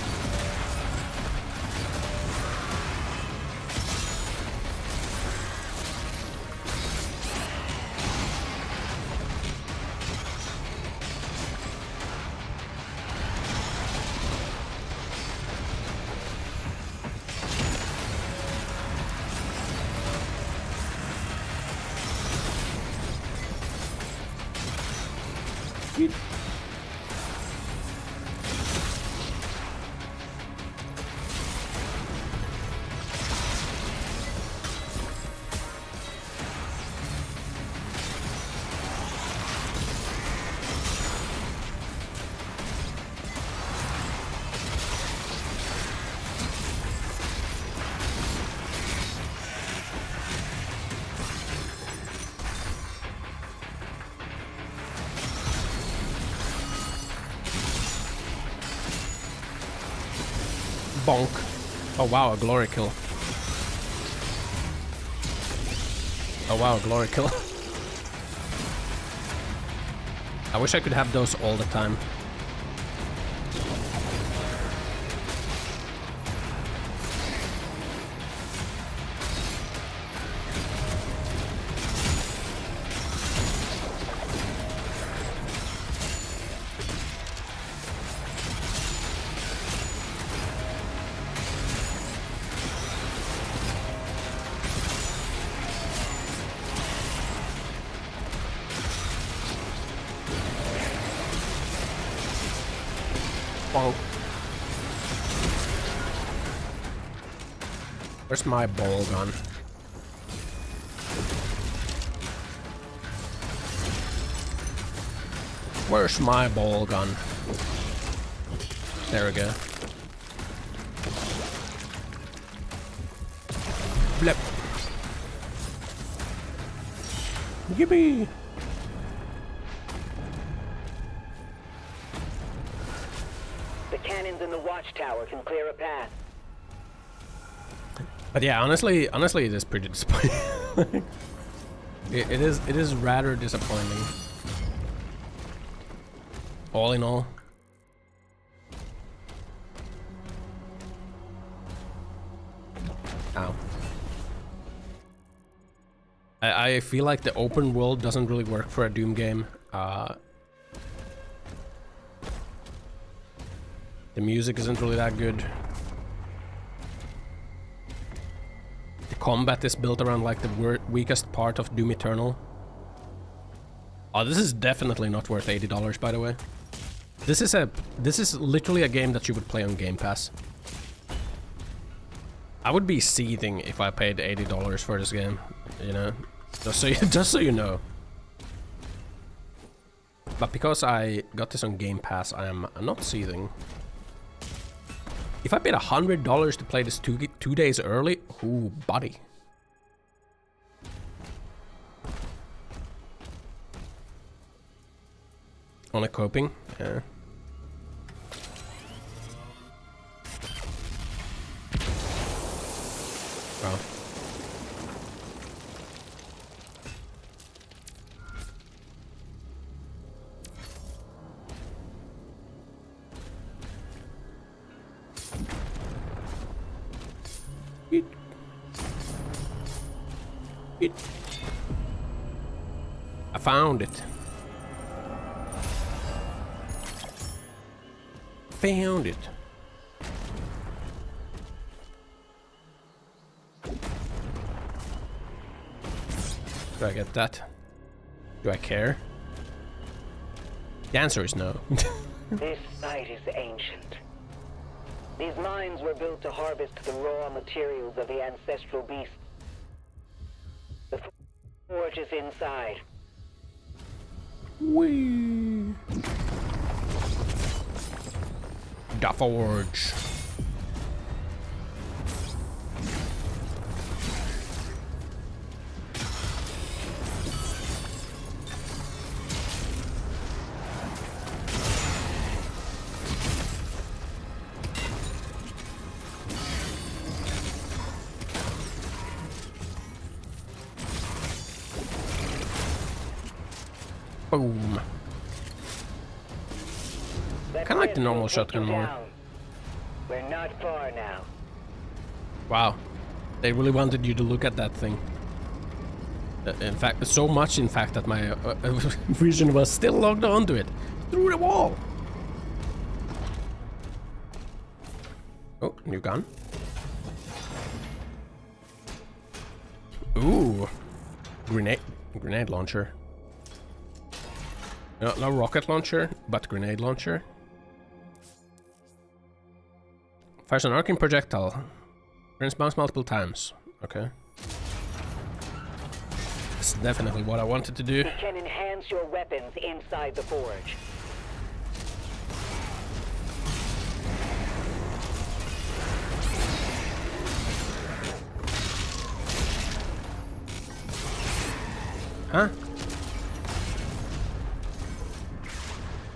Bonk. Oh wow, a glory kill. Oh wow, a glory kill. I wish I could have those all the time. Bonk. Where's my ball gun? Where's my ball gun? There we go. Blip. Yippee! The cannons in the watchtower can clear a path. But yeah, honestly, it is pretty disappointing. it is rather disappointing. All in all. Ow. I feel like the open world doesn't really work for a Doom game. The music isn't really that good. The combat is built around like the weakest part of Doom Eternal. Oh, this is definitely not worth $80, by the way. This is literally a game that you would play on Game Pass. I would be seething if I paid $80 for this game, you know, just so you know. But because I got this on Game Pass, I am not seething. If I paid $100 to play this two days early, ooh, buddy. Only coping, yeah. Well. I found it. Found it. Do I get that? Do I care? The answer is no. This site is ancient. These mines were built to harvest the raw materials of the ancestral beasts. The forge is inside. Whee! The forge. Boom. I kinda like the normal shotgun more. We're not far now. Wow. They really wanted you to look at that thing. In fact, so much in fact that my vision was still logged onto it. Through the wall! Oh, new gun. Ooh. Grenade launcher. No rocket launcher, but grenade launcher. Fires an arcing projectile. Turns bounce multiple times. Okay. That's definitely what I wanted to do. It can enhance your weapons inside the forge. Huh?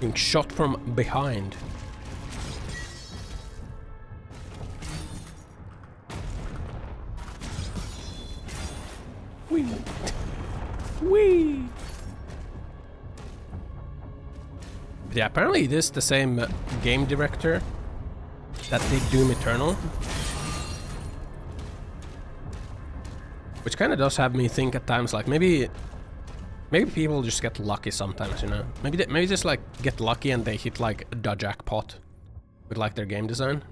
Being shot from behind. Wee. Wee. Yeah, apparently this is the same game director that did Doom Eternal. Which kind of does have me think at times like maybe people just get lucky sometimes, you know. Maybe just like get lucky and they hit like the jackpot with like their game design.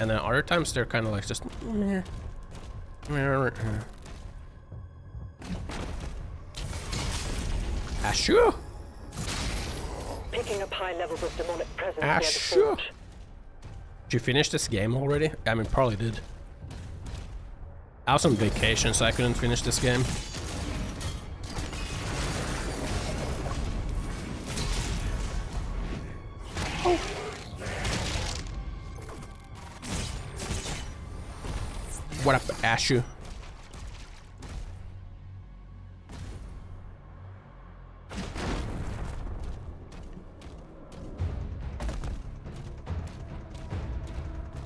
And then other times they're kind of like just meh. Ashu. Picking up high levels of demonic presence near the Ashu. forge. Did you finish this game already? I mean, probably did. I was on vacation, so I couldn't finish this game. Oh. What up, Ashu?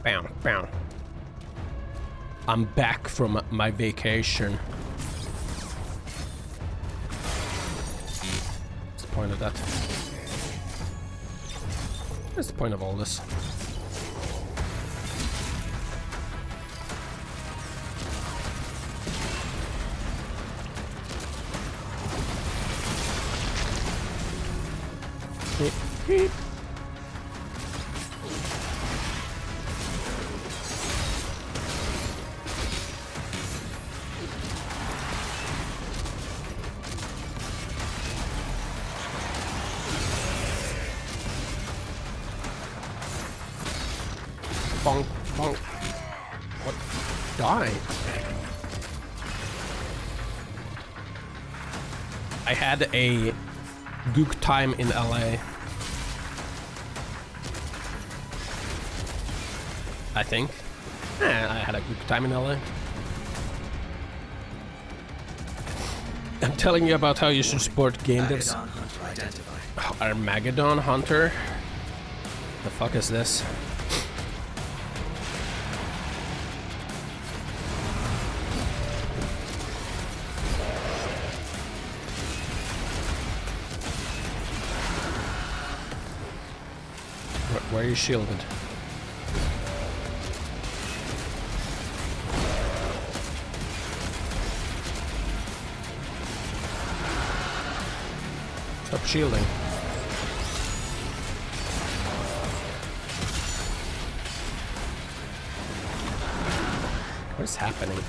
Bam, bam. I'm back from my vacation. What's the point of that? What's the point of all this? Beep. Bonk, bonk. What? Die. I had a good time in LA. I think. I had a good time in LA. I'm telling you about how you should support game devs. Armageddon Hunter? The fuck is this? Where are you shielded? Stop shielding. What is happening?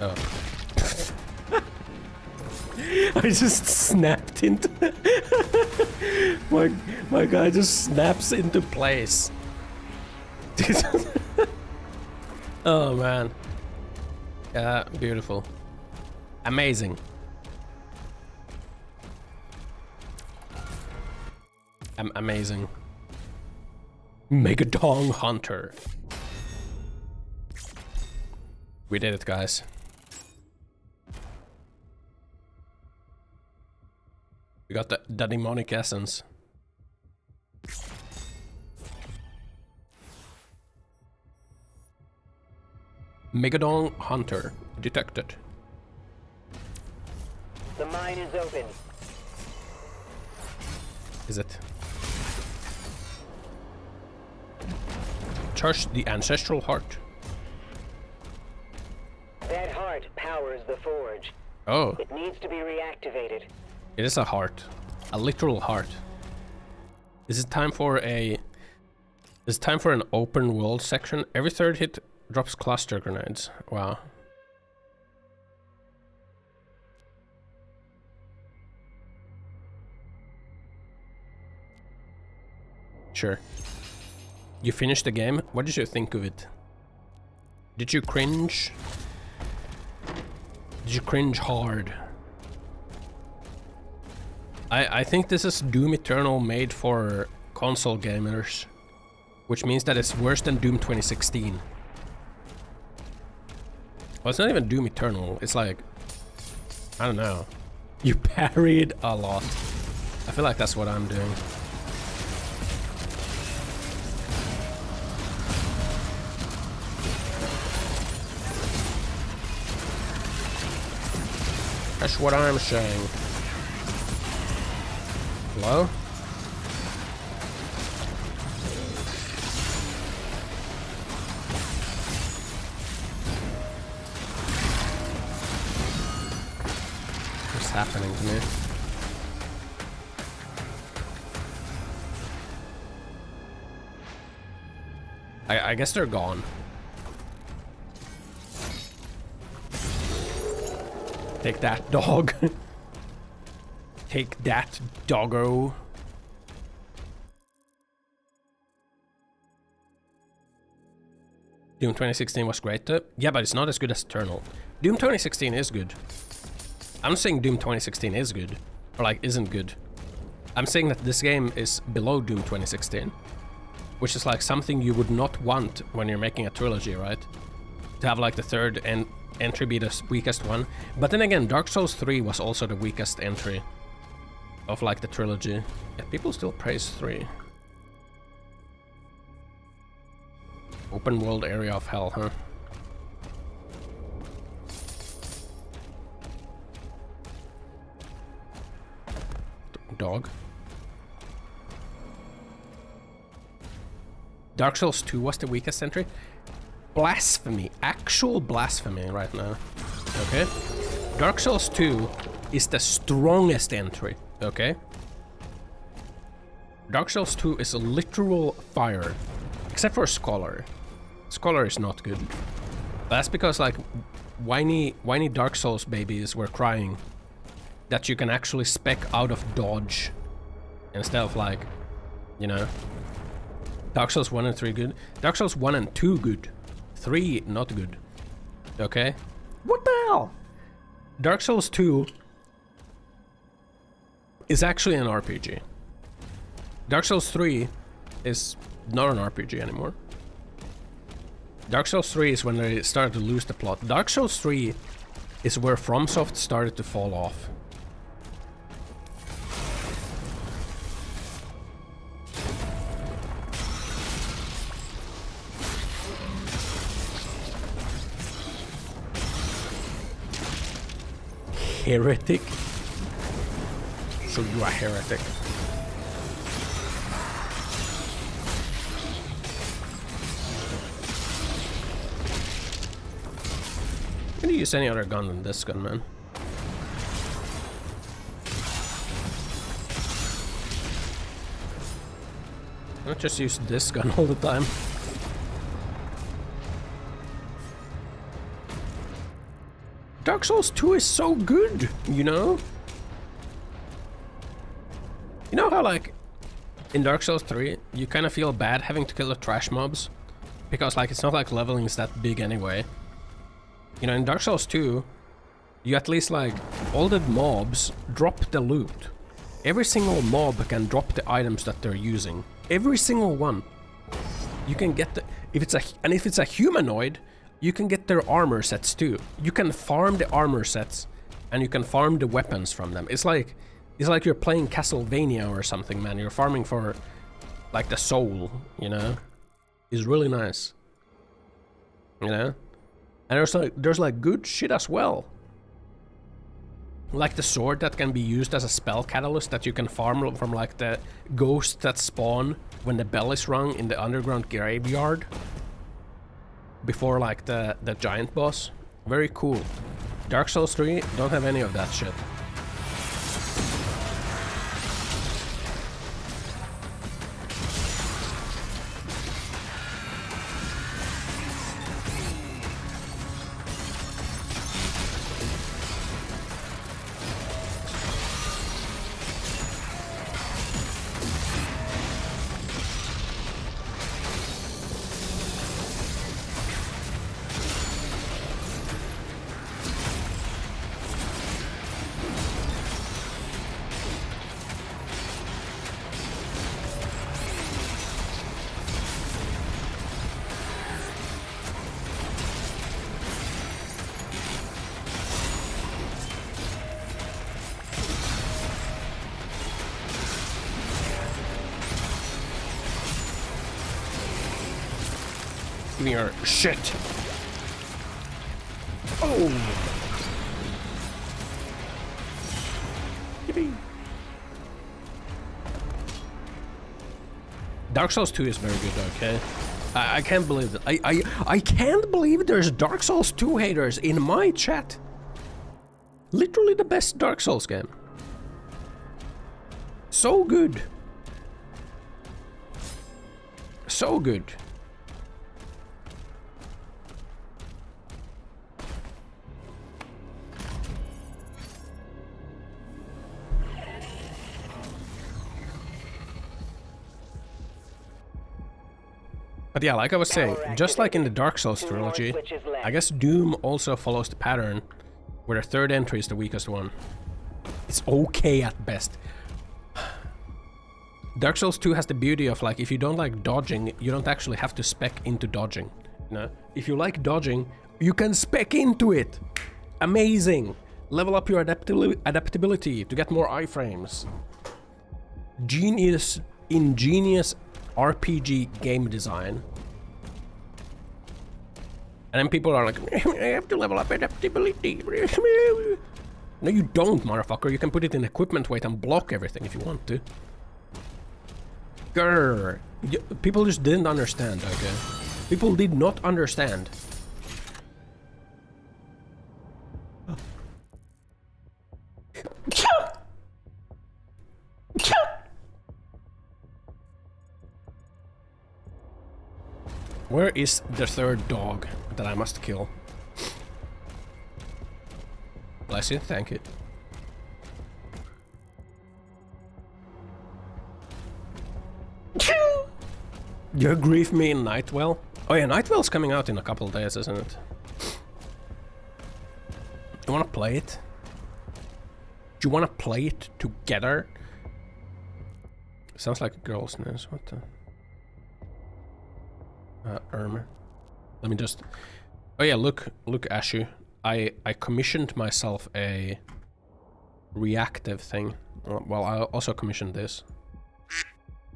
Oh. I just snapped into my guy just snaps into place. Oh man. Yeah, beautiful. Amazing. Amazing. Megadong Hunter. We did it, guys. We got the demonic essence. Megadong Hunter detected. The mine is open. Is it? Charge the ancestral heart. That heart powers the forge. Oh. It needs to be reactivated. It is a heart. A literal heart. Is it time for a... Is it time for an open world section? Every third hit drops cluster grenades. Wow. Sure. You finished the game? What did you think of it? Did you cringe? Did you cringe hard? I think this is Doom Eternal made for console gamers, which means that it's worse than Doom 2016. Well, it's not even Doom Eternal, it's like, I don't know. You parried a lot. I feel like that's what I'm doing. That's what I'm saying. Hello? What's happening to me? I guess they're gone. Take that, dog. Take that, doggo. Doom 2016 was great though. Yeah, but it's not as good as Eternal. Doom 2016 is good. I'm not saying Doom 2016 is good. Or like, isn't good. I'm saying that this game is below Doom 2016. Which is like something you would not want when you're making a trilogy, right? To have like the third entry be the weakest one. But then again, Dark Souls 3 was also the weakest entry of like the trilogy. Yet people still praise 3. Open world area of hell, huh? Dog. Dark Souls 2 was the weakest entry. Blasphemy. Actual blasphemy right now. Okay? Dark Souls 2 is the strongest entry. Okay? Dark Souls 2 is a literal fire. Except for Scholar. Scholar is not good. That's because like whiny Dark Souls babies were crying that you can actually spec out of dodge instead of like, you know. Dark Souls 1 and 3 good. Dark Souls 1 and 2 good. 3 not good. Okay? What the hell? Dark Souls 2 is actually an RPG. Dark Souls 3 is not an RPG anymore. Dark Souls 3 is when they started to lose the plot. Dark Souls 3 is where FromSoft started to fall off. Heretic? So you are heretic. I'm gonna use any other gun than this gun, man. I'll just use this gun all the time. Dark Souls 2 is so good, you know? You know how, like, in Dark Souls 3, you kind of feel bad having to kill the trash mobs? Because, like, it's not like leveling is that big anyway. You know, in Dark Souls 2, you at least, like, all the mobs drop the loot. Every single mob can drop the items that they're using. Every single one. You can get the... if it's a humanoid, you can get their armor sets too. You can farm the armor sets, and you can farm the weapons from them. It's like you're playing Castlevania or something, man. You're farming for, like, the soul, you know? It's really nice. You know? And there's like good shit as well. Like the sword that can be used as a spell catalyst that you can farm from, like, the ghosts that spawn when the bell is rung in the underground graveyard. Before, like, the giant boss. Very cool. Dark Souls 3 don't have any of that shit. Give me your shit. Oh. Yippee. Dark Souls 2 is very good, okay? I can't believe it. I can't believe there's Dark Souls 2 haters in my chat. Literally the best Dark Souls game. So good. So good. But yeah, like I was saying, just like in the Dark Souls trilogy, I guess Doom also follows the pattern where the third entry is the weakest one. It's okay at best. Dark Souls 2 has the beauty of, like, if you don't like dodging, you don't actually have to spec into dodging. You know? If you like dodging, You can spec into it. Amazing. Level up your adaptability to get more iframes. Ingenious RPG game design. And then people are like, I have to level up adaptability. No, you don't, motherfucker. You can put it in equipment weight and block everything if you want to. Grr. People just didn't understand, okay? People did not understand. Where is the third dog that I must kill? Bless you, thank you. You grief me in Nightwell? Oh yeah, Nightwell's coming out in a couple of days, isn't it? You wanna play it? Do you wanna play it together? Sounds like a girl's name. What the? Let me just... Oh yeah, look Ashu. I commissioned myself a reactive thing. Well, I also commissioned this.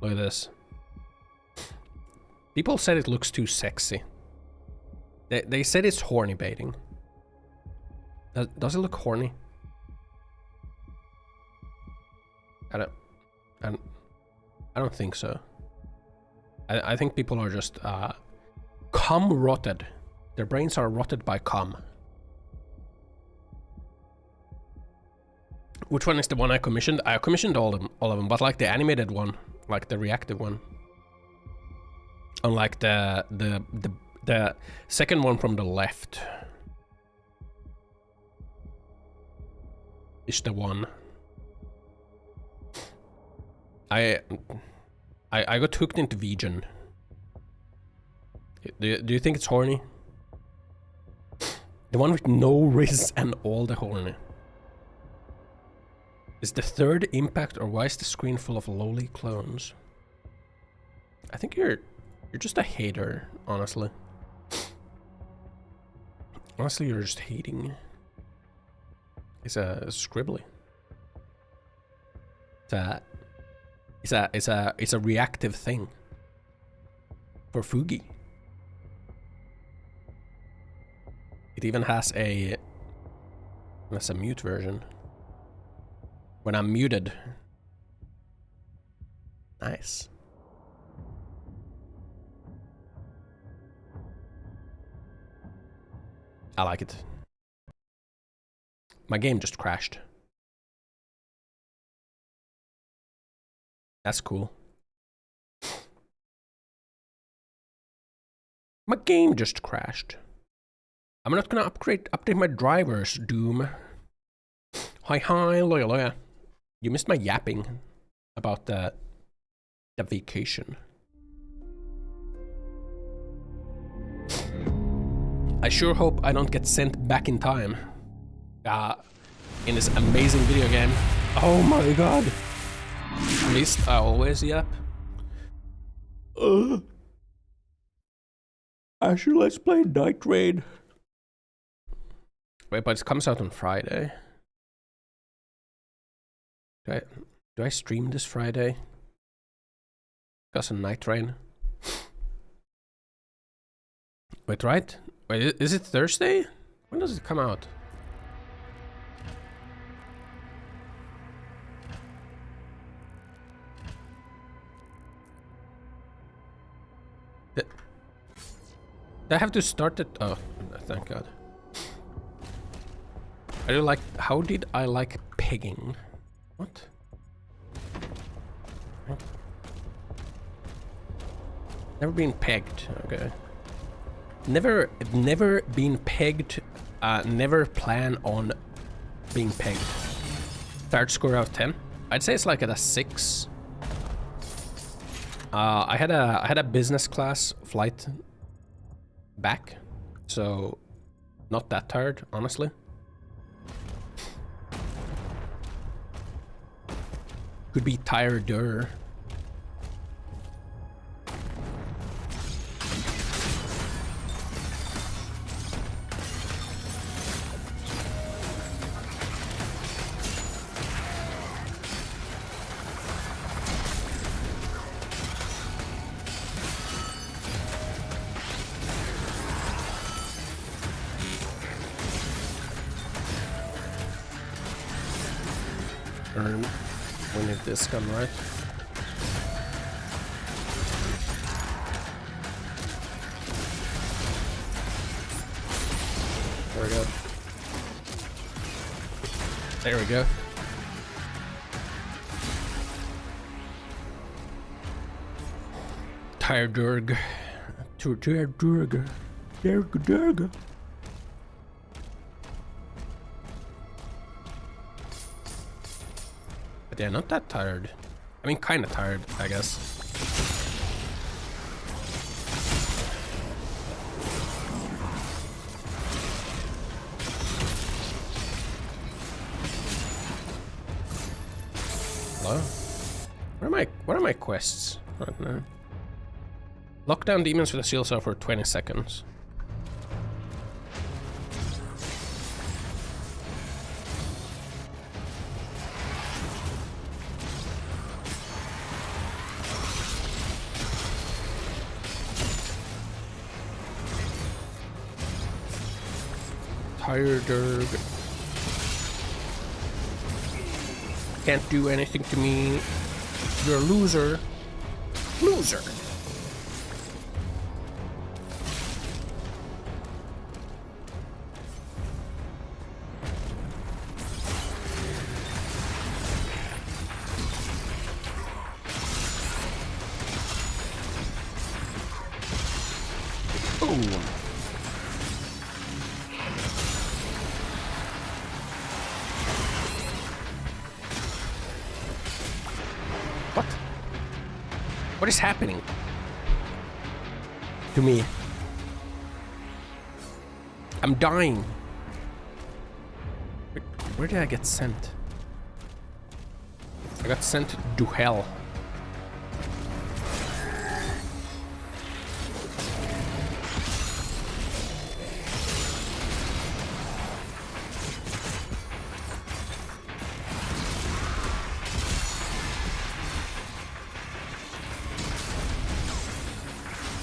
Look at this. People said it looks too sexy. They said it's horny baiting. Does it look horny? I don't think so. I think people are just cum rotted. Their brains are rotted by cum. Which one is the one I commissioned? I commissioned all of them, but like the animated one, like the reactive one. Unlike the second one from the left is the one. I got hooked into vegan. Do you think it's horny? The one with no wrists and all the horny. Is the third impact, or why is the screen full of lowly clones? I think you're just a hater, honestly. Honestly, you're just hating. It's a scribbly. It's a reactive thing for Fugi. It even has a mute version. When I'm muted. Nice. I like it. My game just crashed. That's cool. My game just crashed. I'm not gonna update my drivers, Doom. Hi, Loya. You missed my yapping about the vacation. I sure hope I don't get sent back in time. In this amazing video game. Oh my god. At least I always yap. Actually, let's play Night Raid. Wait, but it comes out on Friday. Do I stream this Friday? Because of Night Raid. Wait, right? Wait, is it Thursday? When does it come out? Do I have to start it? Oh, thank God. How did I like pegging? What? Never been pegged, okay. Never been pegged, never plan on being pegged. Third score out of 10. I'd say it's like at a 6. I had a business class flight back, so not that tired, honestly. Could be tireder. We need this gun, right? There we go. There we go. Tired Durg. Tired Durg. Durg. But yeah, not that tired. I mean, kind of tired, I guess. Hello? What are my quests right now? Lock down demons with a shield cell for 20 seconds. Tired Durg. Can't do anything to me. You're a loser. Loser. Boom. What is happening to me? I'm dying. Where did I get sent? I got sent to hell.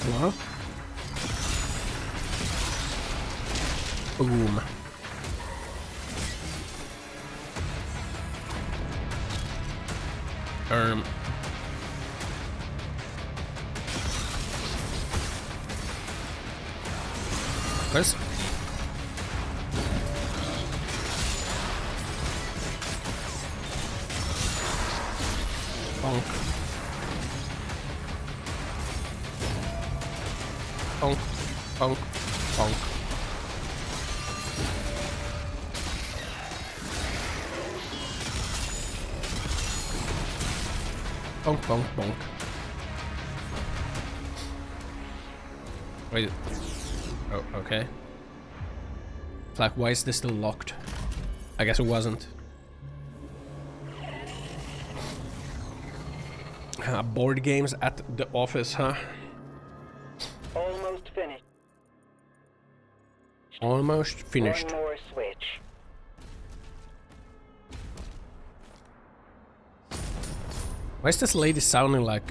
Hello? Boom. What? Bonk. Bonk, bonk, bonk. Bonk, bonk, bonk. Wait. Oh, okay. It's like, why is this still locked? I guess it wasn't. Board games at the office, huh? Almost finished. Almost finished. One more switch. Why is this lady sounding like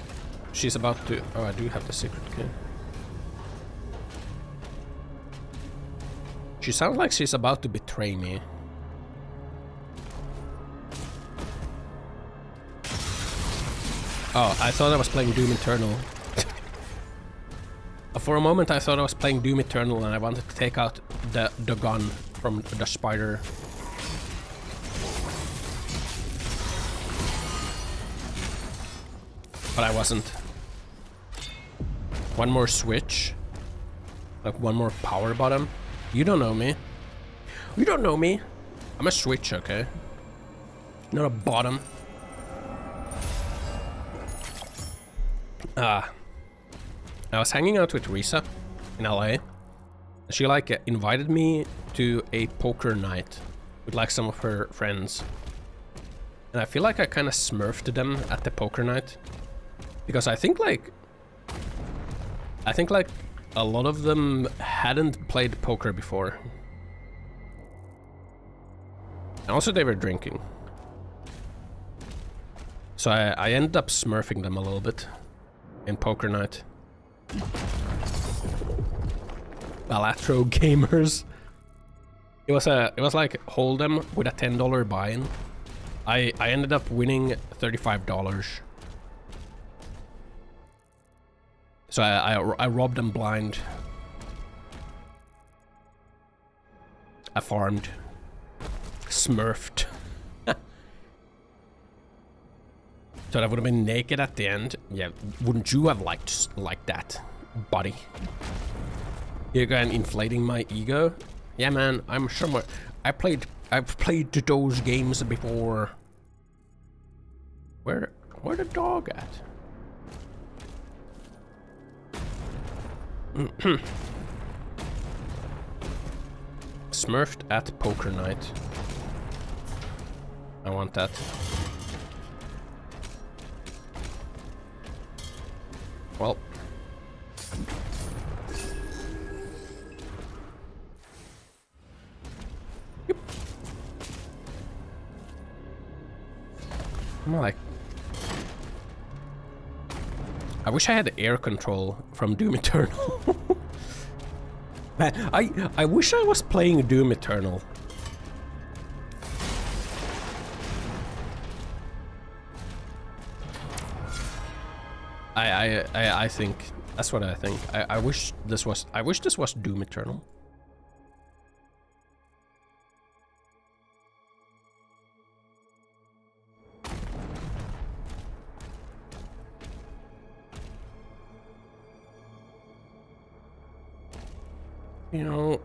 she's about to... Oh, I do have the secret key. She sounds like she's about to betray me. Oh, I thought I was playing Doom Eternal. For a moment I thought I was playing Doom Eternal and I wanted to take out the gun from the spider. But I wasn't. One more switch. Like one more power bottom. You don't know me. You don't know me. I'm a switch, okay? Not a bottom. I was hanging out with Risa in LA. She like invited me to a poker night with like some of her friends. And I feel like I kind of smurfed them at the poker night. Because I think like a lot of them hadn't played poker before. And also they were drinking. So I ended up smurfing them a little bit in poker night. Balatro gamers. It was like Hold'em with a $10 buy-in. I ended up winning $35. So I robbed them blind. I farmed. Smurfed. So I would have been naked at the end. Yeah, wouldn't you have liked like that, buddy? You're going inflating my ego? Yeah, man, I'm somewhere. I've played those games before. Where the dog at? Smurfed at poker night. I want that. Well. Yep. I'm like... I wish I had air control from Doom Eternal. Man, I wish I was playing Doom Eternal. I think that's what I think. I wish this was Doom Eternal. You know,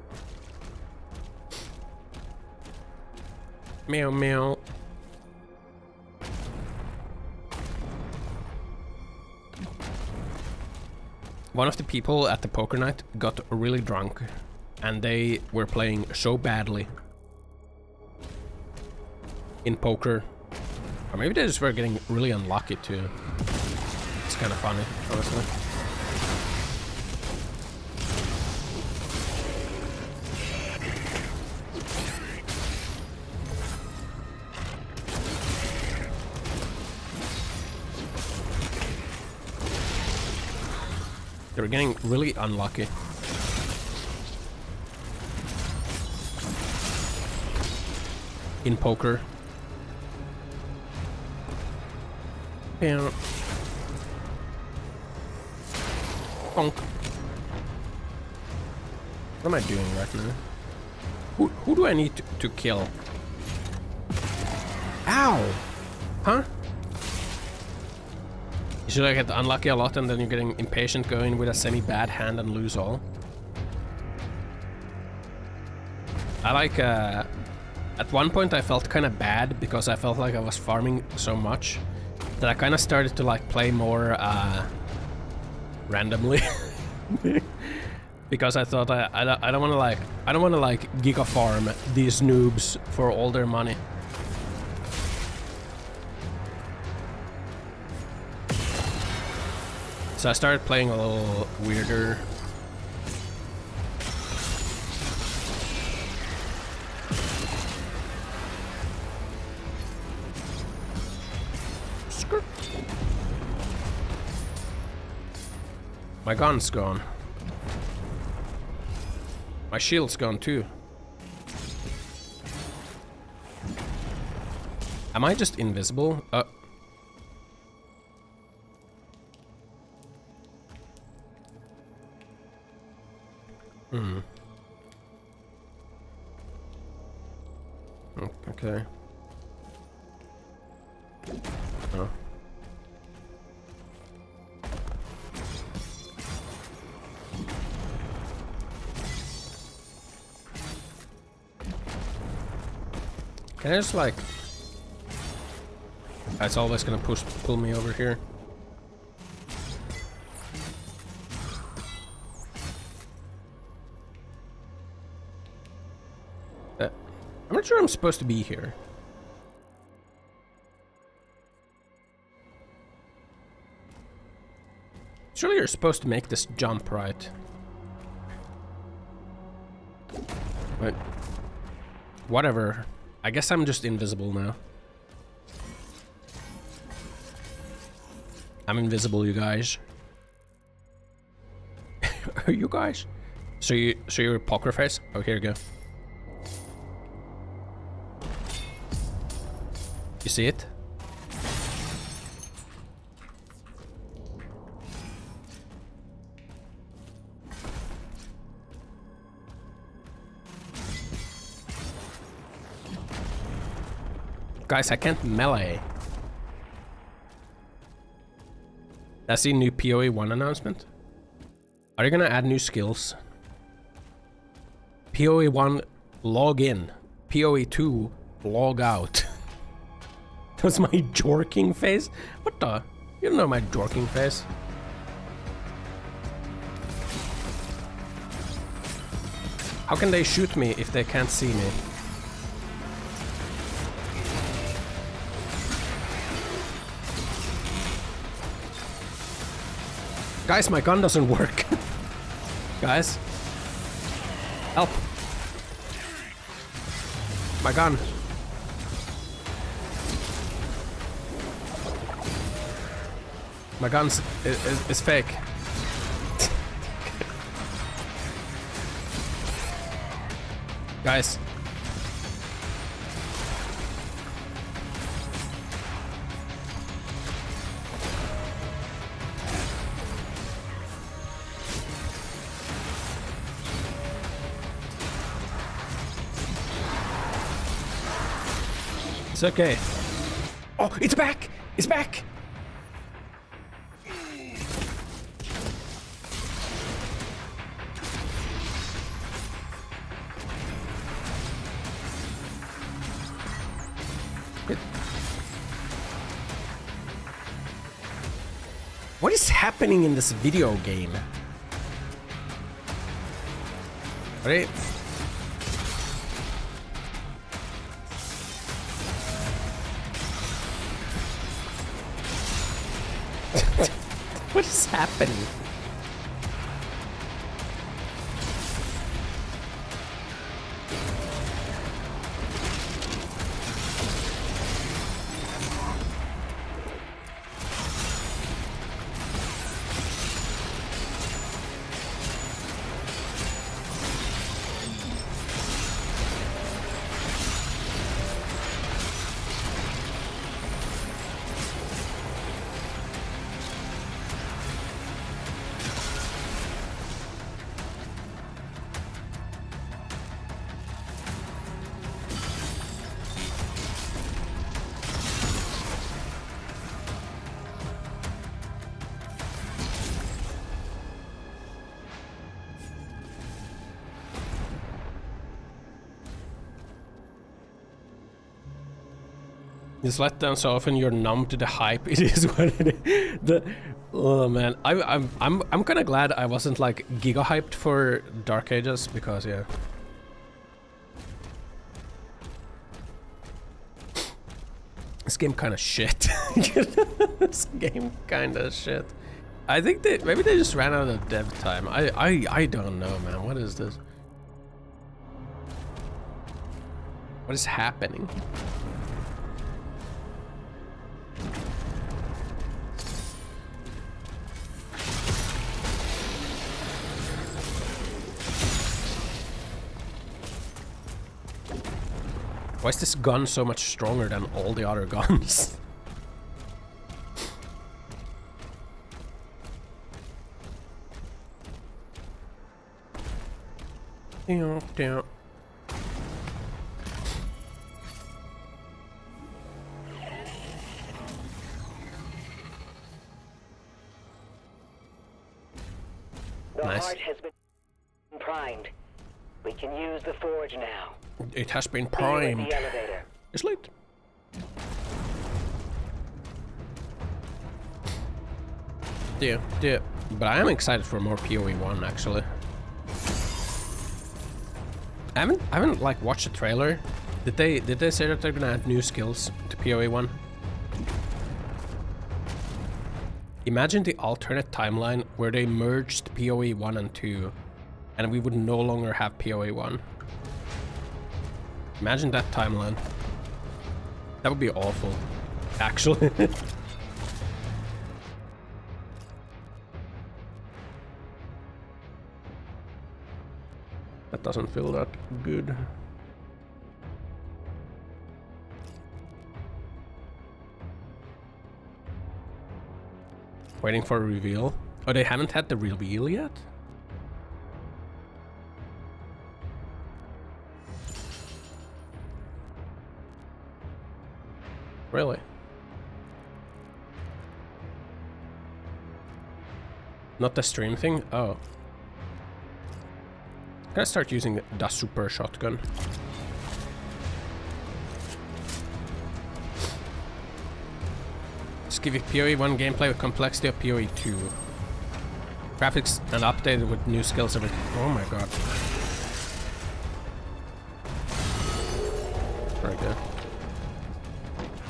meow meow. One of the people at the poker night got really drunk, and they were playing so badly in poker. Or maybe they just were getting really unlucky too. It's kind of funny, honestly. They were getting really unlucky. In poker. Yeah. Bonk. What am I doing right now? Who do I need to kill? Ow! Huh? You should get unlucky a lot and then you're getting impatient, going with a semi-bad hand and lose all. I like, at one point I felt kind of bad because I felt like I was farming so much that I kind of started to like play more, randomly. Because I thought I don't want to like giga farm these noobs for all their money. So I started playing a little weirder. Skirt. My gun's gone. My shield's gone too. Am I just invisible? Okay. Oh. Can I just like... It's always gonna pull me over here. I'm not sure I'm supposed to be here. Surely you're supposed to make this jump, right? But whatever. I guess I'm just invisible now. I'm invisible, you guys. Are you guys? So you're a poker face? Oh, here you go. You see it? Guys, I can't melee. That's the new PoE 1 announcement. Are you gonna add new skills? PoE 1, log in. PoE 2, log out. That's my jorking face? What the? You don't know my jorking face. How can they shoot me if they can't see me? Guys, my gun doesn't work. Guys. Help. My gun. My gun is fake. Guys. It's okay. Oh, it's back! It's back! What is happening in this video game? Right? What is happening? Just let down so often you're numb to the hype. It is what it is. Oh man, I'm kind of glad I wasn't like giga hyped for Dark Ages because yeah. This game kind of shit. This game kind of shit. I think maybe they just ran out of dev time. I don't know, man. What is this? What is happening? Why is this gun so much stronger than all the other guns? Damn. The Nice. heart has been primed. We can use the forge now. It has been See you at primed. the elevator. It's late. Yeah. But I am excited for more PoE 1 actually. I haven't like watched the trailer. Did they say that they're gonna add new skills to PoE 1? Imagine the alternate timeline where they merged PoE 1 and 2 and we would no longer have PoE 1. Imagine that timeline. That would be awful, actually. That doesn't feel that good. Waiting for a reveal. Oh, they haven't had the reveal yet? Really? Not the stream thing? Oh. Can I start using the super shotgun? Just give you PoE 1 gameplay with complexity of PoE 2. Graphics and updated with new skills every... Oh my god. Very good.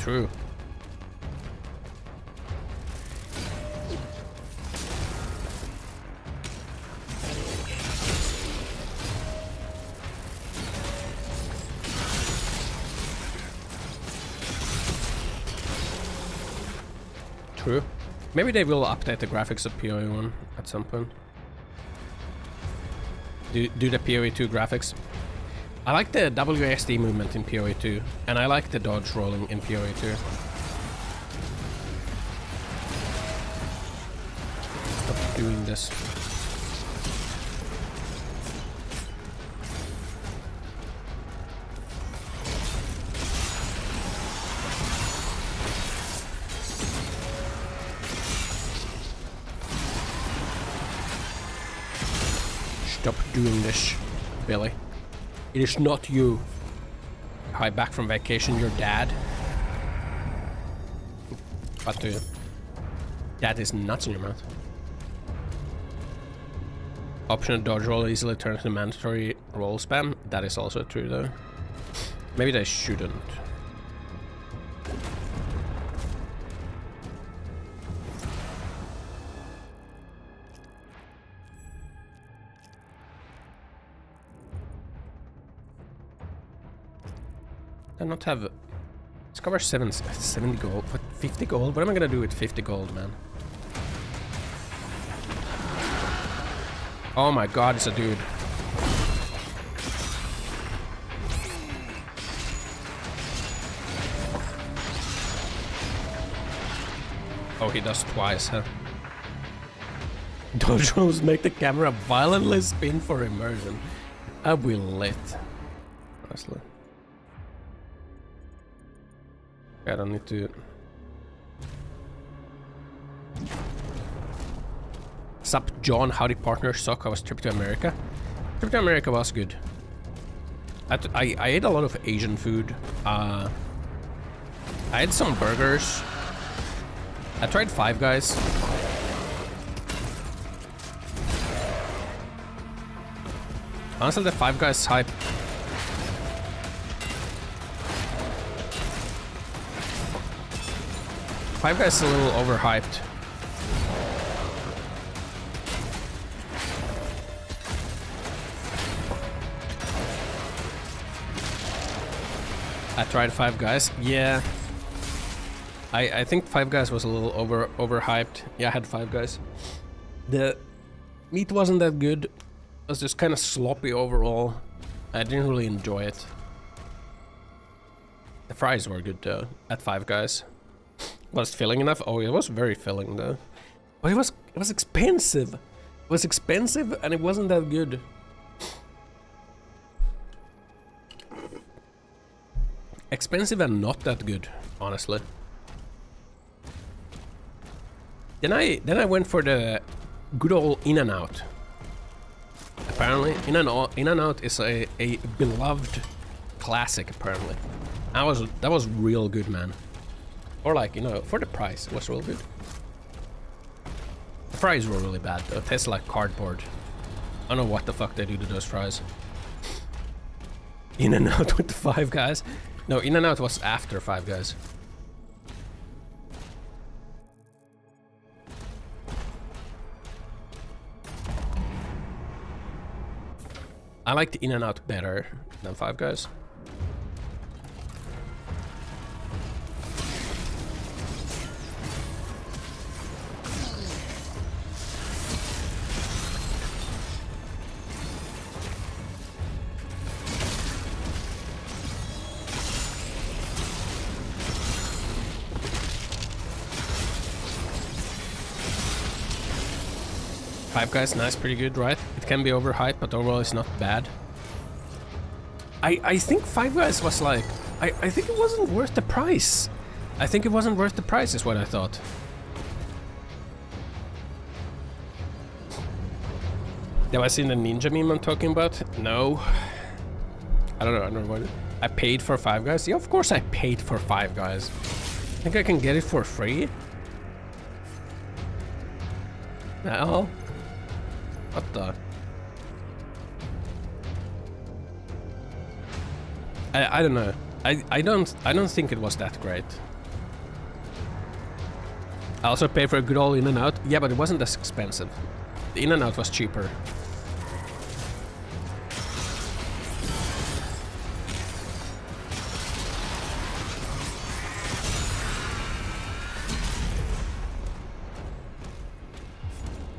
True. True. Maybe they will update the graphics of PoE 1 at some point. Do the PoE 2 graphics. I like the WASD movement in PoE 2, and I like the dodge rolling in PoE 2. Stop doing this. Stop doing this, Billy. It is not you. Hi, back from vacation, your dad. But that is nuts in your mouth. Optional dodge roll easily turns to mandatory roll spam. That is also true though. Maybe they shouldn't. I not have... Discover 70 gold. What, 50 gold? What am I gonna do with 50 gold, man? Oh my god, it's a dude. Oh, he does twice, huh? Dodge rolls make the camera violently spin for immersion. I'll be lit. Honestly. I don't need to... Sup, John, howdy partner, suck, I was trip to America. Trip to America was good. I ate a lot of Asian food. I had some burgers. I tried Five Guys. Honestly, the Five Guys hype. Five Guys is a little overhyped. I tried Five Guys. Yeah. I think Five Guys was a little overhyped. Yeah, I had Five Guys. The meat wasn't that good. It was just kind of sloppy overall. I didn't really enjoy it. The fries were good though at Five Guys. Was it filling enough? Oh, it was very filling though. But it was expensive. It was expensive and it wasn't that good. Expensive and not that good, honestly. Then I went for the good old In-N-Out. Apparently, In-N-Out is a beloved classic. Apparently, that was real good, man. Or like, you know, for the price, it was real good. The fries were really bad though. It tastes like cardboard. I don't know what the fuck they do to those fries. In-N-Out with the Five Guys. No, In-N-Out was after Five Guys. I liked In-N-Out better than Five Guys. Five Guys, nice, pretty good, right? It can be overhyped, but overall it's not bad. I think Five Guys was like... I think it wasn't worth the price. I think it wasn't worth the price is what I thought. Have I seen the ninja meme I'm talking about? No. I don't know, I don't know what it... I paid for Five Guys? Yeah, of course I paid for Five Guys. Think I can get it for free? No. What the... I don't know. I don't think it was that great. I also paid for a good old In-N-Out. Yeah, but it wasn't as expensive. The In-N-Out was cheaper.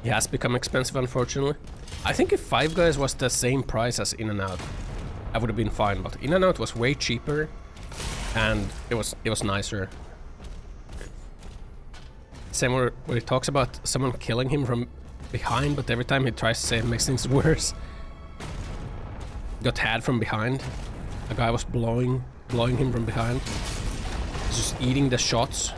It has become expensive, unfortunately. I think if Five Guys was the same price as In-N-Out, I would have been fine, but In-N-Out was way cheaper and it was nicer. Same where he talks about someone killing him from behind, but every time he tries to say it makes things worse. Got had from behind. A guy was blowing him from behind. He's just eating the shots.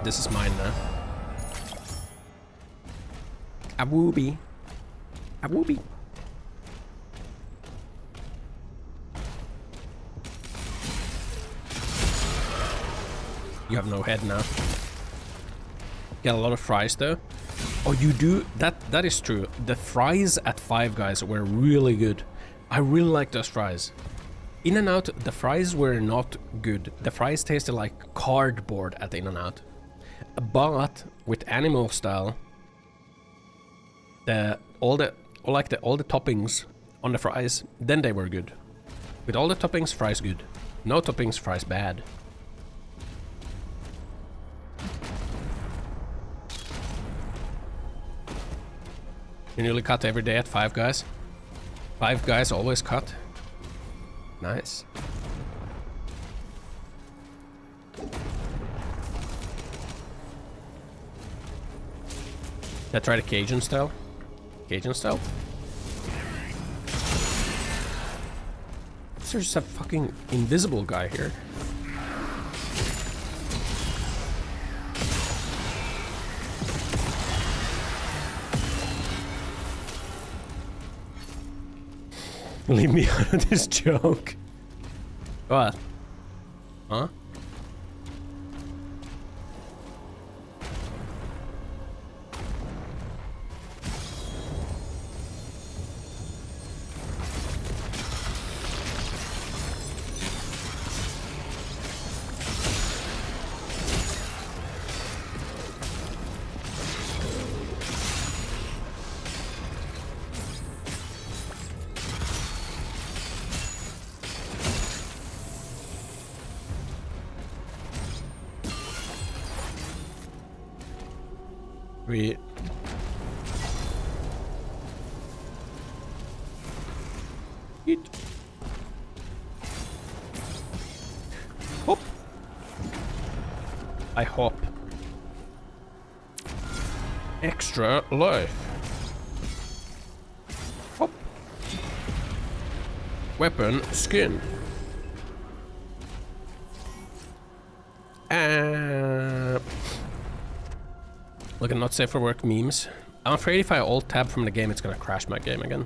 This is mine now. A wooby. A wooby. You have no head now. Get a lot of fries though. Oh, you do? That is true. The fries at Five Guys were really good. I really like those fries. In-N-Out, the fries were not good. The fries tasted like cardboard at In-N-Out. But with animal style, all the toppings on the fries, then they were good. With all the toppings, fries good. No toppings, fries bad. You nearly cut every day at Five Guys. Five Guys always cut. Nice. Did I try the Cajun style? Cajun style? There's a fucking invisible guy here. Leave me out of this joke. What? Huh? We... Eat. Hop. I hop. Extra life. Hop. Weapon skin. Look at not safe for work memes. I'm afraid if I alt tab from the game, it's gonna crash my game again.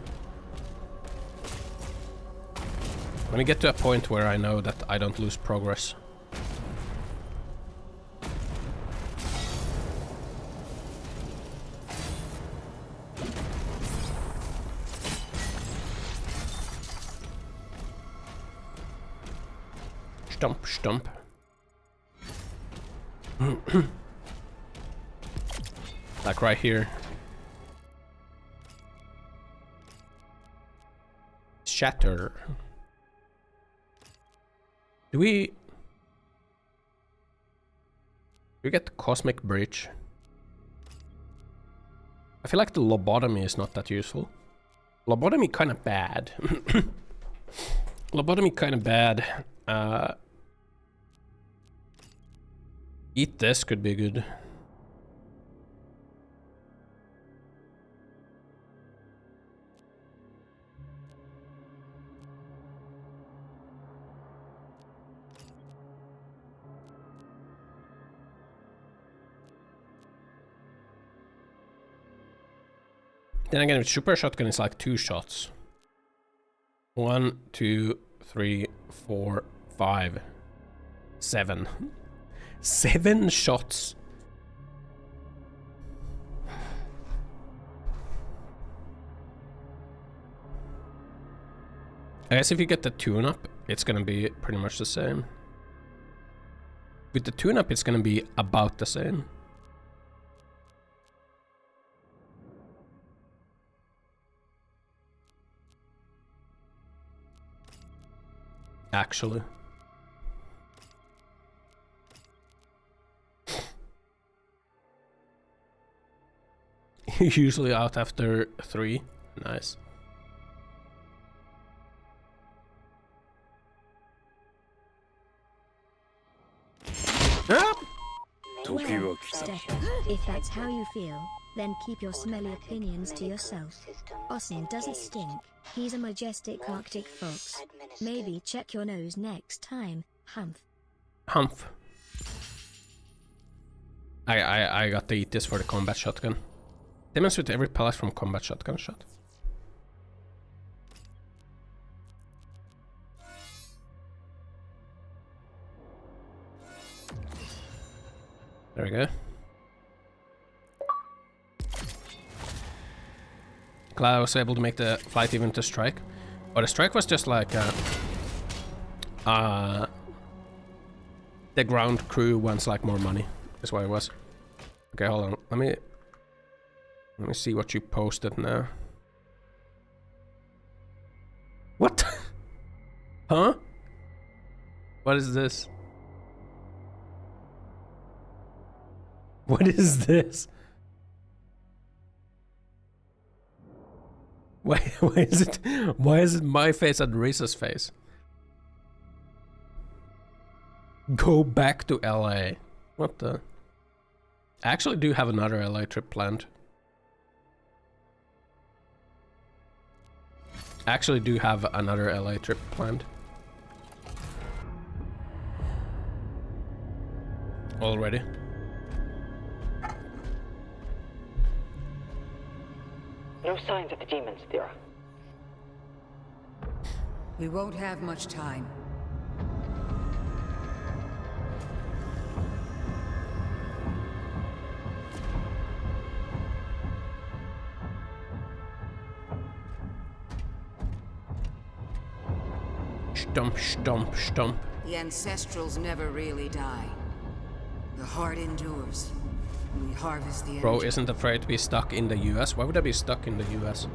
When I get to a point where I know that I don't lose progress. Stomp, stomp. Like right here. Shatter. Do we get the cosmic breach? I feel like the lobotomy is not that useful. Lobotomy kind of bad. Lobotomy kind of bad. Eat this could be good. Then again, with super shotgun, it's like 2 shots. 1, 2, 3, 4, 5, 7. 7 shots. I guess if you get the tune-up, it's gonna be pretty much the same. With the tune-up, it's gonna be about the same. Actually. Usually out after 3. Nice. Ah! Well, Stefan, if that's how you feel, then keep your smelly opinions to yourself. Ossan doesn't stink. He's a majestic Arctic fox. Maybe check your nose next time, Humph. Humph. I got to eat this for the combat shotgun. Damage with every pellet from combat shotgun shot. There we go. Glad I was able to make the flight even to strike. But the strike was just like the ground crew wants like more money. That's why it was. Okay, hold on. Let me see what you posted now. What? Huh? What is this? What is this? Why is it my face and Risa's face? Go back to LA. What the? I actually do have another LA trip planned. Already. No signs of the demons, Thera. We won't have much time. Stomp, stomp, stomp. The Ancestrals never really die. The heart endures. We harvest the Bro energy. isn't afraid to be stuck in the US. Why would I be stuck in the US?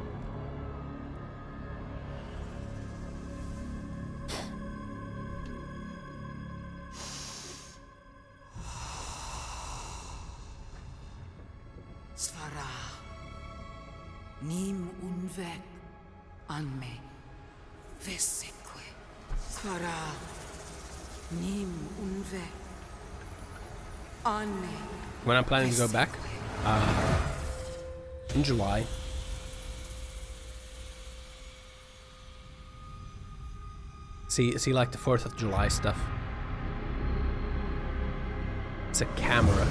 Svara. Nim unvek. Anme. Vesekwe. Svara. Nim unvek. Anme. When I'm planning to go back? In July. See like the 4th of July stuff. It's a camera.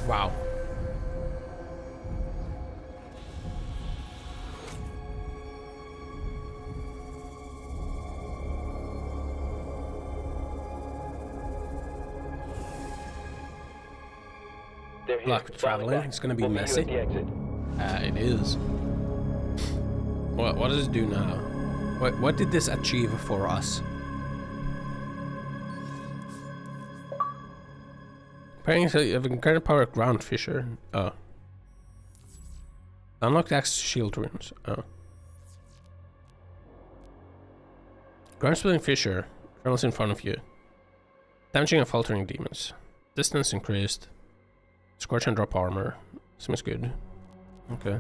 Wow. Like traveling, it's gonna be messy. It is. What does it do now? What did this achieve for us? Apparently, you have incredible power ground fissure. Oh. Unlock the axe shield runes. Oh. Ground splitting fissure travels in front of you. Damaging and faltering demons. Distance increased. Scorch and drop armor. Seems good. Okay.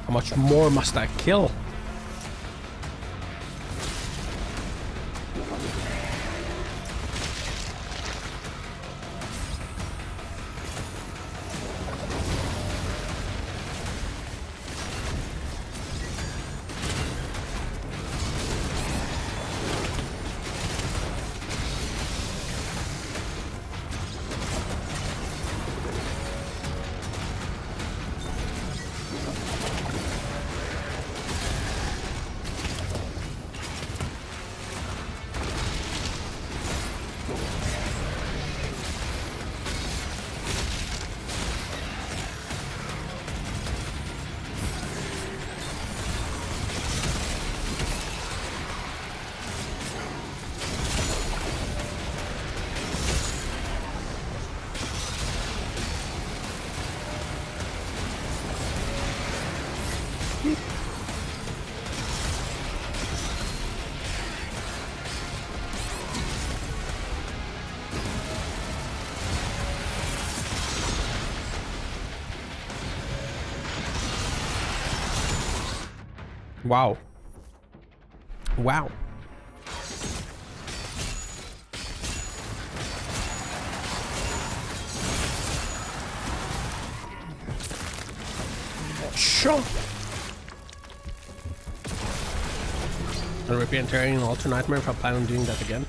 How much more must I kill? Wow. Wow. Sure. I'll repeat entering Alter Nightmare if I plan on doing that again.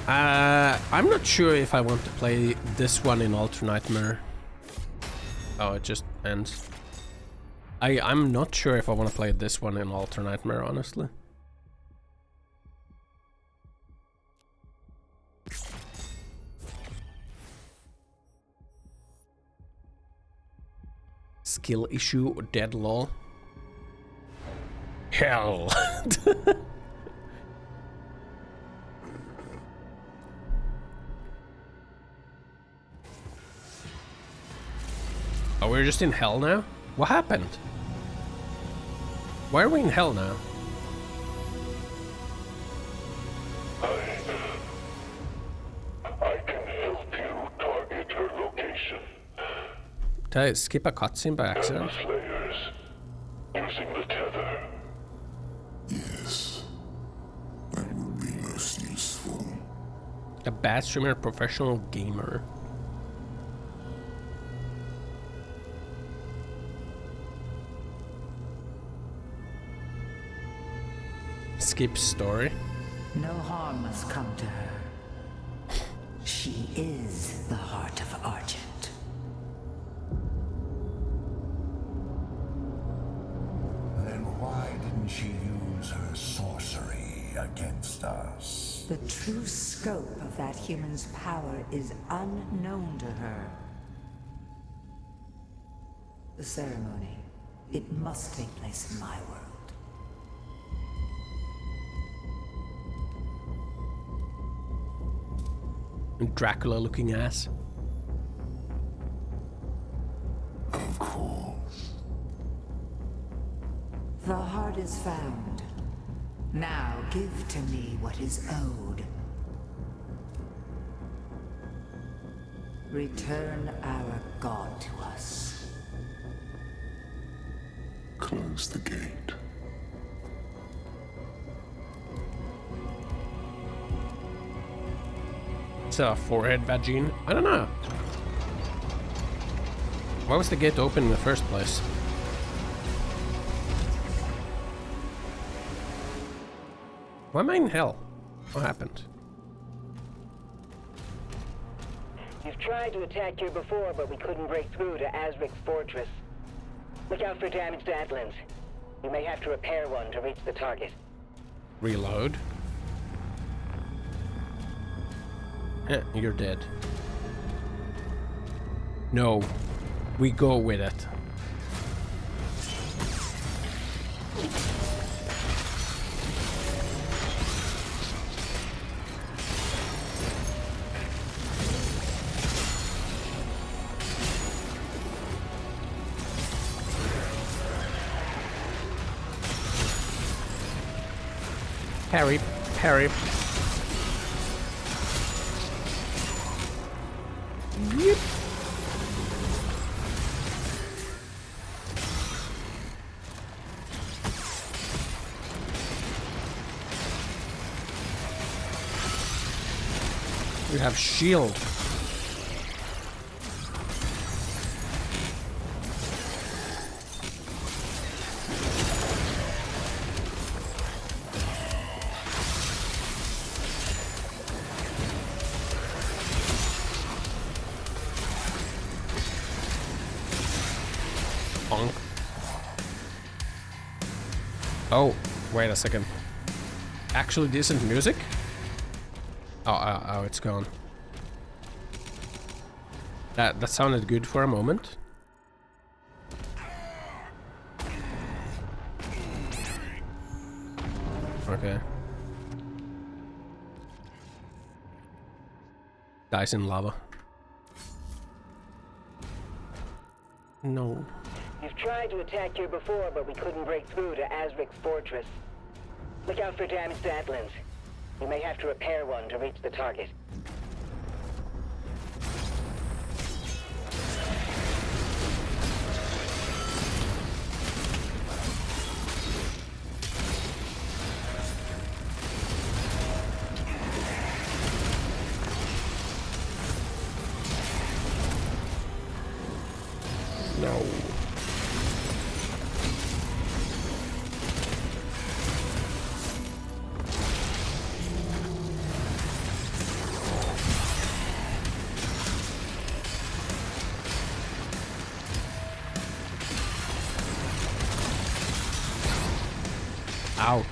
I'm not sure if I want to play this one in Alter Nightmare. Oh, it just ends. I'm not sure if I want to play this one in Alter Nightmare, honestly. Skill issue, dead lol. Hell. Oh, we're just in hell now? What happened? Why are we in hell now? I can help you target her location. Did I skip a cutscene by accident? Slayers, using the tether. Yes, that would be most useful. A bad streamer, professional gamer. Skip story. No harm must come to her. She is the heart of Argent. Then why didn't she use her sorcery against us? The true scope of that human's power is unknown to her. The ceremony. It must take place in my world. Dracula looking ass. Of course. The heart is found. Now give to me what is owed. Return our god to us. Close the gate. It's a forehead vagine. I don't know. Why was the gate open in the first place? Why am I in hell? What happened? You've tried to attack here before, but we couldn't break through to Azric's fortress. Look out for damaged Atlands. You may have to repair one to reach the target. Reload. You're dead. No. We go with it. Parry, parry. Yep. You have shield. Bonk. Oh, wait a second. Actually decent music? Oh, it's gone. That sounded good for a moment. Okay. Dies in lava. No. You've tried to attack here before, but we couldn't break through to Azric's fortress. Look out for damaged Atlands. You may have to repair one to reach the target. No. Ouch.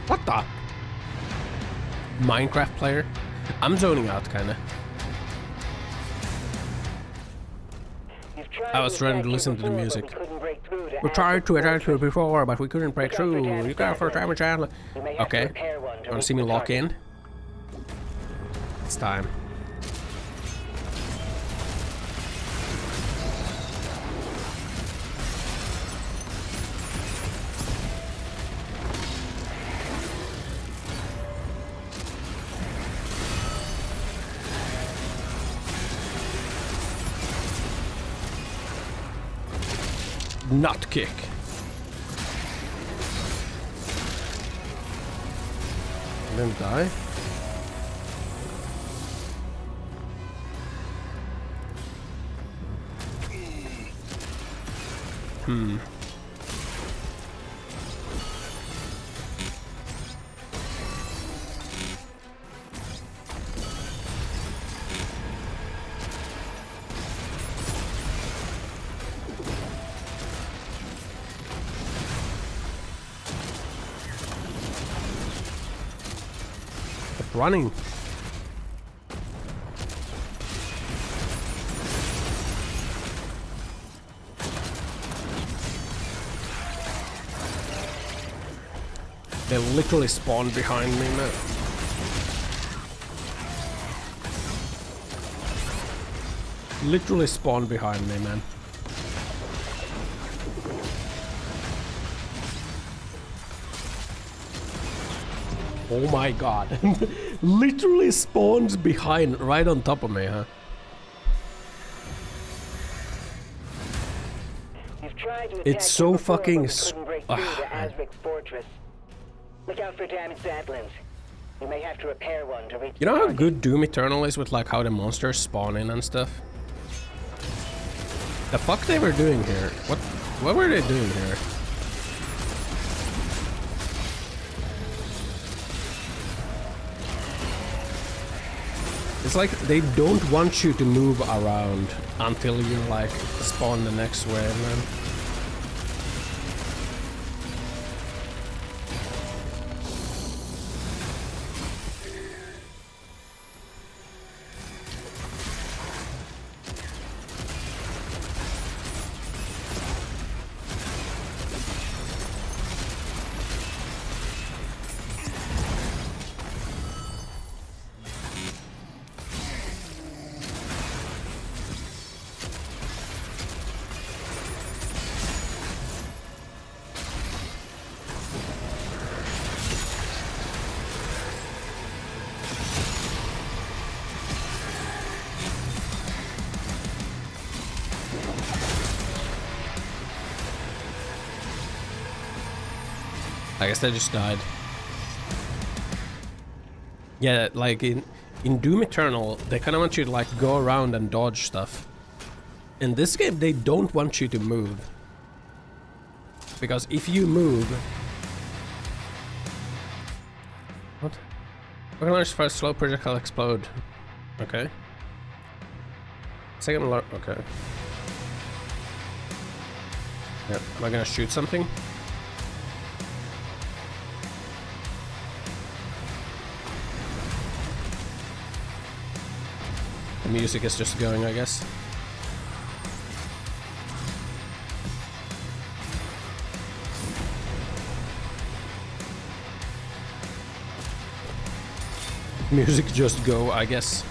What the? Minecraft player? I'm zoning out, kinda. I was trying to listen to the music. We tried to attack you before, but we couldn't break through. You got for damage Atlas. Okay. Wanna see me lock in? It's time. Nut kick. And then die. running. They literally spawned behind me, man. Literally spawned behind me, man. Oh my god. Literally spawns behind, right on top of me, huh? It's so fucking... fortress. Look out for damaged Atlands. You may have to repair one to reach. You know how good Doom Eternal is with like how the monsters spawn in and stuff? The fuck they were doing here? What were they doing here? It's like they don't want you to move around until you like spawn the next wave, man. I guess they just died. Yeah, like in Doom Eternal, they kind of want you to like go around and dodge stuff. In this game, they don't want you to move. Because if you move... What? Organized first slow projectile explode. Okay. Second alert. Okay. Yeah. Am I gonna shoot something? The music is just going, I guess. Music just go, I guess.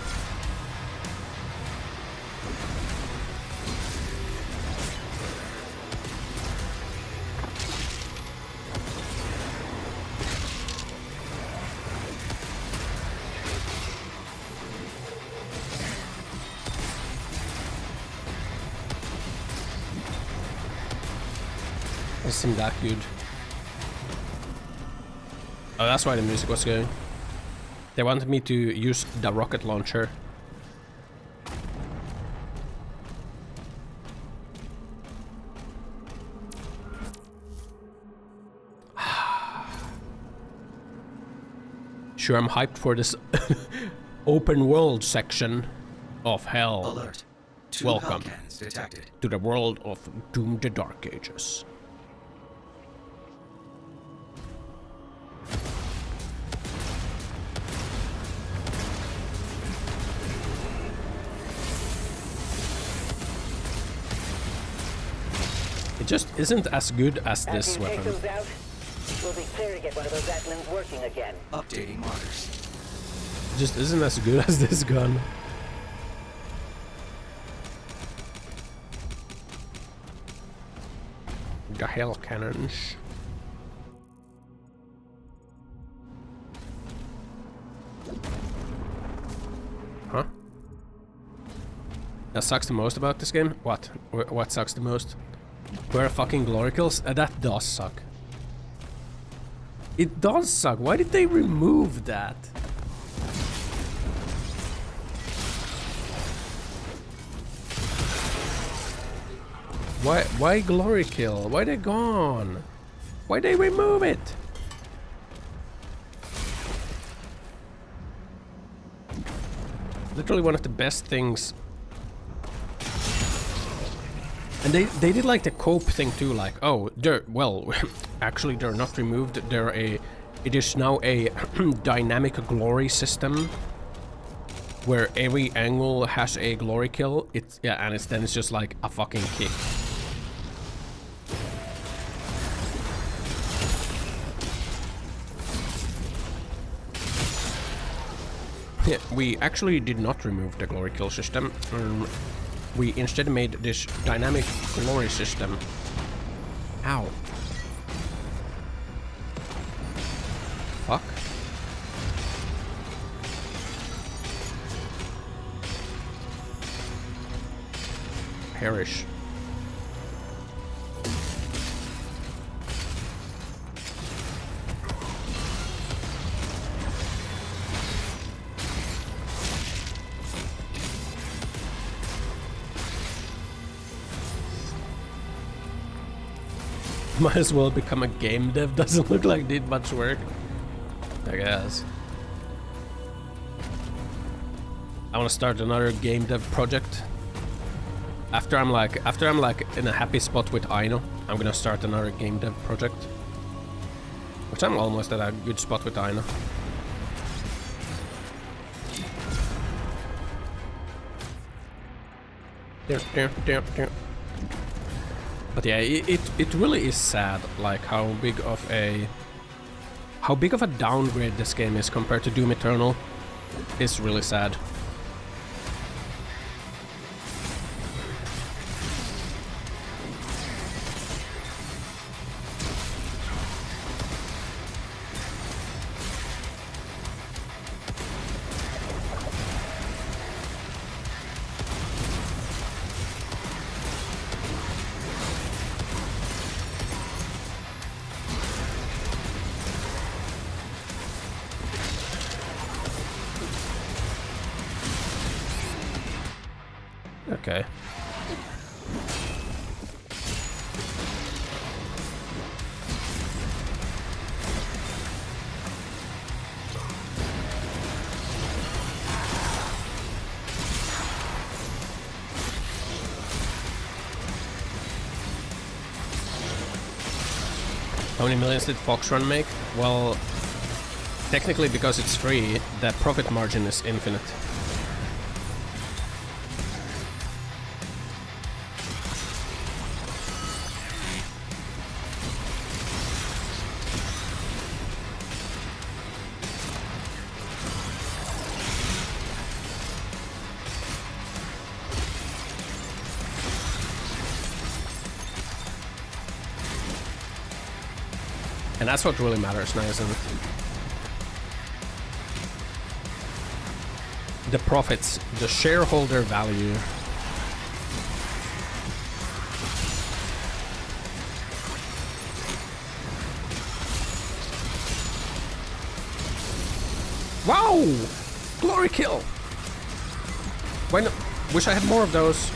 Doesn't seem that good. Oh, that's why the music was going. They wanted me to use the rocket launcher. Sure, I'm hyped for this open world section of hell. Alert. Welcome detected. to the world of Doom the Dark Ages. It just isn't as good as this weapon. Take those out, we'll be clear to get one of those Atlands working again. Updating markers. It just isn't as good as this gun. The hell cannons. Huh? That sucks the most about this game? What? What sucks the most? Where fucking glory kills? That does suck. It does suck. Why did they remove that? Why glory kill? Why they gone? Why they remove it? Literally one of the best things. And they did like the cope thing too, like, oh, they're, well, actually they're not removed, they're a it is now a dynamic glory system where every angle has a glory kill. And it's just like a fucking kick. Yeah, we actually did not remove the glory kill system. We instead made this dynamic glory system. Ow. Fuck. Perish. Might as well become a game dev. Doesn't look like it did much work. I guess. I want to start another game dev project. After I'm like in a happy spot with Aino, I'm gonna start another game dev project. Which I'm almost at a good spot with Aino. But yeah, it really is sad, like how big of a downgrade this game is compared to Doom Eternal. It's really sad. Okay. How many millions did Fox Run make? Well, technically because it's free, the profit margin is infinite. And that's what really matters now, isn't it? The profits, the shareholder value. Wow! Glory kill! Why not? Wish I had more of those.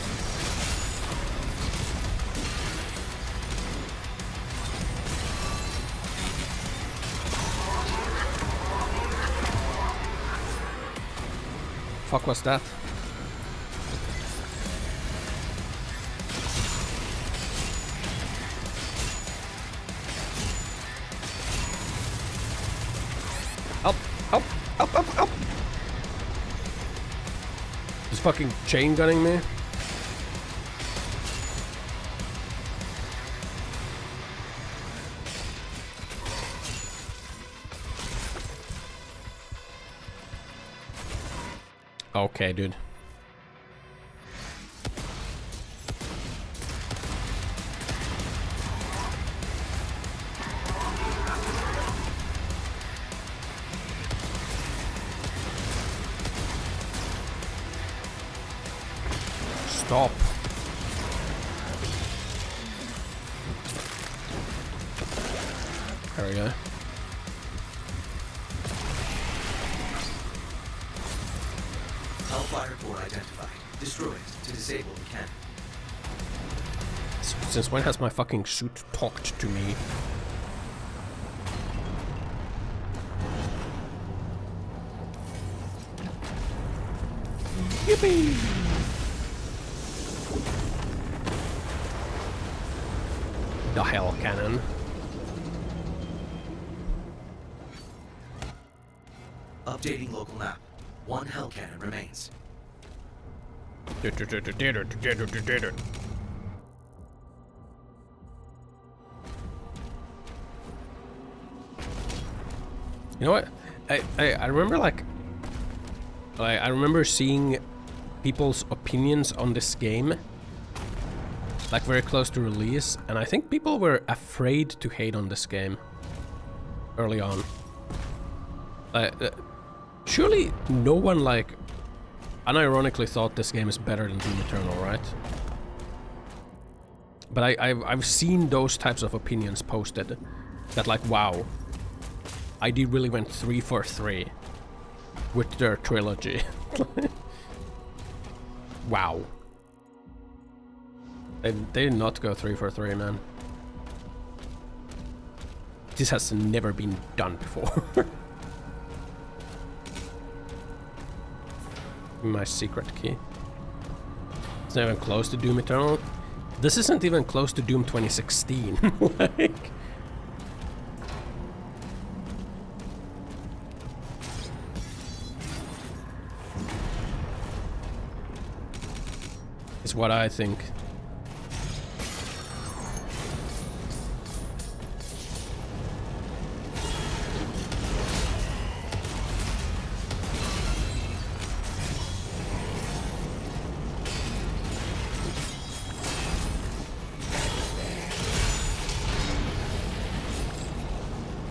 Fuck was that? Help! Help! Help! Help! Help! He's fucking chain gunning me. Okay, dude. Stop. There we go. Hellfire core identified. Destroy it to disable the cannon. Since when has my fucking suit talked to me? Yippee! The hell cannon. Updating local map. One hell cannon remains. You know what? I remember like I remember seeing people's opinions on this game like very close to release, and I think people were afraid to hate on this game early on. Surely no one like unironically thought this game is better than Doom Eternal, right? But I've seen those types of opinions posted that like, wow, ID really went 3 for 3 with their trilogy. Wow. They did not go 3 for 3, man. This has never been done before. My secret key. It's not even close to Doom Eternal. This isn't even close to Doom 2016. Like... Is what I think.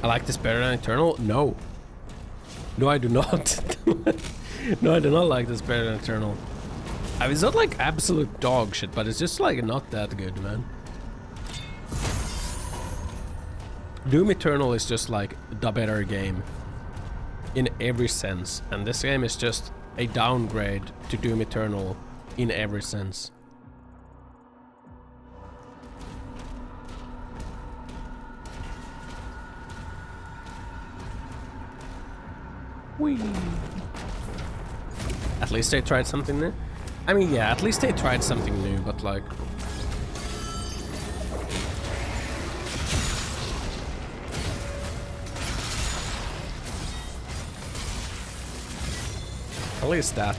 I like this better than Eternal? No. No, I do not. No, I do not like this better than Eternal. I mean, it's not like absolute dog shit, but it's just like not that good, man. Doom Eternal is just like the better game in every sense, and this game is just a downgrade to Doom Eternal in every sense. Whee. At least they tried something new. I mean, yeah, at least they tried something new, but like... At least that.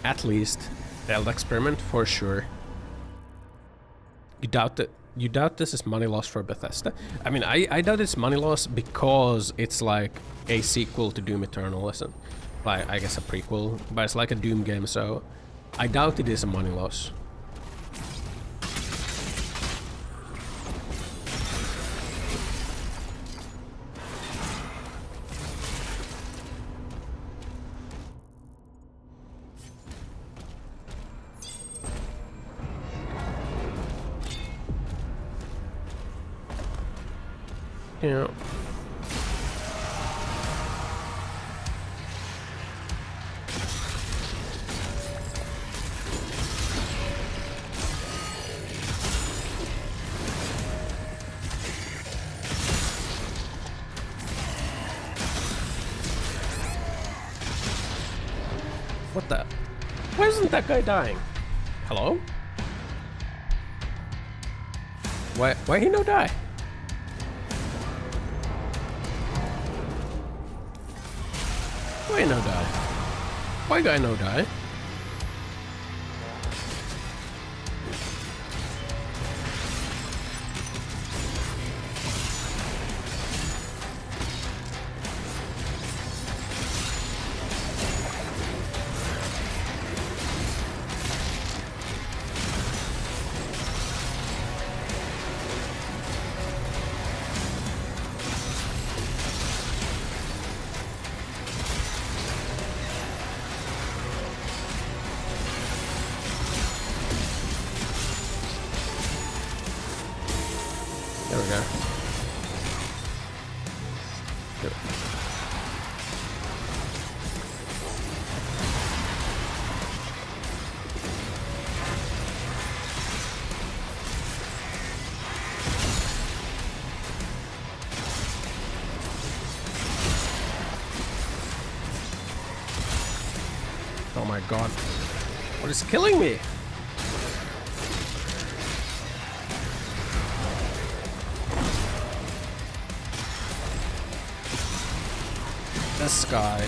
At least. Failed experiment for sure. You doubt that? You doubt this is money loss for Bethesda? I mean, I doubt it's money loss because it's like a sequel to Doom Eternal, isn't? Like, I guess a prequel, but it's like a Doom game, so I doubt it is a money loss. Yeah. What the? Why isn't that guy dying? Hello? Why he no die? Why no die? Why guy no die? There we go. Good. my god. What is killing me? This guy.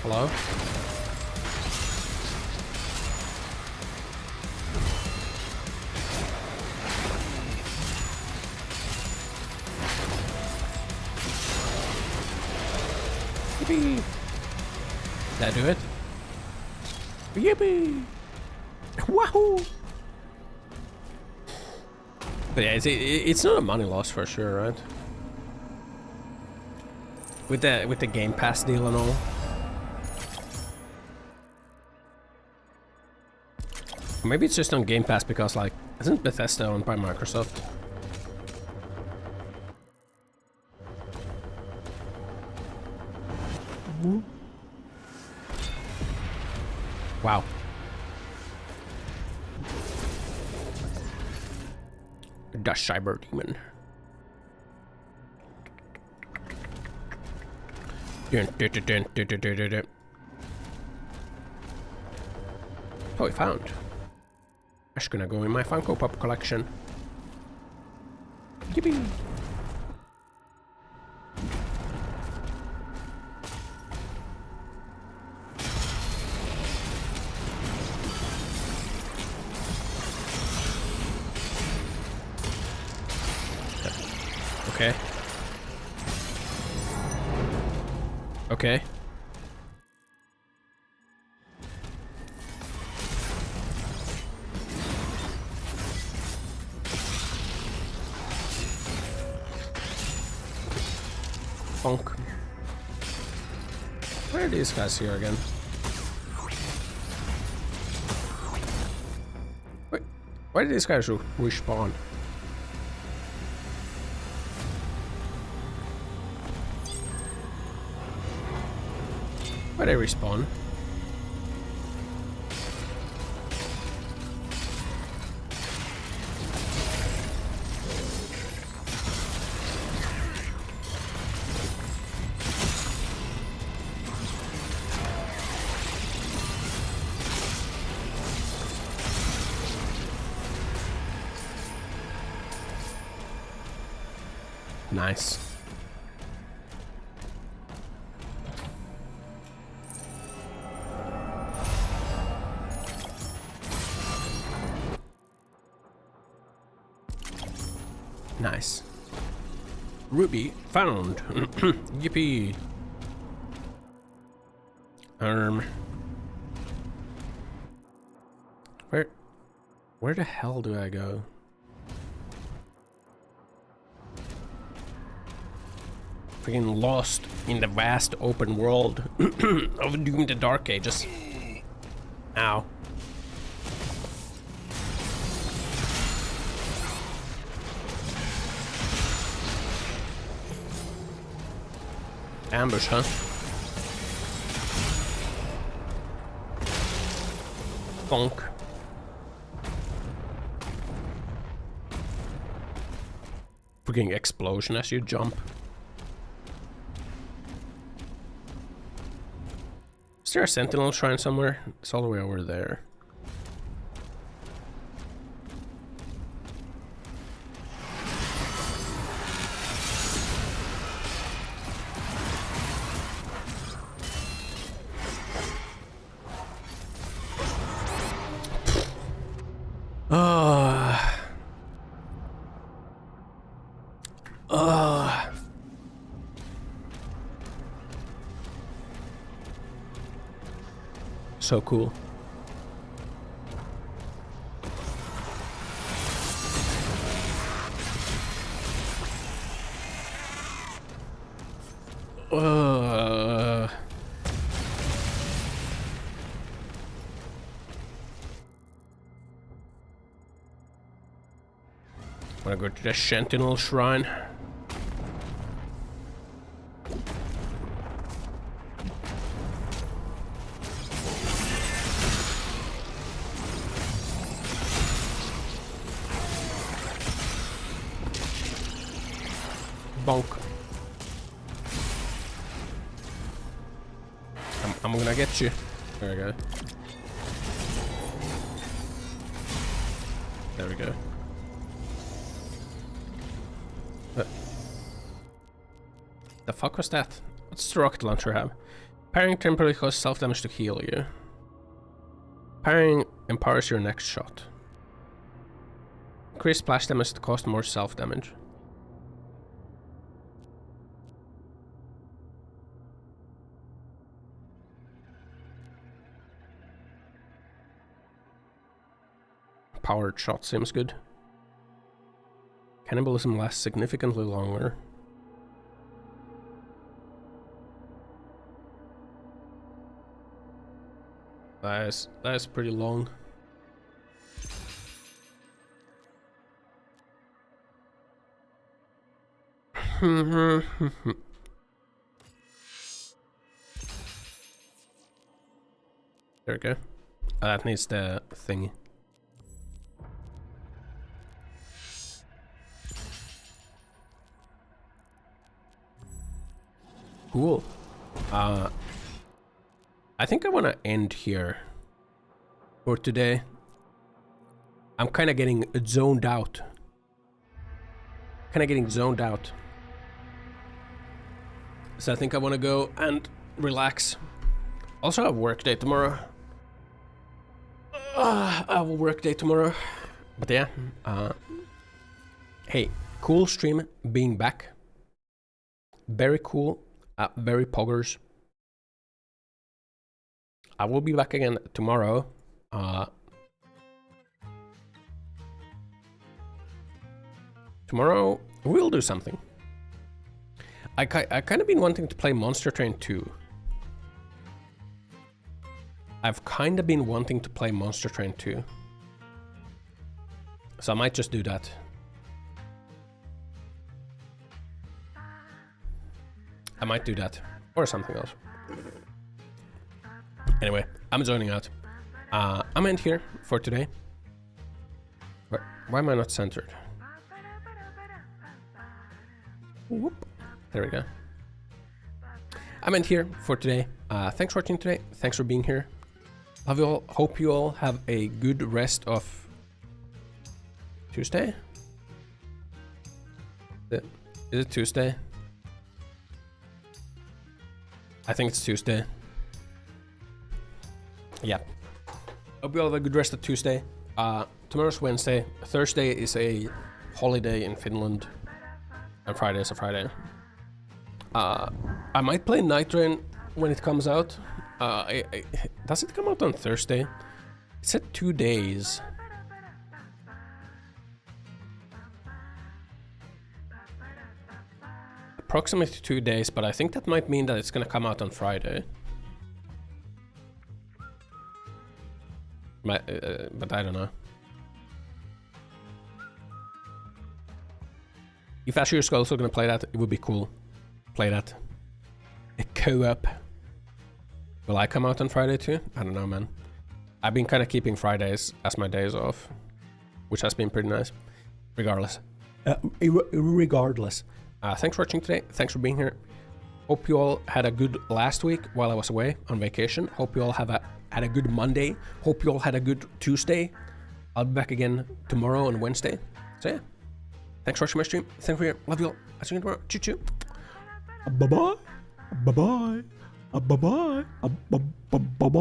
Hello? Yippee! Did I do it? Yippee! Wahoo! But yeah, it's not a money loss for sure, right? With the Game Pass deal and all. Maybe it's just on Game Pass because, like, isn't Bethesda owned by Microsoft? Wow. The Cyber Demon. Oh, we found. That's gonna go in my Funko Pop collection. Yippee! Okay. Okay. Funk. Where are these guys here again? Wait, why did these guys respawn? Why did they respawn? Nice. Nice. Ruby found. Yippee. Where the hell do I go? Freaking lost in the vast open world of Doom the Dark Ages. Ow. Ambush, huh? Bonk. Freaking explosion as you jump. Is there a sentinel shrine somewhere? It's all the way over there. So cool. Wanna go to the Sentinel Shrine? Bonk. I'm gonna get you. There we go. There we go. The fuck was that? What's the rocket launcher have? Parrying temporarily causes self-damage to heal you. Parrying empowers your next shot. Increase splash damage to cost more self-damage. Powered shot seems good. Cannibalism lasts significantly longer. That is pretty long. There we go. That needs the thingy. Cool. I think I want to end here for today. I'm kind of getting zoned out. So I think I want to go and relax. Also, I have work day tomorrow. I have a work day tomorrow. But yeah. Hey, cool stream being back. Very cool. Very poggers. I will be back again tomorrow. Tomorrow we'll do something. I kind of been wanting to play Monster Train 2. I've kind of been wanting to play Monster Train 2. So I might just do that. I might do that. Or something else. Anyway, I'm zoning out. I'm end here for today. Why am I not centered? Whoop. There we go. I'm end here for today. Thanks for watching today. Thanks for being here. Love you all. Hope you all have a good rest of Tuesday. Is it Tuesday? I think it's Tuesday. Yeah. Hope you all have a good rest of Tuesday. Tomorrow's Wednesday. Thursday is a holiday in Finland. And Friday is a Friday. I might play Night Train when it comes out. Does it come out on Thursday? It said 2 days. Approximately 2 days, but I think that might mean that it's gonna come out on Friday. But I don't know. If Asher is also gonna play that, it would be cool. Play that. A co-op. Will I come out on Friday too? I don't know, man. I've been kind of keeping Fridays as my days off, which has been pretty nice. Regardless. Thanks for watching today. Thanks for being here. Hope you all had a good last week while I was away on vacation. Hope you all had a good Monday. Hope you all had a good Tuesday. I'll be back again tomorrow and Wednesday. So yeah. Thanks for watching my stream. Thanks for your love you all. I'll see you tomorrow. Choo choo. Bye bye. Bye bye. Bye bye. Bye bye.